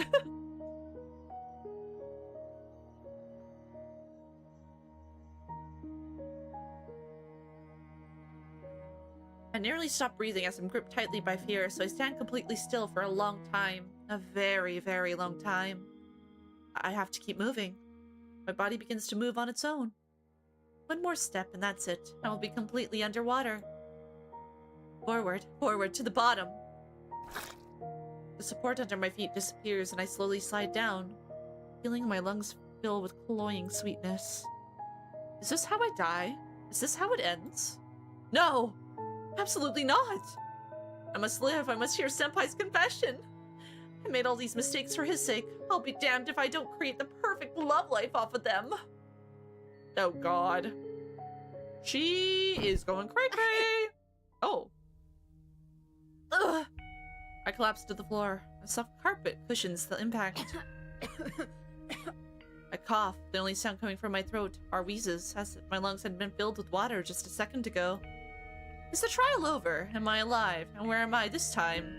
I nearly stop breathing as I'm gripped tightly by fear, so I stand completely still for a long time. A very, very long time. I have to keep moving. My body begins to move on its own. One more step and that's it. I will be completely underwater. Forward, forward, to the bottom. The support under my feet disappears and I slowly slide down, feeling my lungs fill with cloying sweetness. Is this how I die? Is this how it ends? No! Absolutely not! I must live. I must hear Senpai's confession. I made all these mistakes for his sake. I'll be damned if I don't create the perfect love life off of them. Oh god. She is going cray-cray. Oh. Ugh. I collapse to the floor. A soft carpet cushions the impact. I cough. The only sound coming from my throat are wheezes, as if my lungs had been filled with water just a second ago. Is the trial over? Am I alive? And where am I this time?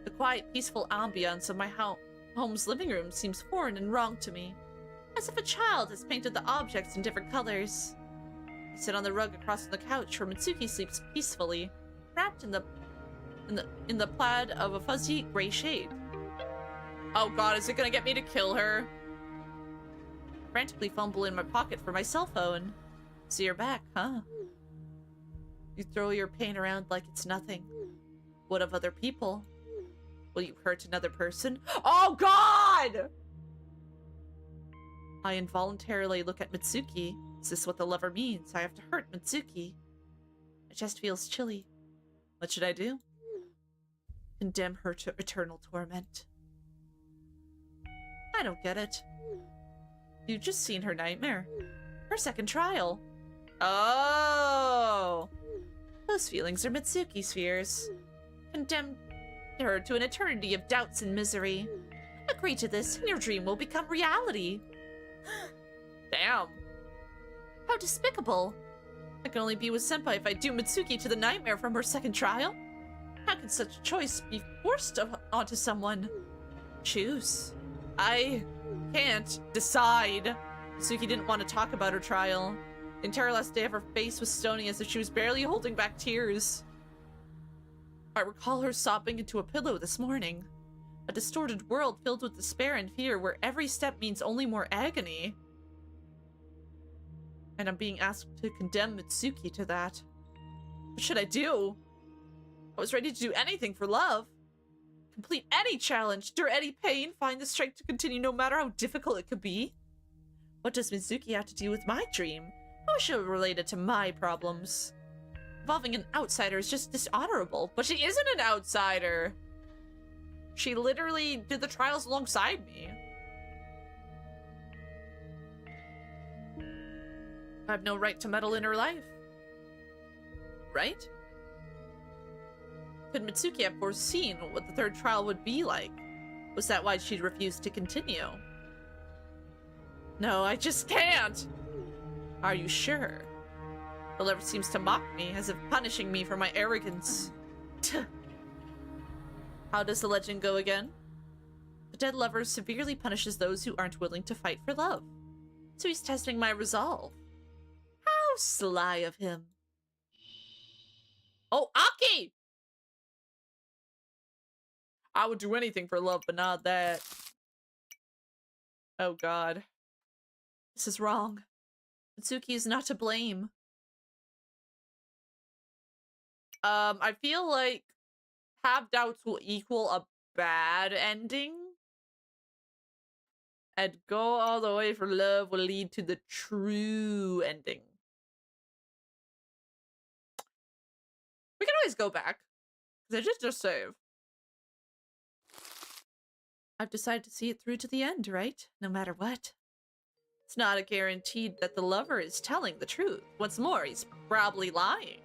The quiet, peaceful ambience of my home's living room seems foreign and wrong to me. As if a child has painted the objects in different colors. I sit on the rug across from the couch where Mitsuki sleeps peacefully, wrapped in the plaid of a fuzzy gray shade. Oh god, is it gonna get me to kill her? I frantically fumble in my pocket for my cell phone. So you're back, huh? You throw your pain around like it's nothing. What of other people? Will you hurt another person? Oh god! I involuntarily look at Mitsuki. Is this what the lover means? I have to hurt Mitsuki. My chest feels chilly. What should I do? Condemn her to eternal torment. I don't get it. You've just seen her nightmare. Her second trial. Oh! Those feelings are Mitsuki's fears. Condemn her to an eternity of doubts and misery. Agree to this, and your dream will become reality. Damn. How despicable. I can only be with Senpai if I do Mitsuki to the nightmare from her second trial. How can such a choice be forced onto someone? Choose. I can't decide. Mitsuki didn't want to talk about her trial. The entire last day of her face was stony as if she was barely holding back tears. I recall her sobbing into a pillow this morning. A distorted world filled with despair and fear where every step means only more agony. And I'm being asked to condemn Mitsuki to that. What should I do? I was ready to do anything for love. Complete any challenge, endure any pain, find the strength to continue no matter how difficult it could be. What does Mitsuki have to do with my dream? How is she related to my problems? Involving an outsider is just dishonorable, but she isn't an outsider. She literally did the trials alongside me. I have no right to meddle in her life. Right? Could Mitsuki have foreseen what the third trial would be like? Was that why she refused to continue? No, I just can't! Are you sure? The lover seems to mock me, as if punishing me for my arrogance. How does the legend go again? The dead lover severely punishes those who aren't willing to fight for love. So he's testing my resolve. How sly of him. Oh, Aki! I would do anything for love, but not that. Oh god. This is wrong. Mitsuki is not to blame. I feel like have doubts will equal a bad ending. And go all the way for love will lead to the true ending. We can always go back. Because I just save. I've decided to see it through to the end, right? No matter what. It's not a guarantee that the lover is telling the truth. What's more, he's probably lying.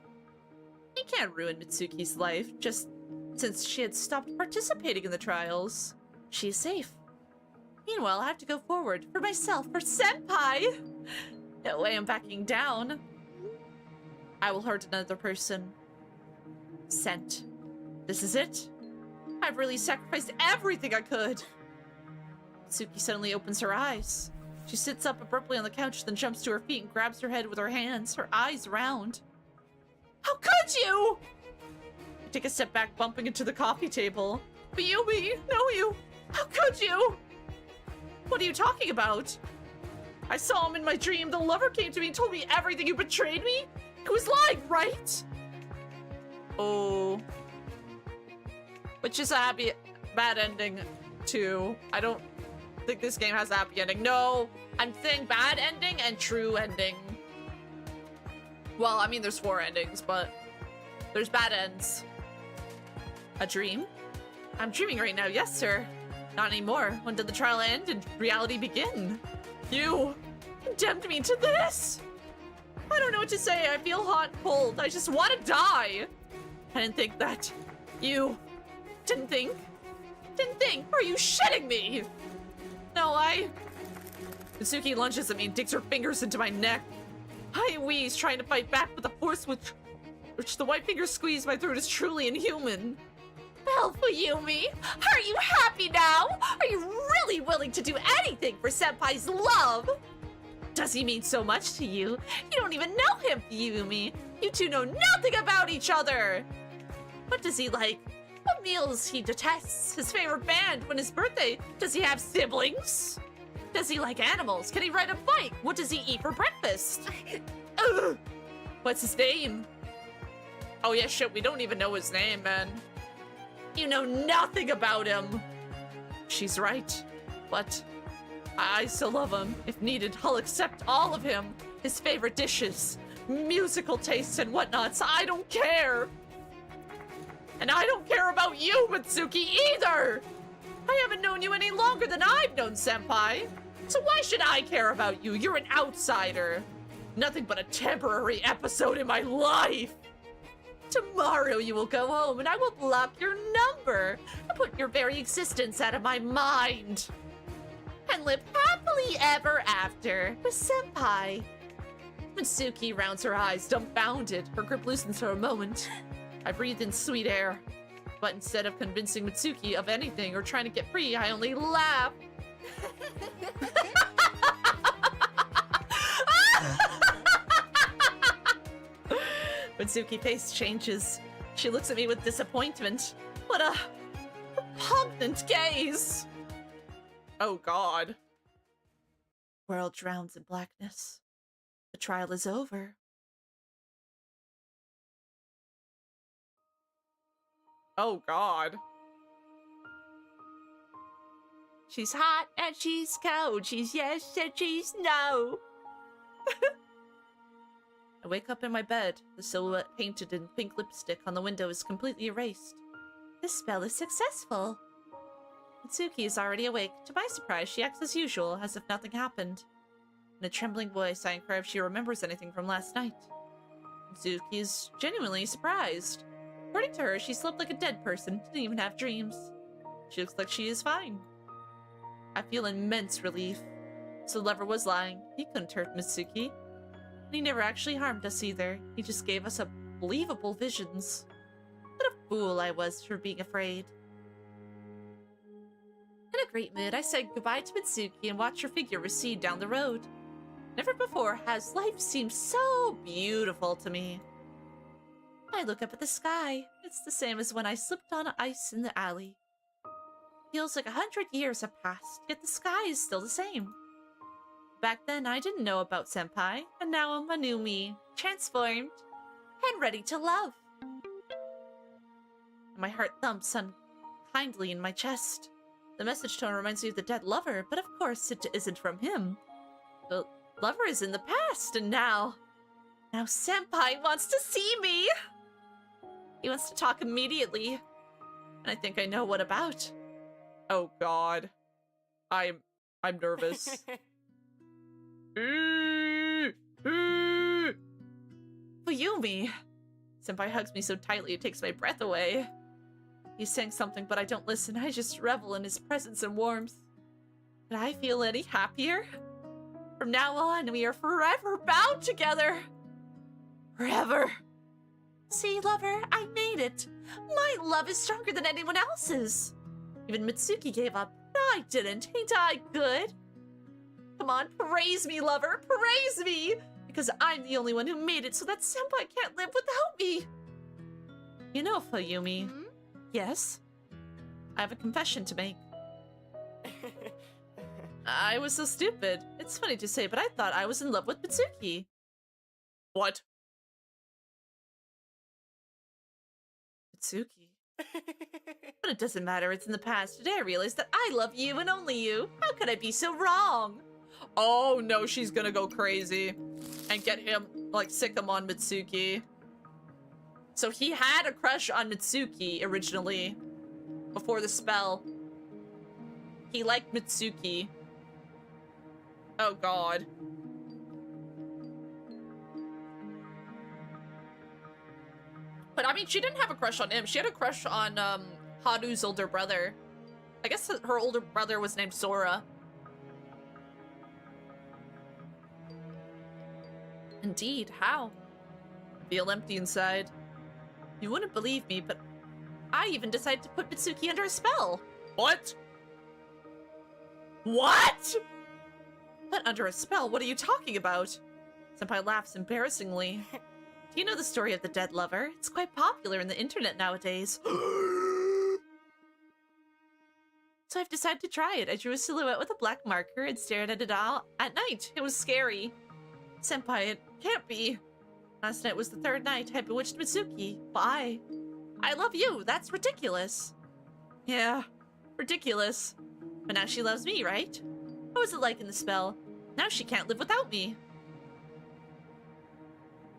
He can't ruin Mitsuki's life just since she had stopped participating in the trials. She's safe. Meanwhile, I have to go forward for myself, for Senpai! No way I'm backing down. I will hurt another person. Sent. This is it? I've really sacrificed everything I could. Mitsuki suddenly opens her eyes. She sits up abruptly on the couch, then jumps to her feet and grabs her head with her hands, her eyes round. How could you? I take a step back, bumping into the coffee table. But Yumi, no you! How could you? What are you talking about? I saw him in my dream. The lover came to me and told me everything. You betrayed me? He was lying, right? Oh. Which is a bad ending, too. I don't think this game has a happy ending. No, I'm saying bad ending and true ending. Well, I mean, there's 4 endings, but there's bad ends. A dream? I'm dreaming right now, yes, sir. Not anymore. When did the trial end and reality begin? You condemned me to this? I don't know what to say. I feel hot and cold. I just want to die. I didn't think that. You didn't think? Didn't think? Are you shitting me? No, Mitsuki lunges at me and digs her fingers into my neck. I wheeze, trying to fight back, but the force which the white fingers squeeze my throat is truly inhuman. Well, Yumi, are you happy now? Are you really willing to do anything for Senpai's love? Does he mean so much to you? You don't even know him, Yumi. You two know nothing about each other. What does he like? What meals he detests? His favorite band? When his birthday? Does he have siblings? Does he like animals? Can he ride a bike? What does he eat for breakfast? What's his name? Oh yeah, shit, we don't even know his name, man. You know nothing about him. She's right, but I still love him. If needed, I'll accept all of him. His favorite dishes, musical tastes, and whatnots. I don't care. And I don't care about you, Mitsuki, either. I haven't known you any longer than I've known Senpai. So why should I care about you? You're an outsider. Nothing but a temporary episode in my life. Tomorrow you will go home and I will block your number and put your very existence out of my mind. And live happily ever after with Senpai. Mitsuki rounds her eyes, dumbfounded. Her grip loosens for a moment. I breathe in sweet air. But instead of convincing Mitsuki of anything or trying to get free, I only laugh. Mitsuki's face changes. She looks at me with disappointment. What a repugnant gaze. Oh god. World drowns in blackness. The trial is over. Oh god. She's hot and she's cold. She's yes and she's no. I wake up in my bed. The silhouette painted in pink lipstick on the window is completely erased. This spell is successful. Mitsuki is already awake. To my surprise, she acts as usual, as if nothing happened. In a trembling voice, I inquire if she remembers anything from last night. Mitsuki is genuinely surprised. According to her, she slept like a dead person, didn't even have dreams. She looks like she is fine. I feel immense relief. So the lover was lying. He couldn't hurt Mitsuki. And he never actually harmed us either. He just gave us unbelievable visions. What a fool I was for being afraid. In a great mood, I said goodbye to Mitsuki and watched her figure recede down the road. Never before has life seemed so beautiful to me. I look up at the sky. It's the same as when I slipped on ice in the alley. Feels like 100 years have passed, yet the sky is still the same. Back then, I didn't know about Senpai, and now I'm a new me, transformed, and ready to love. My heart thumps unkindly in my chest. The message tone reminds me of the dead lover, but of course it isn't from him. The lover is in the past, and now Senpai wants to see me! He wants to talk immediately, and I think I know what about. Oh god. I'm nervous. Fuyumi! Senpai hugs me so tightly it takes my breath away. He's saying something, but I don't listen. I just revel in his presence and warmth. Did I feel any happier? From now on, we are forever bound together. Forever. See, lover, I made it. My love is stronger than anyone else's. Even Mitsuki gave up. I didn't. Ain't I good? Come on, praise me, lover. Praise me! Because I'm the only one who made it so that Senpai can't live without me. You know, Fuyumi. Hmm? Yes? I have a confession to make. I was so stupid. It's funny to say, but I thought I was in love with Mitsuki. What? Mitsuki? But it doesn't matter, it's in the past. Today I realized that I love you and only you. How could I be so wrong? Oh no, she's gonna go crazy and get him, like, sick him on Mitsuki. So he had a crush on Mitsuki originally, before the spell. He liked Mitsuki. Oh god. But I mean, she didn't have a crush on him. She had a crush on Haru's older brother. I guess her older brother was named Sora. Indeed, how? I feel empty inside. You wouldn't believe me, but I even decided to put Mitsuki under a spell. What? What? Put under a spell? What are you talking about? Senpai laughs embarrassingly. Do you know the story of the dead lover? It's quite popular in the internet nowadays. So I've decided to try it. I drew a silhouette with a black marker and stared at it all at night. It was scary. Senpai, it can't be. Last night was the third night I bewitched Mitsuki. Why? I love you. That's ridiculous. Yeah, ridiculous. But now she loves me, right? What was it like in the spell? Now she can't live without me.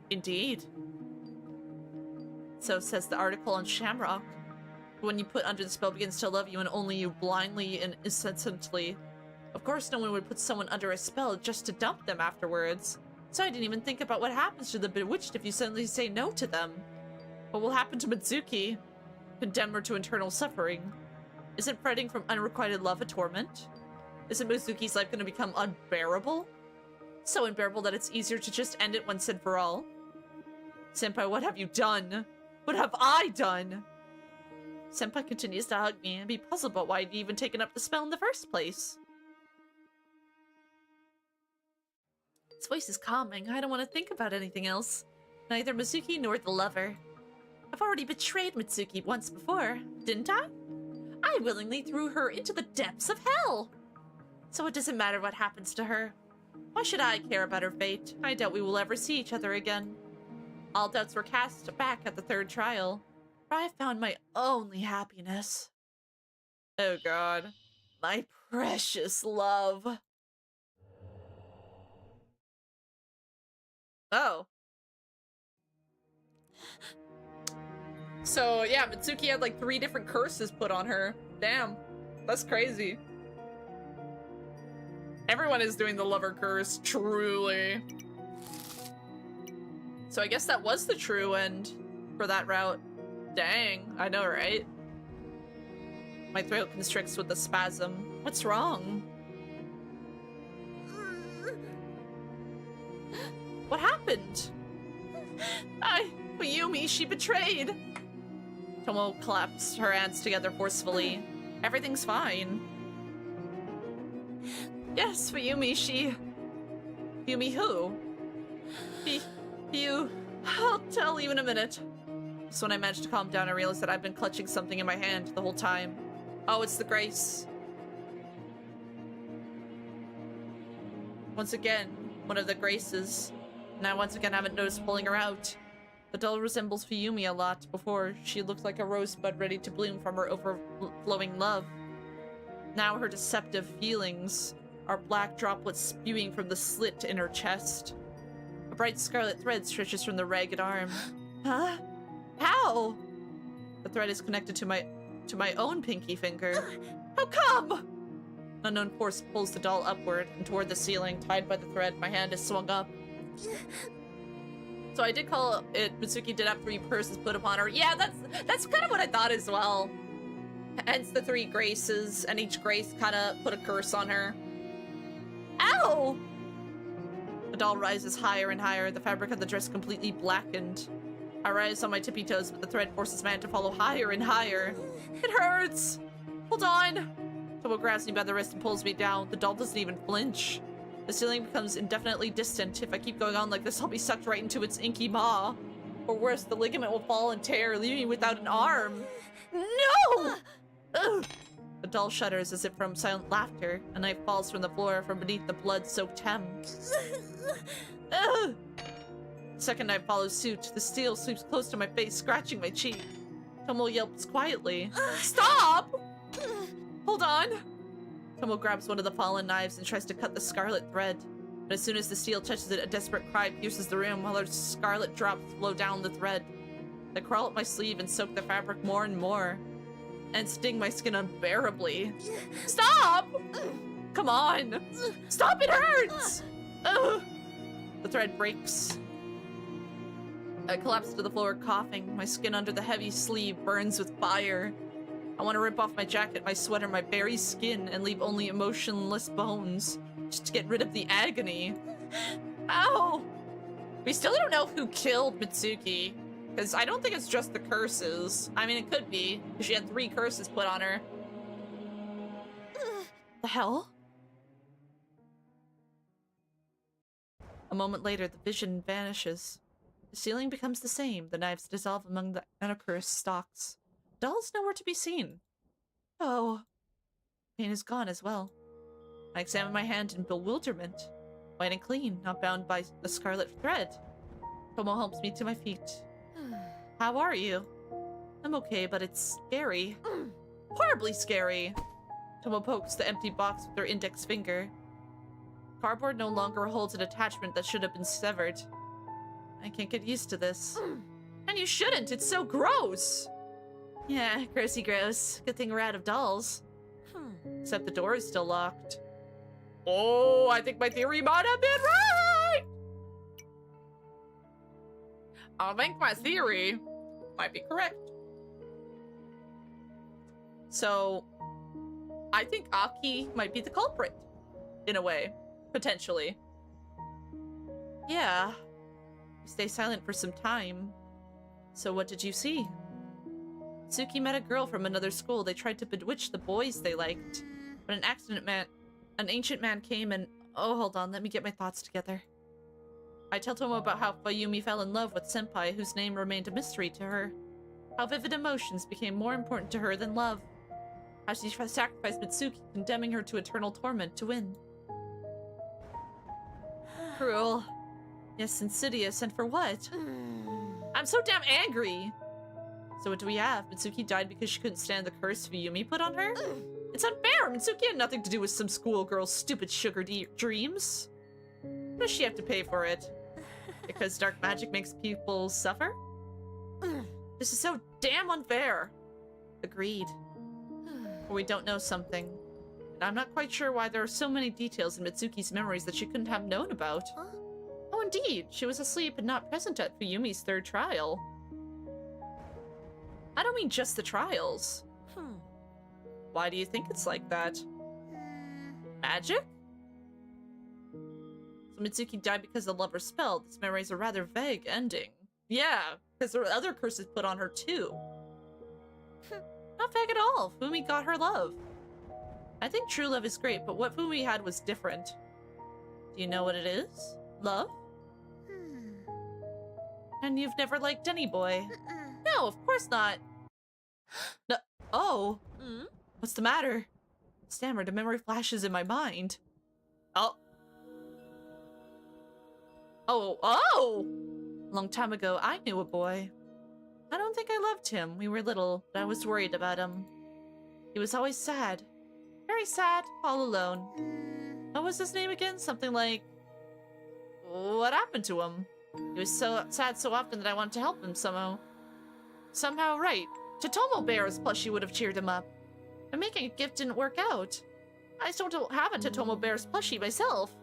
Indeed. So says the article on Shamrock. When you put under the spell begins to love you and only you blindly and insensibly. Of course no one would put someone under a spell just to dump them afterwards. So I didn't even think about what happens to the bewitched if you suddenly say no to them. What will happen to Mitsuki? Condemn her to eternal suffering. Isn't fretting from unrequited love a torment? Isn't Mitsuki's life going to become unbearable? So unbearable that it's easier to just end it once and for all. Senpai, what have you done? What have I done? Senpai continues to hug me and be puzzled about why I'd even taken up the spell in the first place. His voice is calming. I don't want to think about anything else. Neither Mitsuki nor the lover. I've already betrayed Mitsuki once before, didn't I? I willingly threw her into the depths of hell. So it doesn't matter what happens to her. Why should I care about her fate? I doubt we will ever see each other again. All doubts were cast back at the third trial, where I found my only happiness. Oh god. My precious love. Oh. So, yeah, Mitsuki had like 3 different curses put on her. Damn. That's crazy. Everyone is doing the lover curse, truly. So I guess that was the true end for that route. Dang, I know, right? My throat constricts with a spasm. What's wrong? What happened? Fuyumi, she betrayed. Tomo claps her hands together forcefully. Everything's fine. Yes, Fuyumi, she... Fuyumi who? You... I'll tell you in a minute. So when I managed to calm down, I realized that I've been clutching something in my hand the whole time. Oh, it's the grace. Once again, one of the graces. And I once again haven't noticed pulling her out. The doll resembles Fuyumi a lot. Before, she looked like a rosebud ready to bloom from her overflowing love. Now her deceptive feelings are black droplets spewing from the slit in her chest. A bright scarlet thread stretches from the ragged arm. Huh? How? The thread is connected to my own pinky finger. How come? An unknown force pulls the doll upward and toward the ceiling, tied by the thread. My hand is swung up. So I did call it, Mitsuki did have 3 curses put upon her. Yeah, that's kind of what I thought as well. Hence the 3 graces, and each grace kind of put a curse on her. Ow! The doll rises higher and higher, the fabric of the dress completely blackened. I rise on my tippy toes, but the thread forces my hand to follow higher and higher. It hurts! Hold on! Tomo grabs me by the wrist and pulls me down. The doll doesn't even flinch. The ceiling becomes indefinitely distant. If I keep going on like this, I'll be sucked right into its inky maw. Or worse, the ligament will fall and tear, leaving me without an arm. No! Ugh. The doll shudders as if from silent laughter. A knife falls from the floor from beneath the blood-soaked hem. Ugh. The second knife follows suit. The steel sweeps close to my face, scratching my cheek. Tomo yelps quietly. Stop! Hold on! Tomo grabs one of the fallen knives and tries to cut the scarlet thread. But as soon as the steel touches it, a desperate cry pierces the room while her scarlet drops flow down the thread. They crawl up my sleeve and soak the fabric more and more. And sting my skin unbearably. Stop! Come on! Stop, it hurts! Ugh. The thread breaks. I collapse to the floor, coughing. My skin under the heavy sleeve burns with fire. I want to rip off my jacket, my sweater, my berry skin, and leave only emotionless bones. Just to get rid of the agony. Ow! We still don't know who killed Mitsuki. Because I don't think it's just the curses. I mean, it could be. Because she had 3 curses put on her. The hell? A moment later, the vision vanishes. The ceiling becomes the same. The knives dissolve among the unaccursed stalks. Doll's nowhere to be seen. Oh. Pain is gone as well. I examine my hand in bewilderment. White and clean, not bound by a scarlet thread. Tomo helps me to my feet. How are you? I'm okay, but it's scary. Horribly scary. Tomo pokes the empty box with her index finger. Cardboard no longer holds an attachment that should have been severed. I can't get used to this. And you shouldn't, it's so gross! Yeah, grossy gross. Good thing we're out of dolls. Except the door is still locked. Oh, I think my theory might have been right! I think my theory might be correct. So, I think Aki might be the culprit. In a way. Potentially. Yeah. We stay silent for some time. So what did you see? Suki met a girl from another school. They tried to bewitch the boys they liked. But an ancient man came and... Oh, hold on. Let me get my thoughts together. I tell Tomo about how Fayumi fell in love with Senpai, whose name remained a mystery to her. How vivid emotions became more important to her than love. How she sacrificed Mitsuki, condemning her to eternal torment to win. Cruel. Yes, insidious, and for what? I'm so damn angry! So what do we have? Mitsuki died because she couldn't stand the curse Fayumi put on her? It's unfair! Mitsuki had nothing to do with some schoolgirl's stupid sugar dreams. What does she have to pay for it? Because dark magic makes people suffer? This is so damn unfair! Agreed. But we don't know something. And I'm not quite sure why there are so many details in Mitsuki's memories that she couldn't have known about. Oh, indeed. She was asleep and not present at Fuyumi's 3rd trial. I don't mean just the trials. Why do you think it's like that? Magic? So Mitsuki died because the lover spell. This memory is a rather vague ending. Yeah, because there were other curses put on her too. Not vague at all. Fumi got her love. I think true love is great, but what Fumi had was different. Do you know what it is? Love? And you've never liked any boy? No, of course not. No. Oh. What's the matter? Stammered, a memory flashes in my mind. Oh. Oh! A long time ago, I knew a boy. I don't think I loved him. We were little, but I was worried about him. He was always sad. Very sad, all alone. What was his name again? Something like... What happened to him? He was so sad so often that I wanted to help him somehow. Somehow, right. Totomo Bear's plushie would have cheered him up. But making a gift didn't work out. I still don't have a Totomo Bear's plushie myself.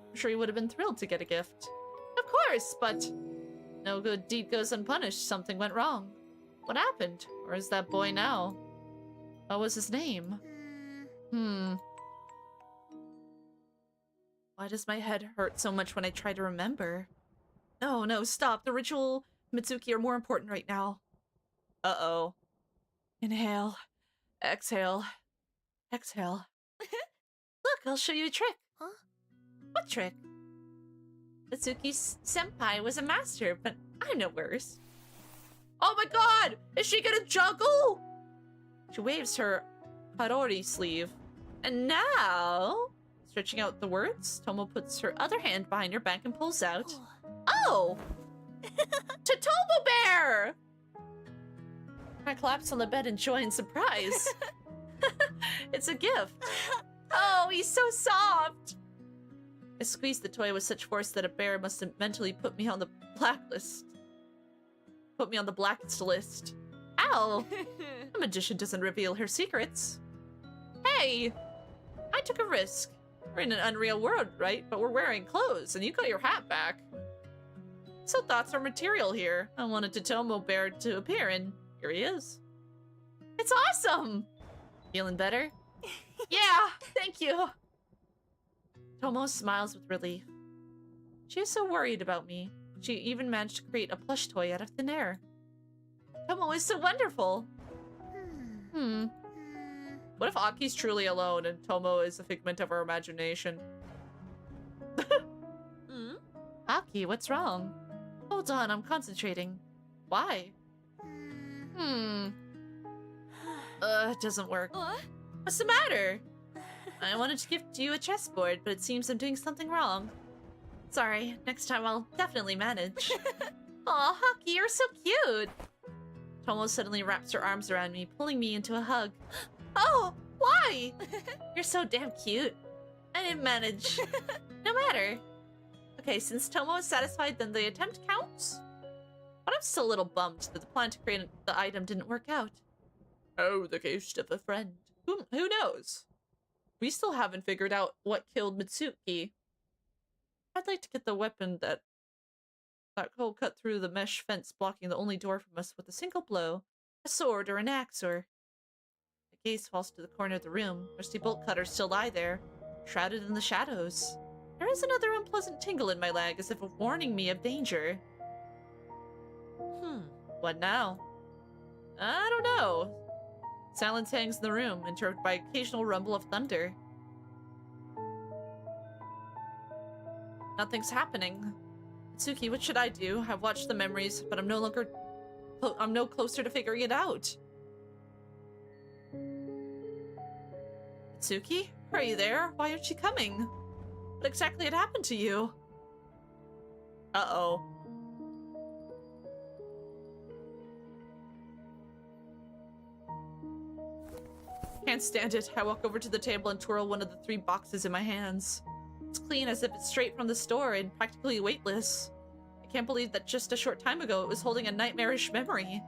I'm sure he would have been thrilled to get a gift. Of course, but no good deed goes unpunished. Something went wrong. What happened? Where is that boy now? What was his name? Why does my head hurt so much when I try to remember? No, stop. The ritual Mitsuki are more important right now. Uh-oh. Inhale. Exhale. Exhale. Look, I'll show you a trick. Huh? What trick? Mitsuki's senpai was a master, but I'm no worse. Oh my god! Is she gonna juggle? She waves her Harori sleeve. And now... Stretching out the words, Tomo puts her other hand behind her back and pulls out... Oh! Totomo Bear! I collapse on the bed in joy and surprise. It's a gift. Oh, he's so soft! I squeezed the toy with such force that a bear must have mentally put me on the blacklist. Put me on the blackest list. Ow! A magician doesn't reveal her secrets. Hey! I took a risk. We're in an unreal world, right? But we're wearing clothes, and you got your hat back. So thoughts are material here. I wanted Totomo Bear to appear, and here he is. It's awesome! Feeling better? Yeah, thank you. Tomo smiles with relief. She is so worried about me. She even managed to create a plush toy out of thin air. Tomo is so wonderful. What if Aki's truly alone and Tomo is a figment of her imagination? Aki, what's wrong? Hold on, I'm concentrating. Why? It doesn't work. What's the matter? I wanted to gift you a chessboard, but it seems I'm doing something wrong. Sorry, next time I'll definitely manage. Aw, Aki, you're so cute! Tomo suddenly wraps her arms around me, pulling me into a hug. Oh, why? You're so damn cute. I didn't manage. No matter. Okay, since Tomo is satisfied, then the attempt counts? But I'm still a little bummed that the plan to create the item didn't work out. Oh, the ghost of a friend. Who knows? We still haven't figured out what killed Mitsuki. I'd like to get the weapon that hole cut through the mesh fence blocking the only door from us with a single blow. A sword or an axe or... My gaze falls to the corner of the room. Rusty bolt cutters still lie there, shrouded in the shadows. There is another unpleasant tingle in my leg as if warning me of danger. What now? I don't know. Silence hangs in the room, interrupted by occasional rumble of thunder. Nothing's happening. Mitsuki, what should I do? I've watched the memories, but I'm no closer to figuring it out. Mitsuki? Are you there? Why aren't you coming? What exactly had happened to you? Uh-oh. Can't stand it. I walk over to the table and twirl one of the 3 boxes in my hands. It's clean as if it's straight from the store and practically weightless. I can't believe that just a short time ago it was holding a nightmarish memory.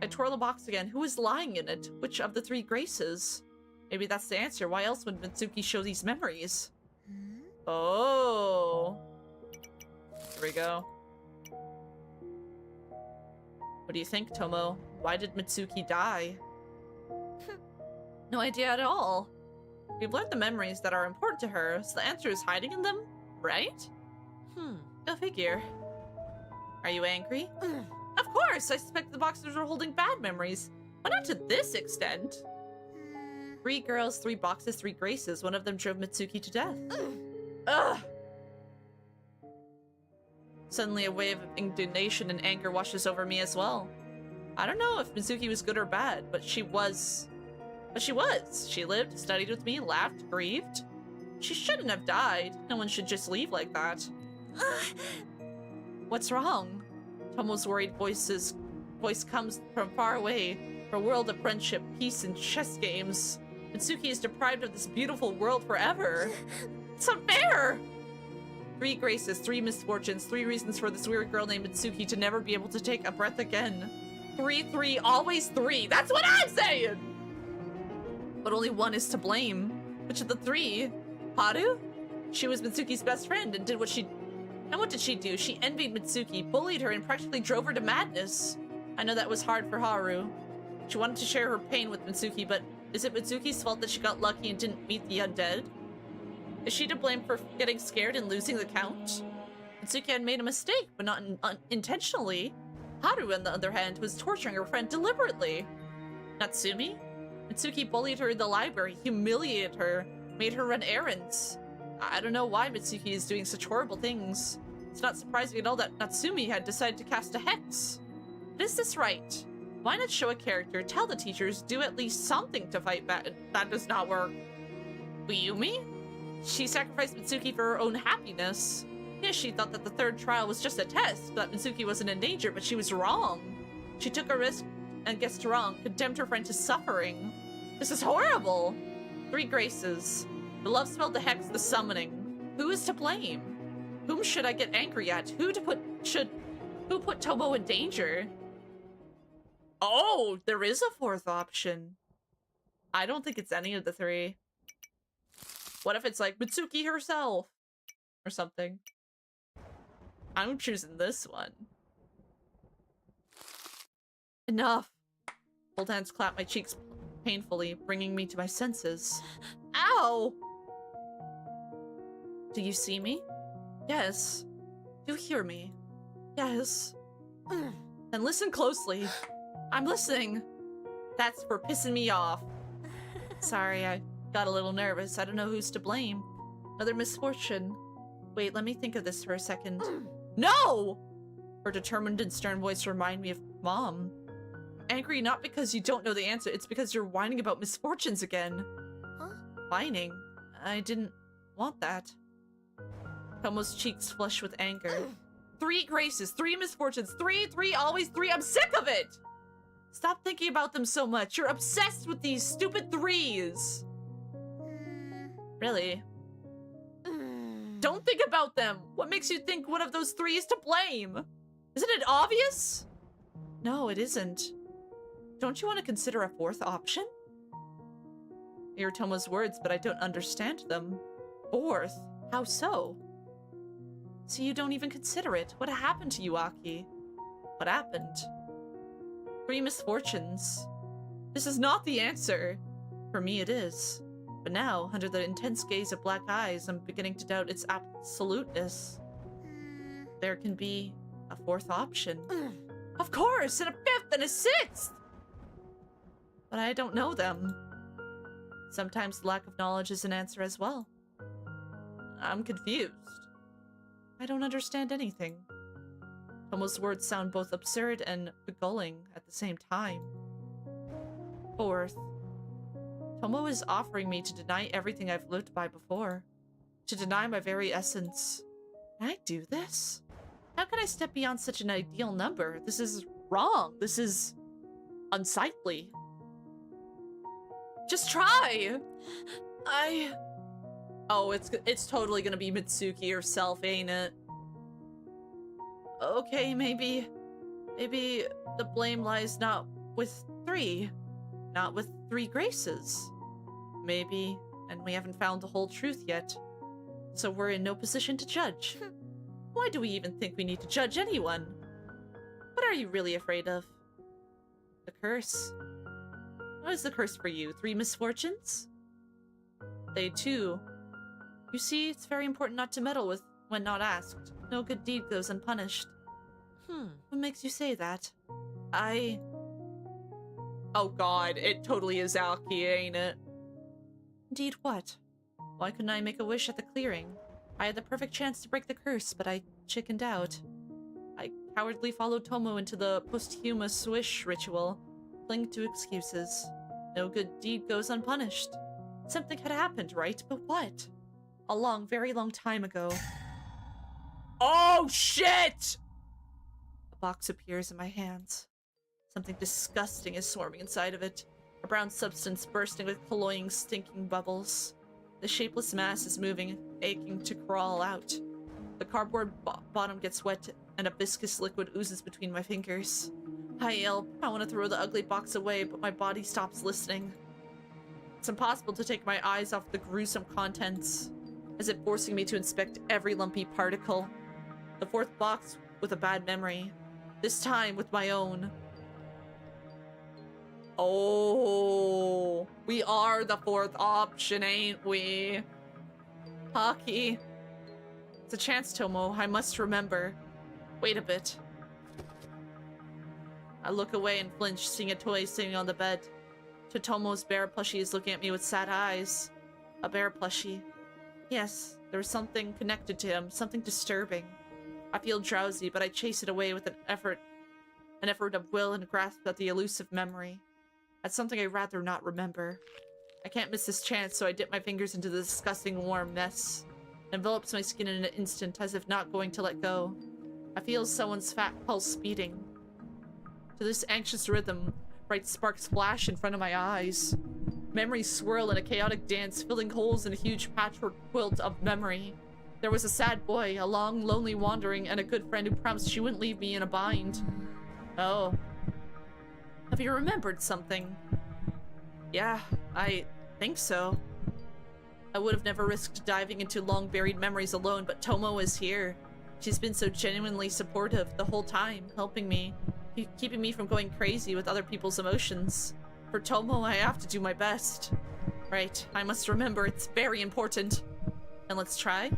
I twirl the box again. Who is lying in it? Which of the 3 graces? Maybe that's the answer. Why else would Mitsuki show these memories? Oh. Here we go. What do you think, Tomo? Why did Mitsuki die? No idea at all. We've learned the memories that are important to her, so the answer is hiding in them, right? Go figure. Are you angry? Of course! I suspect the boxers are holding bad memories, but not to this extent. 3 girls, 3 boxes, 3 graces. One of them drove Mitsuki to death. Ugh! Suddenly a wave of indignation and anger washes over me as well. I don't know if Mitsuki was good or bad, but she was. But she was. She lived, studied with me, laughed, grieved. She shouldn't have died. No one should just leave like that. What's wrong? Tomo's worried voice comes from far away, from a world of friendship, peace, and chess games. Mitsuki is deprived of this beautiful world forever. It's unfair! 3 graces, 3 misfortunes, 3 reasons for this weird girl named Mitsuki to never be able to take a breath again. 3, always 3. That's what I'm saying! But only one is to blame. Which of the three? Haru? She was Mitsuki's best friend and did what she... And what did she do? She envied Mitsuki, bullied her, and practically drove her to madness. I know that was hard for Haru. She wanted to share her pain with Mitsuki, but is it Mitsuki's fault that she got lucky and didn't meet the undead? Is she to blame for getting scared and losing the count? Mitsuki had made a mistake, but not intentionally. Haru, on the other hand, was torturing her friend deliberately. Natsumi? Mitsuki bullied her in the library, humiliated her, made her run errands. I don't know why Mitsuki is doing such horrible things. It's not surprising at all that Natsumi had decided to cast a hex. But is this right? Why not show a character, tell the teachers, do at least something to fight back? That does not work. Uyumi? She sacrificed Mitsuki for her own happiness. Yes, she thought that the third trial was just a test, that Mitsuki wasn't in danger, but she was wrong. She took a risk and guessed wrong, condemned her friend to suffering. This is horrible! 3 graces. The love spell, the hex, the summoning. Who is to blame? Whom should I get angry at? Who put Tomo in danger? Oh, there is a 4th option. I don't think it's any of the 3. What if it's like Mitsuki herself? Or something. I'm choosing this one. Enough. Both hands clap my cheeks painfully, bringing me to my senses. Ow! Do you see me? Yes. Do you hear me? Yes. Then listen closely. I'm listening. That's for pissing me off. Sorry, I got a little nervous. I don't know who's to blame. Another misfortune. Wait, let me think of this for a second. No! Her determined and stern voice reminded me of Mom. I'm angry not because you don't know the answer, it's because you're whining about misfortunes again. Huh? Whining? I didn't want that. Tomo's cheeks flushed with anger. 3 graces, 3 misfortunes, 3, always 3. I'm sick of it! Stop thinking about them so much. You're obsessed with these stupid 3s. Really? Don't think about them. What makes you think one of those 3 is to blame? Isn't it obvious? No, it isn't. Don't you want to consider a 4th option? I hear Tomo's words, but I don't understand them. 4th? How so? So you don't even consider it. What happened to you, Aki? What happened? 3 misfortunes. This is not the answer. For me, it is. But now, under the intense gaze of black eyes, I'm beginning to doubt its absoluteness. There can be a 4th option. Of course, and a 5th and a 6th! But I don't know them. Sometimes the lack of knowledge is an answer as well. I'm confused. I don't understand anything. Tomo's words sound both absurd and beguiling at the same time. 4th. Tomo is offering me to deny everything I've lived by before. To deny my very essence. Can I do this? How can I step beyond such an ideal number? This is wrong. This is unsightly. Just try! Oh, it's totally gonna be Mitsuki herself, ain't it? Okay, maybe the blame lies not with 3. Not with 3 graces. Maybe, and we haven't found the whole truth yet. So we're in no position to judge. Why do we even think we need to judge anyone? What are you really afraid of? The curse. What is the curse for you? 3 misfortunes? They too. You see, it's very important not to meddle with when not asked. No good deed goes unpunished. What makes you say that? Oh god, it totally is Alki, ain't it? Indeed what? Why couldn't I make a wish at the clearing? I had the perfect chance to break the curse, but I chickened out. I cowardly followed Tomo into the Posthumous wish ritual, clinging to excuses. No good deed goes unpunished. Something had happened, right? But what? A long, very long time ago. Oh, shit! A box appears in my hands. Something disgusting is swarming inside of it. A brown substance bursting with cloying, stinking bubbles. The shapeless mass is moving, aching to crawl out. The cardboard bottom gets wet, and a viscous liquid oozes between my fingers. I yell. I want to throw the ugly box away, but my body stops listening. It's impossible to take my eyes off the gruesome contents, as if forcing me to inspect every lumpy particle. The fourth box with a bad memory. This time with my own. Oh, we are the fourth option, ain't we? Hockey. It's a chance, Tomo. I must remember. Wait a bit. I look away and flinch, seeing a toy sitting on the bed. Tomo's bear plushie is looking at me with sad eyes. A bear plushie. Yes, there was something connected to him, something disturbing. I feel drowsy, but I chase it away with an effort of will and grasp at the elusive memory. That's something I'd rather not remember. I can't miss this chance, so I dip my fingers into the disgusting warm mess. It envelops my skin in an instant, as if not going to let go. I feel someone's fat pulse speeding. To this anxious rhythm, bright sparks flash in front of my eyes. Memories swirl in a chaotic dance, filling holes in a huge patchwork quilt of memory. There was a sad boy, a long, lonely wandering, and a good friend who promised she wouldn't leave me in a bind. Oh. Have you remembered something? Yeah, I think so. I would have never risked diving into long-buried memories alone, but Tomo is here. She's been so genuinely supportive the whole time, helping me, keeping me from going crazy with other people's emotions. For Tomo, I have to do my best. Right, I must remember, it's very important. And let's try?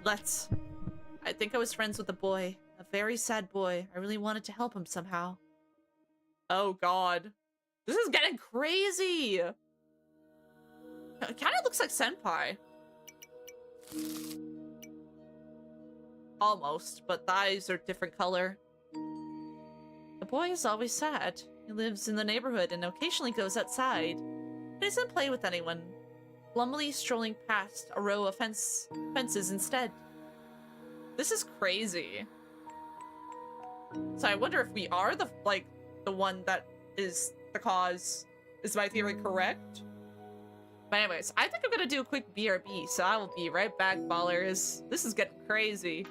Let's. I think I was friends with a boy. A very sad boy. I really wanted to help him somehow. Oh god. This is getting crazy! It kinda looks like Senpai. Almost, but the eyes are different color. The boy is always sad. He lives in the neighborhood and occasionally goes outside. He doesn't play with anyone, glumly strolling past a row of fences instead. This is crazy. So I wonder if we are the one that is the cause. Is my theory correct? But anyways, I think I'm gonna do a quick BRB, so I will be right back, ballers. This is getting crazy.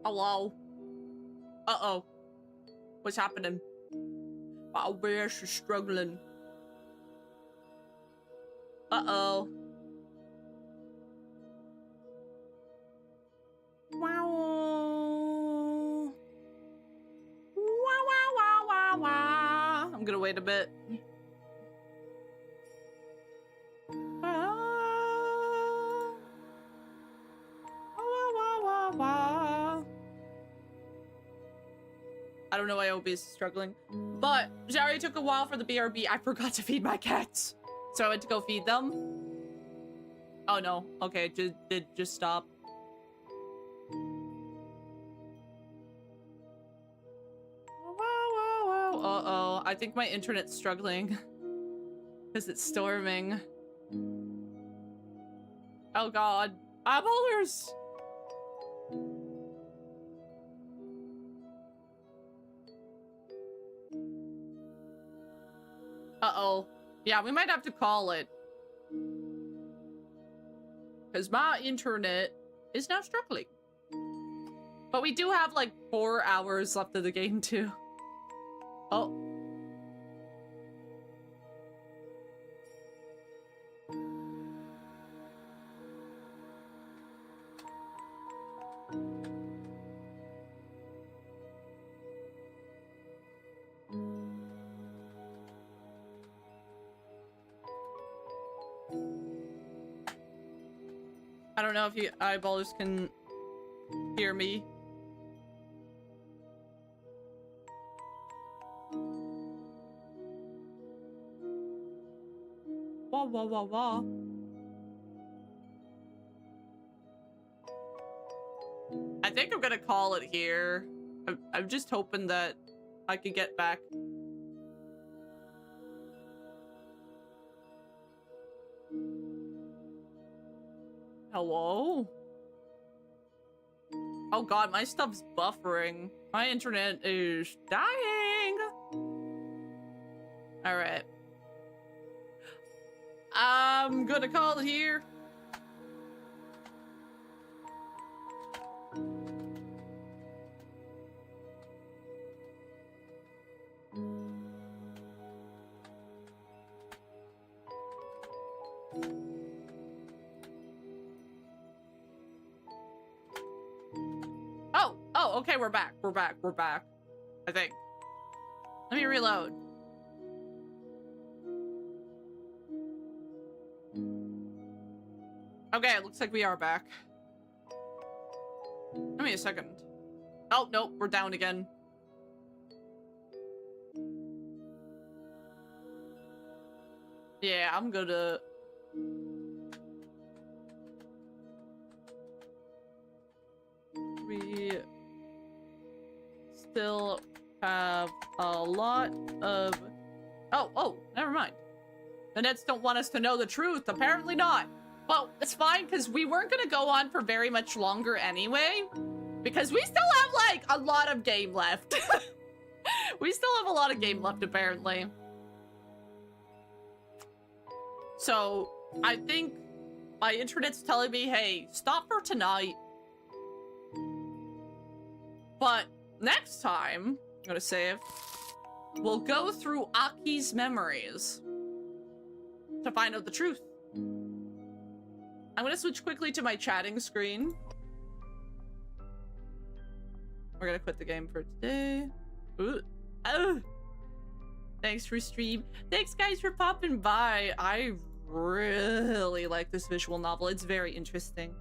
Hello? Uh-oh. What's happening? My OBS is struggling. Uh-oh. Wow. Wow, wow, wow, wow, wow. I'm gonna wait a bit. I don't know why OB is struggling, but it already took a while for the BRB. I forgot to feed my cats, so I went to go feed them. Oh no, okay, did just stop. Uh-oh, I think my internet's struggling because it's storming. Oh god, eyeballs! Uh-oh. Yeah, we might have to call it. Because my internet is now struggling. But we do have like 4 hours left of the game too. Oh. I don't know if you eyeballers can hear me. Wah, wah, wah, wah. I think I'm gonna call it here. I'm just hoping that I can get back. Hello? Oh god, my stuff's buffering. My internet is dying. Alright. I'm gonna call it here. Oh, okay, we're back. We're back. I think. Let me reload. Okay, it looks like we are back. Give me a second. Oh, nope, we're down again. Yeah, I'm gonna... We still have a lot of... Oh, never mind. The Nets don't want us to know the truth. Apparently not. Well, it's fine, because we weren't going to go on for very much longer anyway. Because we still have, like, a lot of game left. We still have a lot of game left, apparently. So, I think my internet's telling me, hey, stop for tonight. But next time, I'm gonna save, we'll go through Aki's memories to find out the truth. I'm gonna switch quickly to my chatting screen. We're gonna quit the game for today. Ooh. Oh. Thanks for stream. Thanks guys for popping by. I really like this visual novel. It's very interesting.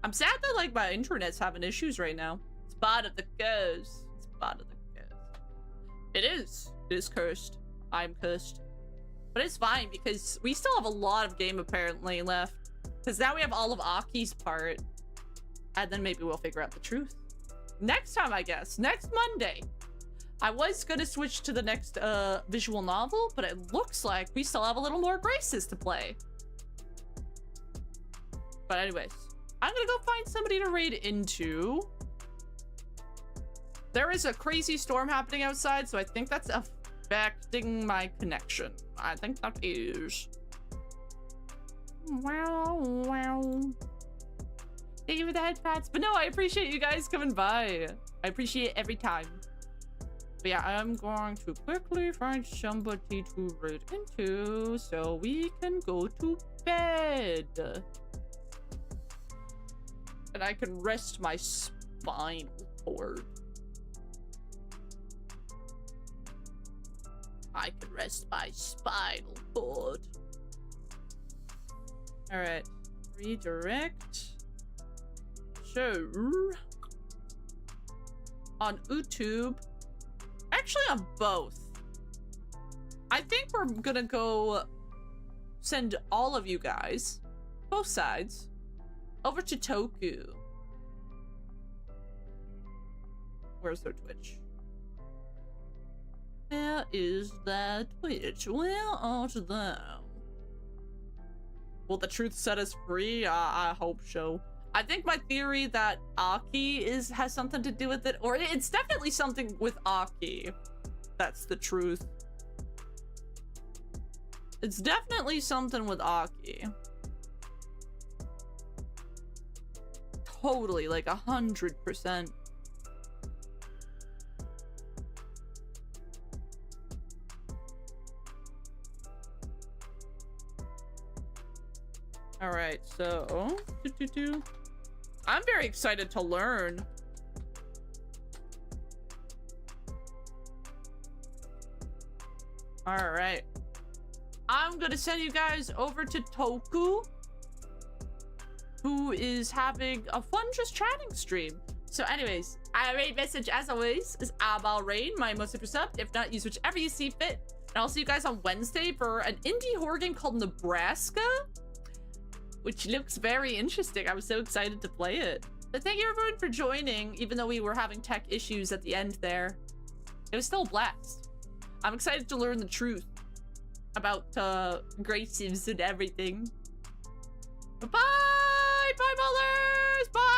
I'm sad that like my internet's having issues right now. Spot of the ghost. Spot of the ghost. It is cursed. I'm cursed. But it's fine because we still have a lot of game apparently left. Because now we have all of Aki's part. And then maybe we'll figure out the truth. Next time, I guess. Next Monday. I was going to switch to the next visual novel, but it looks like we still have a little more Graces to play. But anyways, I'm going to go find somebody to raid into. There is a crazy storm happening outside, so I think that's affecting my connection. I think that is. Wow. Thank you for the head pats. But no, I appreciate you guys coming by. I appreciate it every time. But yeah, I'm going to quickly find somebody to raid into so we can go to bed. And I can rest my spinal cord. I can rest my spinal cord. Alright. Redirect. So on YouTube. Actually on both. I think we're gonna go send all of you guys, both sides, over to Toku. Where's their Twitch? Where is that Twitch? Where art thou? Will the truth set us free? I hope so. I think my theory that Aki has something to do with it, or it's definitely something with Aki. That's the truth. It's definitely something with Aki. Totally, like 100%. All right, so I'm very excited to learn. All right, I'm gonna send you guys over to Toku, who is having a fun just chatting stream. So anyways, our raid message as always is about raid, my most super sub. If not, use whichever you see fit. And I'll see you guys on Wednesday for an indie horror game called Nebraska, which looks very interesting. I'm so excited to play it. But thank you everyone for joining, even though we were having tech issues at the end there. It was still a blast. I'm excited to learn the truth about Gracives and everything. Bye! Bye, ballers! Bye!